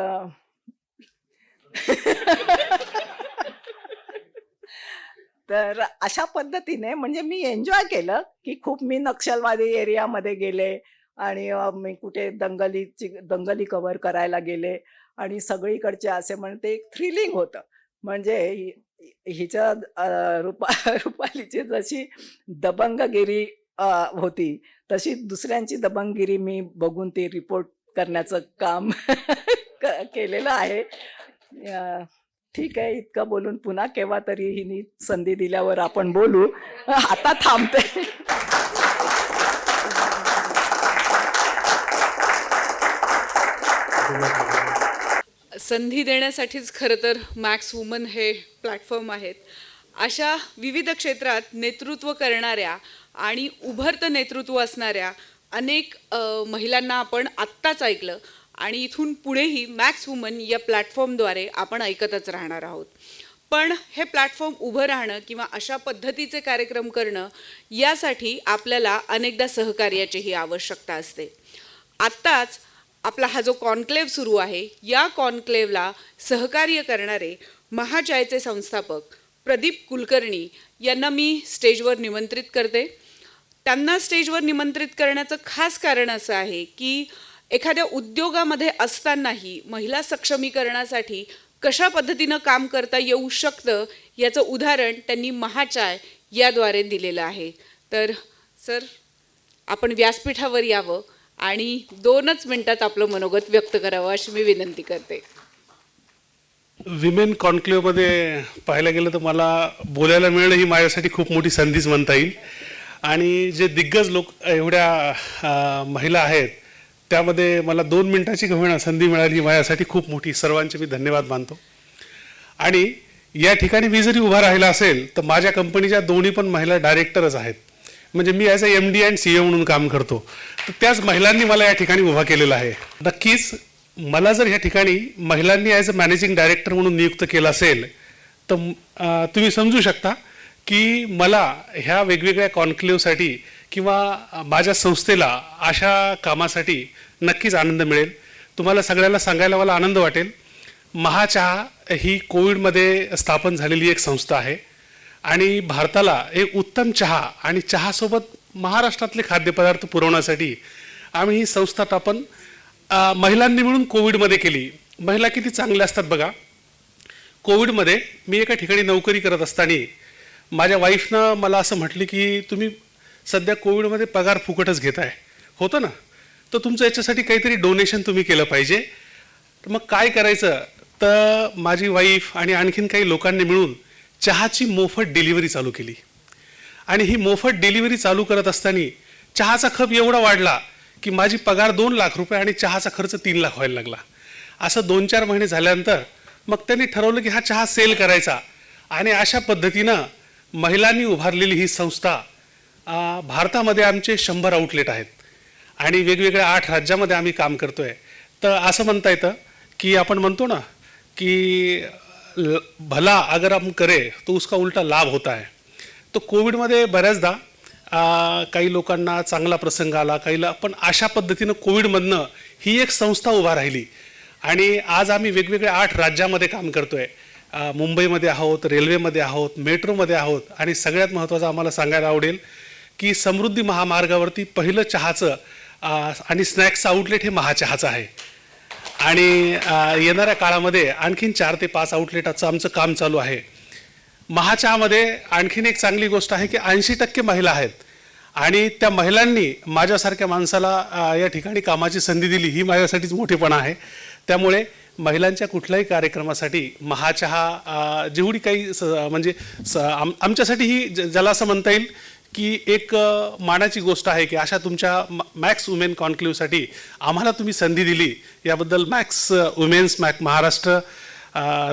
तर अशा पद्धतीने म्हणजे मी एन्जॉय केलं की खूप मी नक्षलवादी एरियामध्ये गेले आणि मी कुठे दंगली कव्हर करायला गेले आणि सगळीकडचे असे म्हणते एक थ्रिलिंग होतं. म्हणजे हिच्या रुपालीची जशी दबंगगिरी होती तशी दुसऱ्यांची दबंगगिरी मी बघून ती रिपोर्ट करण्याचं काम केलेलं आहे. ठीक आहे, इतकं बोलून पुन्हा केव्हा तरी हिनी संधी दिल्यावर आपण बोलू. आता थांबते. संधी देण्यासाठीच खरं तर मॅक्स वुमन हे प्लॅटफॉर्म आहेत. अशा विविध क्षेत्रात नेतृत्व करणाऱ्या आणि उभरतं नेतृत्व असणाऱ्या अनेक महिलांना आपण आत्ताच ऐकलं आणि इथून पुढेही मॅक्स वुमन या प्लॅटफॉर्मद्वारे आपण ऐकतच राहणार आहोत. पण हे प्लॅटफॉर्म उभं राहणं किंवा अशा पद्धतीचे कार्यक्रम करणं यासाठी आपल्याला अनेकदा सहकार्याचीही आवश्यकता असते. आत्ताच आपला हा जो कॉन्क्लेव्ह सुरू आहे, या कॉन्क्लेव्हला सहकार्य करणारे महाचायचे संस्थापक प्रदीप कुलकर्णी यांना मी स्टेजवर निमंत्रित करते. त्यांना स्टेजवर निमंत्रित करण्याचं खास कारण असं आहे की एखाद्या उद्योगामध्ये असतानाही महिला सक्षमीकरणासाठी कशा पद्धतीनं काम करता येऊ शकतं याचं उदाहरण त्यांनी महाचाय याद्वारे दिलेलं आहे. तर सर, आपण व्यासपीठावर यावं आणि 2च मिनिटात आपलं मनोगत व्यक्त करावं अशी मी विनंती करते. विमेन कॉन्क्लेव्हमध्ये पाहायला गेलं तर मला बोलायला मिळणं ही माझ्यासाठी खूप मोठी संधीच म्हणता येईल. आणि जे दिग्गज लोक एवढ्या महिला आहेत त्यामध्ये मला 2 मिनिटाची गव्हाण संधी मिळाली ही माझ्यासाठी खूप मोठी. सर्वांचे मी धन्यवाद मानतो. आणि या ठिकाणी मी जरी उभा राहिला असेल तर माझ्या कंपनीच्या दोन्ही पण महिला डायरेक्टरच आहेत. म्हणजे मी as a MD and CEO म्हणून काम करतो. तर त्याच महिलांनी मला या ठिकाणी उभा केलेला आहे. नक्कीच मला जर या ठिकाणी महिलांनी ॲज अ मॅनेजिंग डायरेक्टर म्हणून नियुक्त केलं असेल तर तुम्ही समजू शकता की मला ह्या वेगवेगळ्या कॉन्क्लेव्हसाठी किंवा माझ्या संस्थेला अशा कामासाठी नक्कीच आनंद मिळेल. तुम्हाला सगळ्याला सांगायला मला आनंद वाटेल, महाचहा ही कोविडमध्ये स्थापन झालेली एक संस्था आहे आणि भारताला एक उत्तम चहा आणि चहासोबत महाराष्ट्रातले खाद्यपदार्थ पुरवण्यासाठी आम्ही ही संस्था स्थापन महिलांनी मिळून कोविडमध्ये केली. महिला किती चांगल्या असतात बघा. कोविडमध्ये मी एका ठिकाणी नोकरी करत असताना माझ्या वाईफनं मला असं म्हटलं की तुम्ही सध्या कोविडमध्ये पगार फुकटच घेताय, होतं ना, तर तुमचं याच्यासाठी काहीतरी डोनेशन तुम्ही केलं पाहिजे. तर मग काय करायचं, तर माझी वाईफ आणि आणखीन काही लोकांनी मिळून चहाची मोफत डिलिव्हरी चालू केली. आणि ही मोफत डिलिव्हरी चालू करत असताना चहाचा खप एवढा वाढला की माझी पगार 2 लाख रुपये आणि चहाचा खर्च 3 लाख व्हायला लागला. असं 2-4 महिने झाल्यानंतर मग त्यांनी ठरवलं की हा चहा सेल करायचा. आणि अशा पद्धतीनं महिलांनी उभारलेली ही संस्था भारतामध्ये आमचे 100 आउटलेट आहेत आणि वेगवेगळ्या 8 राज्यामध्ये आम्ही काम करतोय. तर असं म्हणता येतं की आपण म्हणतो ना की भला अगर हम करे तो उसका उलटा लाभ होता है. तो कोविडमध्ये बऱ्याचदा काही लोकांना चांगला प्रसंग आला, काहीला, पण अशा पद्धतीनं कोविडमधनं ही एक संस्था उभा राहिली आणि आज आम्ही वेगवेगळ्या 8 राज्यामध्ये काम करतोय. मुंबईमध्ये आहोत, रेल्वेमध्ये आहोत, मेट्रोमध्ये आहोत आणि सगळ्यात महत्त्वाचं आम्हाला सांगायला आवडेल की समृद्धी महामार्गावरती पहिलं चहाचं आणि स्नॅक्स आउटलेट हे महाचहाचं आहे आणि येणाऱ्या काळामध्ये आणखीन 4 ते 5 आउटलेटाचं आमचं काम चालू आहे. महाचहामध्ये आणखीन एक चांगली गोष्ट आहे की 80% महिला आहेत आणि त्या महिलांनी माझ्यासारख्या माणसाला या ठिकाणी कामाची संधी दिली, ही माझ्यासाठीच मोठेपणा आहे. त्यामुळे महिलांच्या कुठल्याही कार्यक्रमासाठी महाचहा जेवढी काही म्हणजे आमच्यासाठी ही ज्याला असं म्हणता येईल की एक मानाची गोष्ट आहे की अशा तुमच्या मॅक्स वुमेन कॉन्क्लेव्हसाठी आम्हाला तुम्ही संधी दिली, याबद्दल मॅक्स वुमेन्स महाराष्ट्र,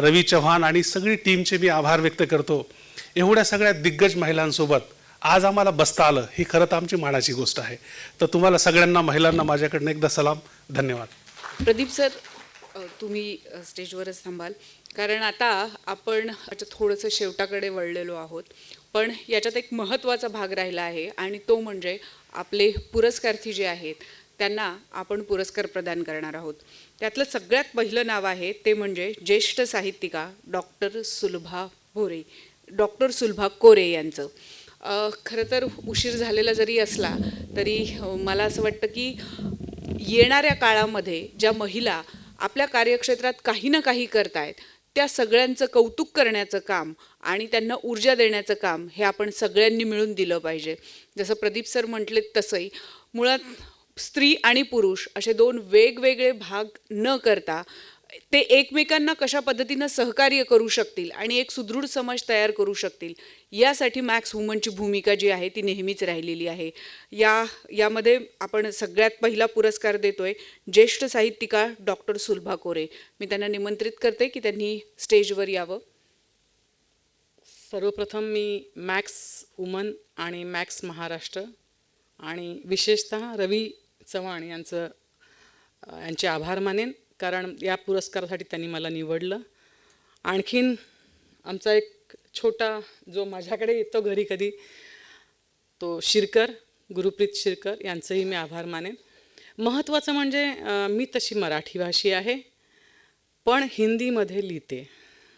रवी चव्हाण आणि सगळी टीमचे मी आभार व्यक्त करतो. एवढ्या सगळ्या दिग्गज महिलांसोबत आज आम्हाला बसता आलं, ही खरं तर आमची मानाची गोष्ट आहे. तर तुम्हाला सगळ्यांना महिलांना माझ्याकडनं एकदा सलाम, धन्यवाद. प्रदीप सर, तुम्ही स्टेजवरच थांबाल कारण आता आपण थोडंसं शेवटाकडे वळलेलो आहोत, पण याच्यात एक महत्त्वाचा भाग राहिला आहे आणि तो म्हणजे आपले पुरस्कार्थी जे आहेत त्यांना आपण पुरस्कार प्रदान करणार आहोत. त्यातलं सगळ्यात पहिलं नाव आहे ते म्हणजे ज्येष्ठ साहित्यिका डॉक्टर सुलभा कोरे यांचं. खरं तर उशीर झालेला जरी असला तरी मला असं वाटतं की येणाऱ्या काळामध्ये ज्या महिला आपल्या कार्यक्षेत्रात काही ना काही करतायत त्या सगळ्यांचं कौतुक करण्याचं काम आणि त्यांना ऊर्जा देण्याचं काम हे आपण सगळ्यांनी मिळून दिलं पाहिजे. जसं प्रदीप सर म्हटले तसंही मुळात स्त्री आणि पुरुष असे 2 वेगवेगळे भाग न करता ते एकमेकांना कशा पद्धतीनं सहकार्य करू शकतील आणि एक सुदृढ समाज तयार करू शकतील यासाठी मॅक्स वुमनची भूमिका जी आहे ती नेहमीच राहिलेली आहे. यामध्ये आपण सगळ्यात पहिला पुरस्कार देतोय ज्येष्ठ साहित्यिका डॉक्टर सुलभा कोरे. मी त्यांना निमंत्रित करते की त्यांनी स्टेजवर यावं. सर्वप्रथम मी मॅक्स वुमन आणि मॅक्स महाराष्ट्र आणि विशेषतः रवी चव्हाण यांचे आभार मानेन, कारण या पुरस्कारासाठी त्यांनी मला निवडलं. आणखीन आमचा एक छोटा जो माझ्याकडे येतो घरी कधी, तो गुरुप्रीत शिरकर यांचंही मी आभार मानेन. महत्त्वाचं म्हणजे मी तशी मराठी भाषी आहे पण हिंदीमध्ये लिहिते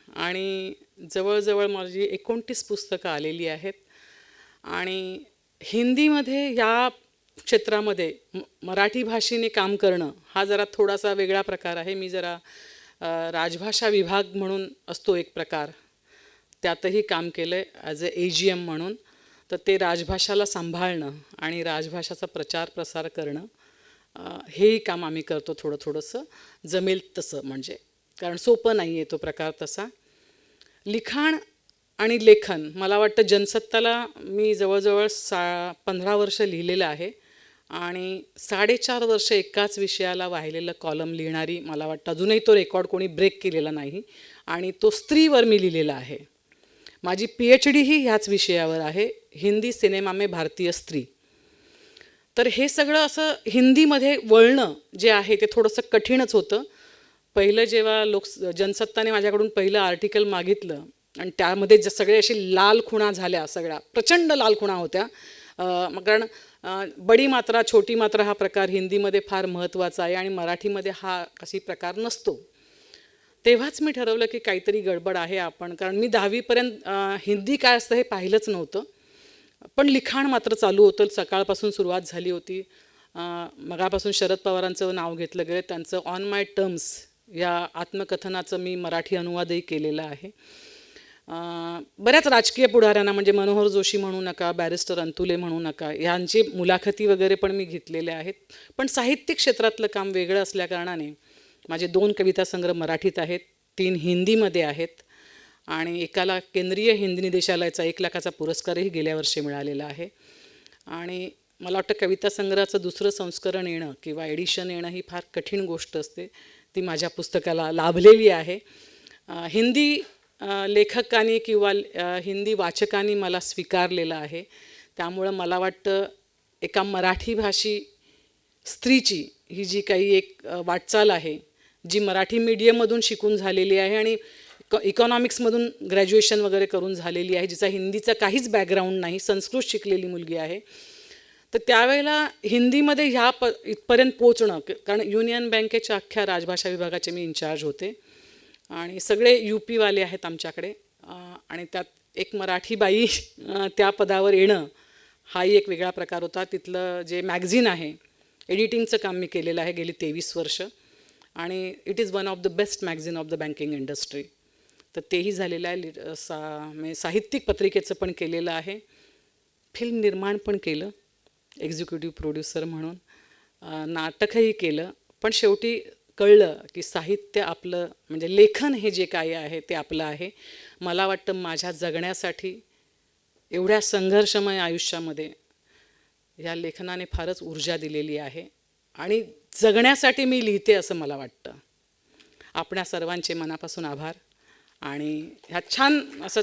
आणि जवळजवळ माझी 29 पुस्तकं आलेली आहेत आणि हिंदीमध्ये या क्षेत्रामध्ये मराठी भाषेने काम करणं हा जरा थोडासा वेगळा प्रकार आहे. मी जरा राजभाषा विभाग म्हणून असतो एक प्रकार, त्यातही काम केलं आहे ॲज अ AGM म्हणून. तर ते राजभाषाला सांभाळणं आणि राजभाषाचा प्रचार प्रसार करणं हेही काम आम्ही करतो थोडंसं जमेल तसं, म्हणजे कारण सोपं नाही आहे तो प्रकार तसा. लिखाण आणि लेखन मला वाटतं जनसत्ताला मी जवळजवळ 15 वर्ष लिहिलेलं आहे आणि 4.5 वर्ष एकाच विषयाला वाहिलेलं कॉलम लिहिणारी मला वाटतं अजूनही तो रेकॉर्ड कोणी ब्रेक केलेला नाही आणि तो स्त्रीवर मी लिहिलेला आहे. माझी PhD ही ह्याच विषयावर आहे, हिंदी सिनेमा में भारतीय स्त्री. तर हे सगळं असं हिंदीमध्ये वळणं जे आहे ते थोडंसं कठीणच होतं. पहिलं जेव्हा जनसत्ताने माझ्याकडून पहिलं आर्टिकल मागितलं आणि त्यामध्ये सगळे असे लाल खुणा झाल्या, सगळ्या प्रचंड लाल खुणा होत्या, कारण बडी मात्रा छोटी मात्रा हा प्रकार हिंदीमध्ये फार महत्त्वाचा आहे आणि मराठीमध्ये हा अशी प्रकार नसतो. तेव्हाच मी ठरवलं की काहीतरी गडबड आहे आपण, कारण मी 10वीपर्यंत हिंदी काय असतं हे पाहिलंच नव्हतं, पण लिखाण मात्र चालू होतं. सकाळपासून सुरुवात झाली होती. मगापासून शरद पवारांचं नाव घेतलं गेलं, त्यांचं ऑन माय टर्म्स या आत्मकथनाचं मी मराठी अनुवादही केलेला आहे. बऱ्याच राजकीय पुढाऱ्यांना म्हणजे मनोहर जोशी म्हणू नका, बॅरिस्टर अंतुले म्हणू नका, यांची मुलाखती वगैरे पण मी घेतलेल्या आहेत. पण साहित्यिक क्षेत्रातलं काम वेगळं असल्याकारणाने माझे 2 कविता संग्रह मराठीत आहेत, 3 हिंदीमध्ये आहेत आणि एकाला केंद्रीय हिंदी निदेशालयाचा 1 लाखाचा पुरस्कारही गेल्या वर्षी मिळालेला आहे. आणि मला वाटतं कविता संग्रहाचं दुसरं संस्करण येणं किंवा एडिशन येणं ही फार कठीण गोष्ट असते, ती माझ्या पुस्तकाला लाभलेली आहे. हिंदी लेखकांनी किंवा हिंदी वाचकांनी मला स्वीकारलेलं आहे. त्यामुळं मला वाटतं एका मराठी भाषी स्त्रीची ही जी काही एक वाटचाल आहे, जी मराठी मीडियममधून शिकून झालेली आहे आणि इकॉनॉमिक्समधून ग्रॅज्युएशन वगैरे करून झालेली आहे, जिचा हिंदीचा काहीच बॅकग्राऊंड नाही, संस्कृत शिकलेली मुलगी आहे. तर त्यावेळेला हिंदीमध्ये इथपर्यंत पोचणं, कारण युनियन बँकेच्या अख्ख्या राजभाषा विभागाचे मी इन्चार्ज होते आणि सगळे UP वाले आहेत आमच्याकडे, आणि त्यात एक मराठी बाई त्या पदावर येणं हाही एक वेगळा प्रकार होता. तिथलं जे मॅगझिन आहे, एडिटिंगचं काम मी केलेलं आहे गेली 23 वर्ष, आणि it is one of the best magazine of the banking industry. तर तेही झालेलं आहे. म्हणजे साहित्यिक पत्रिकेचं पण केलेलं आहे, फिल्म निर्माण पण केलं एक्झिक्युटिव्ह प्रोड्युसर म्हणून, नाटकही केलं. पण शेवटी कळलं की साहित्य आपलं, म्हणजे लेखन हे जे काही आहे ते आपलं आहे. मला वाटतं माझ्या जगण्यासाठी एवढ्या संघर्षमय आयुष्यामध्ये या लेखनाने फारच ऊर्जा दिलेली आहे आणि जगण्यासाठी मी लिहिते असं मला वाटतं. आपणा सर्वांचे मनापासून आभार. आणि ह्या छान असं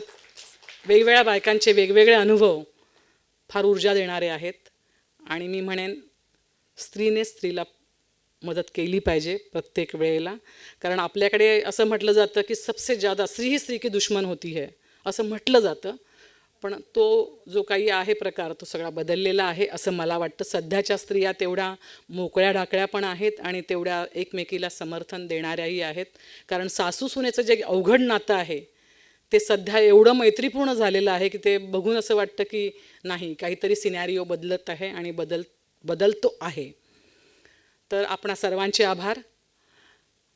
वेगवेगळ्या बायकांचे वेगवेगळे अनुभव फार ऊर्जा देणारे आहेत. आणि मी म्हणेन स्त्रीने स्त्रीला मदत केली पाहिजे प्रत्येक वेळेला, कारण आपल्याकडे असं म्हटलं जातं की सबसे ज़्यादा स्त्री ही स्त्री की दुश्मन होती है असं म्हटलं जातं. पण तो जो काही आहे प्रकार तो सगळा बदललेला आहे असं मला वाटतं. सध्याच्या स्त्रिया तेवढ्या मोकळ्या ढाकळ्या पण आहेत आणि तेवढ्या एकमेकीला समर्थन देणाऱ्याही आहेत. कारण सासू सुनेचं जे अवघड नातं आहे ते सध्या एवढं मैत्रीपूर्ण झालेलं आहे की ते बघून असं वाटतं की नाही, काहीतरी सिनॅरिओ बदलत आहे आणि बदलतो आहे. तर आपणा सर्वांचे आभार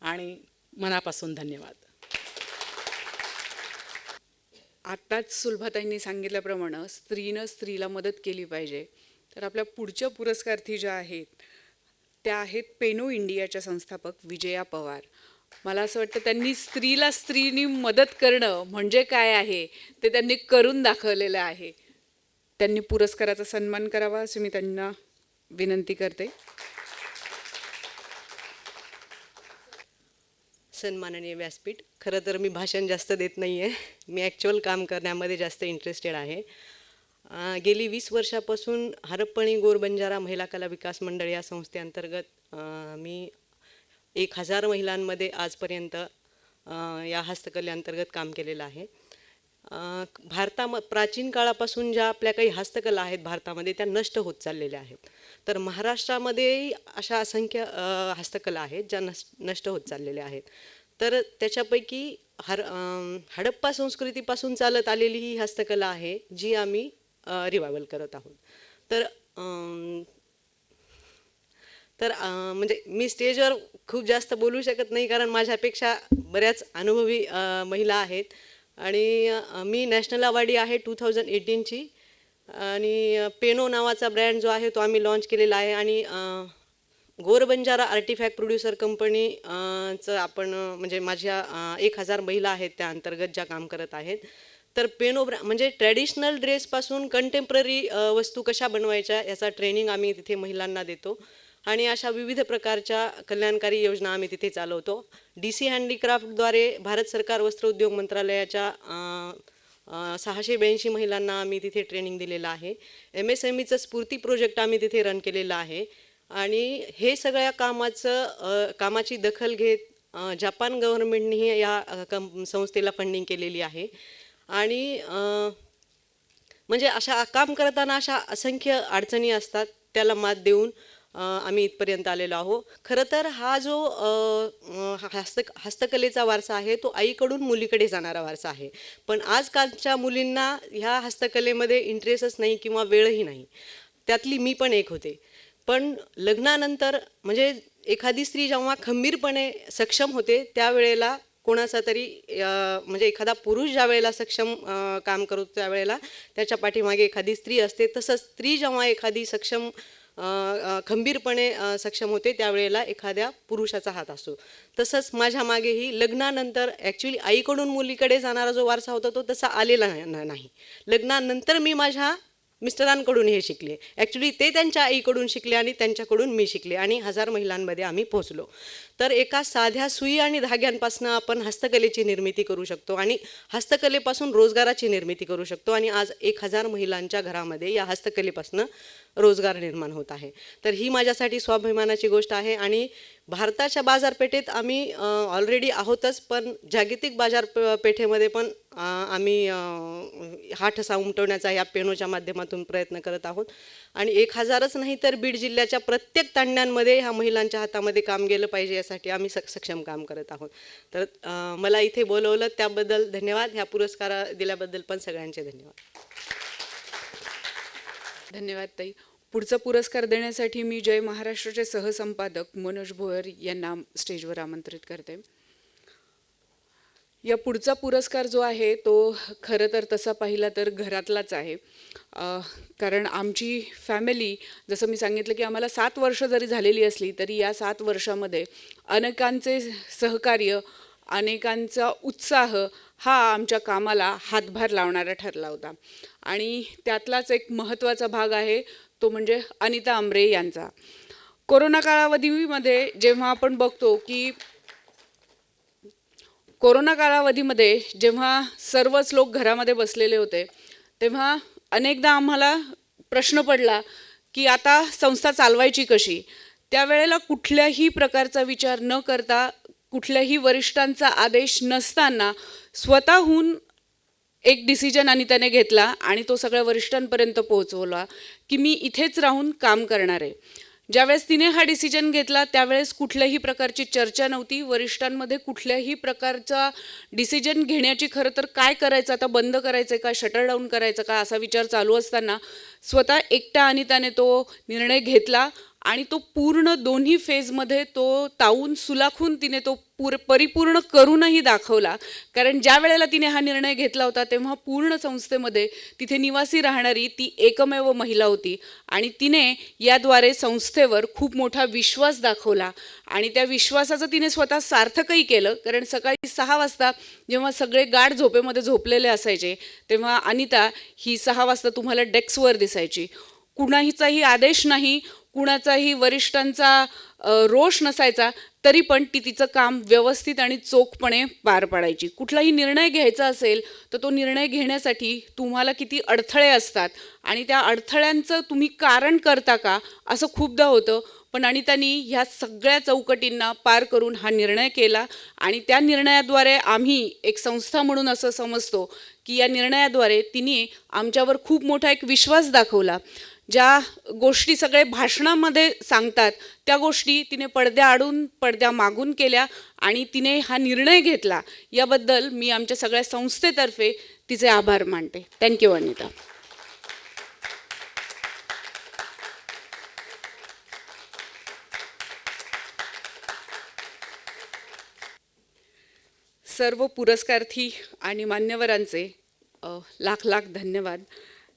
आणि मनापासून धन्यवाद. आत्ताच सुलभाताईंनी सांगितल्याप्रमाणे स्त्रीनं स्त्रीला मदत केली पाहिजे. तर आपल्या पुढच्या पुरस्कार्थी ज्या आहेत त्या आहेत पेनो इंडियाच्या संस्थापक विजया पवार. मला असं वाटतं त्यांनी स्त्रीला स्त्रीनी मदत करणं म्हणजे काय आहे ते त्यांनी करून दाखवलेलं आहे. त्यांनी पुरस्काराचा सन्मान करावा अशी मी त्यांना विनंती करते. सन्माननीय व्यासपीठ. खरं तर मी भाषण जास्त देत नाही आहे, मी ॲक्च्युअल काम करण्यामध्ये जास्त इंटरेस्टेड आहे. गेली 20 वर्षापासून हरप्पणी गोरबंजारा महिला कला विकास मंडळ या संस्थेअंतर्गत मी 1000 महिलांमध्ये आजपर्यंत या हस्तकलेअंतर्गत काम केलेलं आहे. प्राचीन काळापासून ज्या आपल्या काही हस्तकला आहेत भारतामध्ये त्या नष्ट होत चाललेल्या आहेत. तर महाराष्ट्रामध्येही अशा असंख्य हस्तकला आहेत ज्या नष्ट होत चाललेल्या आहेत. तर त्याच्यापैकी हडप्पा संस्कृतीपासून चालत आलेली ही हस्तकला आहे जी आम्ही रिवायवल करत आहोत. तर म्हणजे मी स्टेजवर खूप जास्त बोलू शकत नाही कारण माझ्यापेक्षा बऱ्याच अनुभवी महिला आहेत. आणि मी नॅशनल अवॉर्डी आहे 2018ची. आणि पेनो नावाचा ब्रँड जो आहे तो आम्ही लॉन्च केलेला आहे. आणि गोरबंजारा आर्टिफॅक्ट प्रोड्युसर कंपनीचं आपण म्हणजे माझ्या 1000 महिला आहेत त्या अंतर्गत ज्या काम करत आहेत. तर पेनो म्हणजे ट्रॅडिशनल ड्रेसपासून कंटेम्प्ररी वस्तू कशा बनवायच्या याचा ट्रेनिंग आम्ही तिथे महिलांना देतो. आणि अशा विविध प्रकारच्या कल्याणकारी योजना आम्ही तिथे चालवतो. DC हँडीक्राफ्टद्वारे भारत सरकार वस्त्रोद्योग मंत्रालयाच्या 682 महिलांना आम्ही तिथे ट्रेनिंग दिलेलं आहे. MSMEचं स्फूर्ती प्रोजेक्ट आम्ही तिथे रन केलेला आहे. आणि हे सगळ्या कामाची दखल घेत जपान गव्हर्नमेंटनेही या संस्थेला फंडिंग केलेली आहे. आणि म्हणजे अशा काम करताना अशा असंख्य अडचणी असतात, त्याला मात देऊन आम्ही इथपर्यंत आलेलो आहोत. खरं तर हा जो हस्तकलेचा वारसा आहे तो आईकडून मुलीकडे जाणारा वारसा आहे. पण आजकालच्या मुलींना ह्या हस्तकलेमध्ये इंटरेस्टच नाही किंवा वेळही नाही. त्यातली मी पण एक होते. पण लग्नानंतर म्हणजे एखादी स्त्री जेव्हा खंबीरपणे सक्षम होते त्यावेळेला कोणाचा तरी म्हणजे एखादा पुरुष ज्या वेळेला सक्षम काम करतो त्यावेळेला त्याच्या पाठीमागे एखादी स्त्री असते. तसंच स्त्री जेव्हा एखादी खंबीरपणे सक्षम होते त्यावेळेला एखाद्या पुरुषाचा हात असतो. तसंच माझ्या मागेही लग्नानंतर ॲक्च्युली आईकडून मुलीकडे जाणारा जो वारसा होता तो तसा आलेला नाही. लग्नानंतर मी माझ्या मिस्टरांकडून हे शिकले. ॲक्च्युली ते त्यांच्या आईकडून शिकले आणि त्यांच्याकडून मी शिकले आणि 1000 महिलांमध्ये आम्ही पोहोचलो. तर एका साध्या सुई आणि धाग्यांपासून आपण हस्तकलेची निर्मिती करू शकतो आणि हस्तकलेपासून रोजगाराची निर्मिती करू शकतो आणि आज 1000 महिलांच्या घरामध्ये या हस्तकलेपासून रोजगार निर्माण होत आहे. तर ही माझ्यासाठी स्वाभिमानाची गोष्ट आहे आणि भारताच्या बाजारपेठेत आम्ही ऑलरेडी आहोतच, पण जागतिक बाजारपेठेमध्ये पण आम्ही हा ठसा उमटवण्याचा या पेनोच्या माध्यमातून प्रयत्न करत आहोत. आणि 1000च नाही तर बीड जिल्ह्याच्या प्रत्येक तांड्यांमध्ये ह्या महिलांच्या हातामध्ये काम गेलं पाहिजे यासाठी आम्ही सक्षम काम करत आहोत. तर मला इथे बोलवलं त्याबद्दल धन्यवाद. ह्या पुरस्कार दिल्याबद्दल पण सगळ्यांचे धन्यवाद. धन्यवाद ताई. पुढचा पुरस्कार देण्यासाठी मी जय महाराष्ट्राचे सहसंपादक मनोज भोयर यांना स्टेजवर आमंत्रित करते. या पुढचा पुरस्कार जो आहे तो खरं तर तसा पाहिला तर घरातलाच आहे. कारण आमची फॅमिली, जसं मी सांगितलं की आम्हाला 7 वर्ष जरी झालेली असली तरी या 7 वर्षामध्ये अनेकांचे सहकार्य, अनेकांचा उत्साह हा आमच्या कामाला हातभार लावणारा ठरला होता. आणि त्यातलाच एक महत्त्वाचा भाग आहे तो म्हणजे अनिता आंबरे यांचा. कोरोना कालावधीमध्ये जेव्हा आपण बघतो की कोरोना कालावधीमध्ये जेव्हा सर्वच लोक घरामध्ये बसलेले होते तेव्हा अनेकदा आम्हाला प्रश्न पडला की आता संस्था चालवायची कशी. त्यावेळेला कुठल्याही प्रकारचा विचार न करता, कुठल्याही वरिष्ठांचा आदेश नसताना स्वतःहून एक डिसिजन अनिताने घेतला आणि तो सगळ्या वरिष्ठांपर्यंत पोहोचवला की मी इथेच राहून काम करणार आहे. ज्यावेळेस तिने हा डिसिजन घेतला त्यावेळेस कुठल्याही प्रकारची चर्चा नव्हती. वरिष्ठांमध्ये कुठल्याही प्रकारचा डिसिजन घेण्याची, खरं तर काय करायचं, आता बंद करायचं का, शटर डाऊन करायचं का, असा विचार चालू असताना स्वतः एकट्या अनिताने तो निर्णय घेतला आणि तो पूर्ण दोन्ही फेजमध्ये तो तावून सुलाखून तिने तो परिपूर्ण करूनही दाखवला. कारण ज्या वेळेला तिने हा निर्णय घेतला होता तेव्हा पूर्ण संस्थेमध्ये तिथे निवासी राहणारी ती एकमेव महिला होती आणि तिने याद्वारे संस्थेवर खूप मोठा विश्वास दाखवला आणि त्या विश्वासाचं तिने स्वतः सार्थकही केलं. कारण सकाळी 6 वाजता जेव्हा सगळे गाढ झोपेमध्ये झोपलेले असायचे तेव्हा अनिता ही 6 वाजता तुम्हाला डेस्कवर दिसायची. कुणाचाही आदेश नाही, कुणाचाही वरिष्ठांचा रोष नसायचा, तरी पण ती तिचं काम व्यवस्थित आणि चोखपणे पार पाडायची. कुठलाही निर्णय घ्यायचा असेल तर तो निर्णय घेण्यासाठी तुम्हाला किती अडथळे असतात आणि त्या अडथळ्यांचं तुम्ही कारण करता का असं खूपदा होतं. पण अनितानी ह्या सगळ्या चौकटींना पार करून हा निर्णय केला आणि त्या निर्णयाद्वारे आम्ही एक संस्था म्हणून असं समजतो की या निर्णयाद्वारे तिने आमच्यावर खूप मोठा एक विश्वास दाखवला. ज्या गोष्टी सगळे भाषणामध्ये सांगतात त्या गोष्टी तिने पडद्याआडून पडद्यामागून केल्या आणि तिने हा निर्णय घेतला. याबद्दल मी आमच्या सगळ्या संस्थेतर्फे तिचे आभार मानते. थँक्यू अनिता. सर्व पुरस्कार्थी आणि मान्यवरांचे लाख लाख धन्यवाद.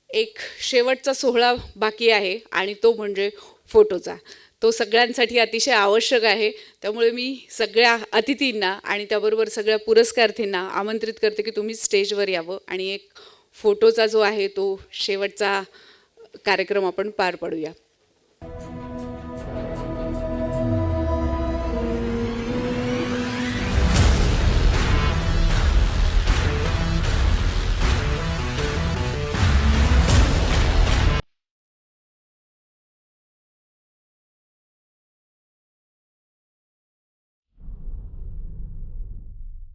एक शेवटचा सोहळा बाकी आहे आणि तो म्हणजे फोटोचा. तो सगळ्यांसाठी अतिशय आवश्यक आहे. त्यामुळे मी सगळ्या अतिथींना आणि त्याबरोबर सगळ्या पुरस्कार्थींना आमंत्रित करते की तुम्ही स्टेजवर यावं आणि एक फोटोचा जो आहे तो शेवटचा कार्यक्रम आपण पार पाडूया.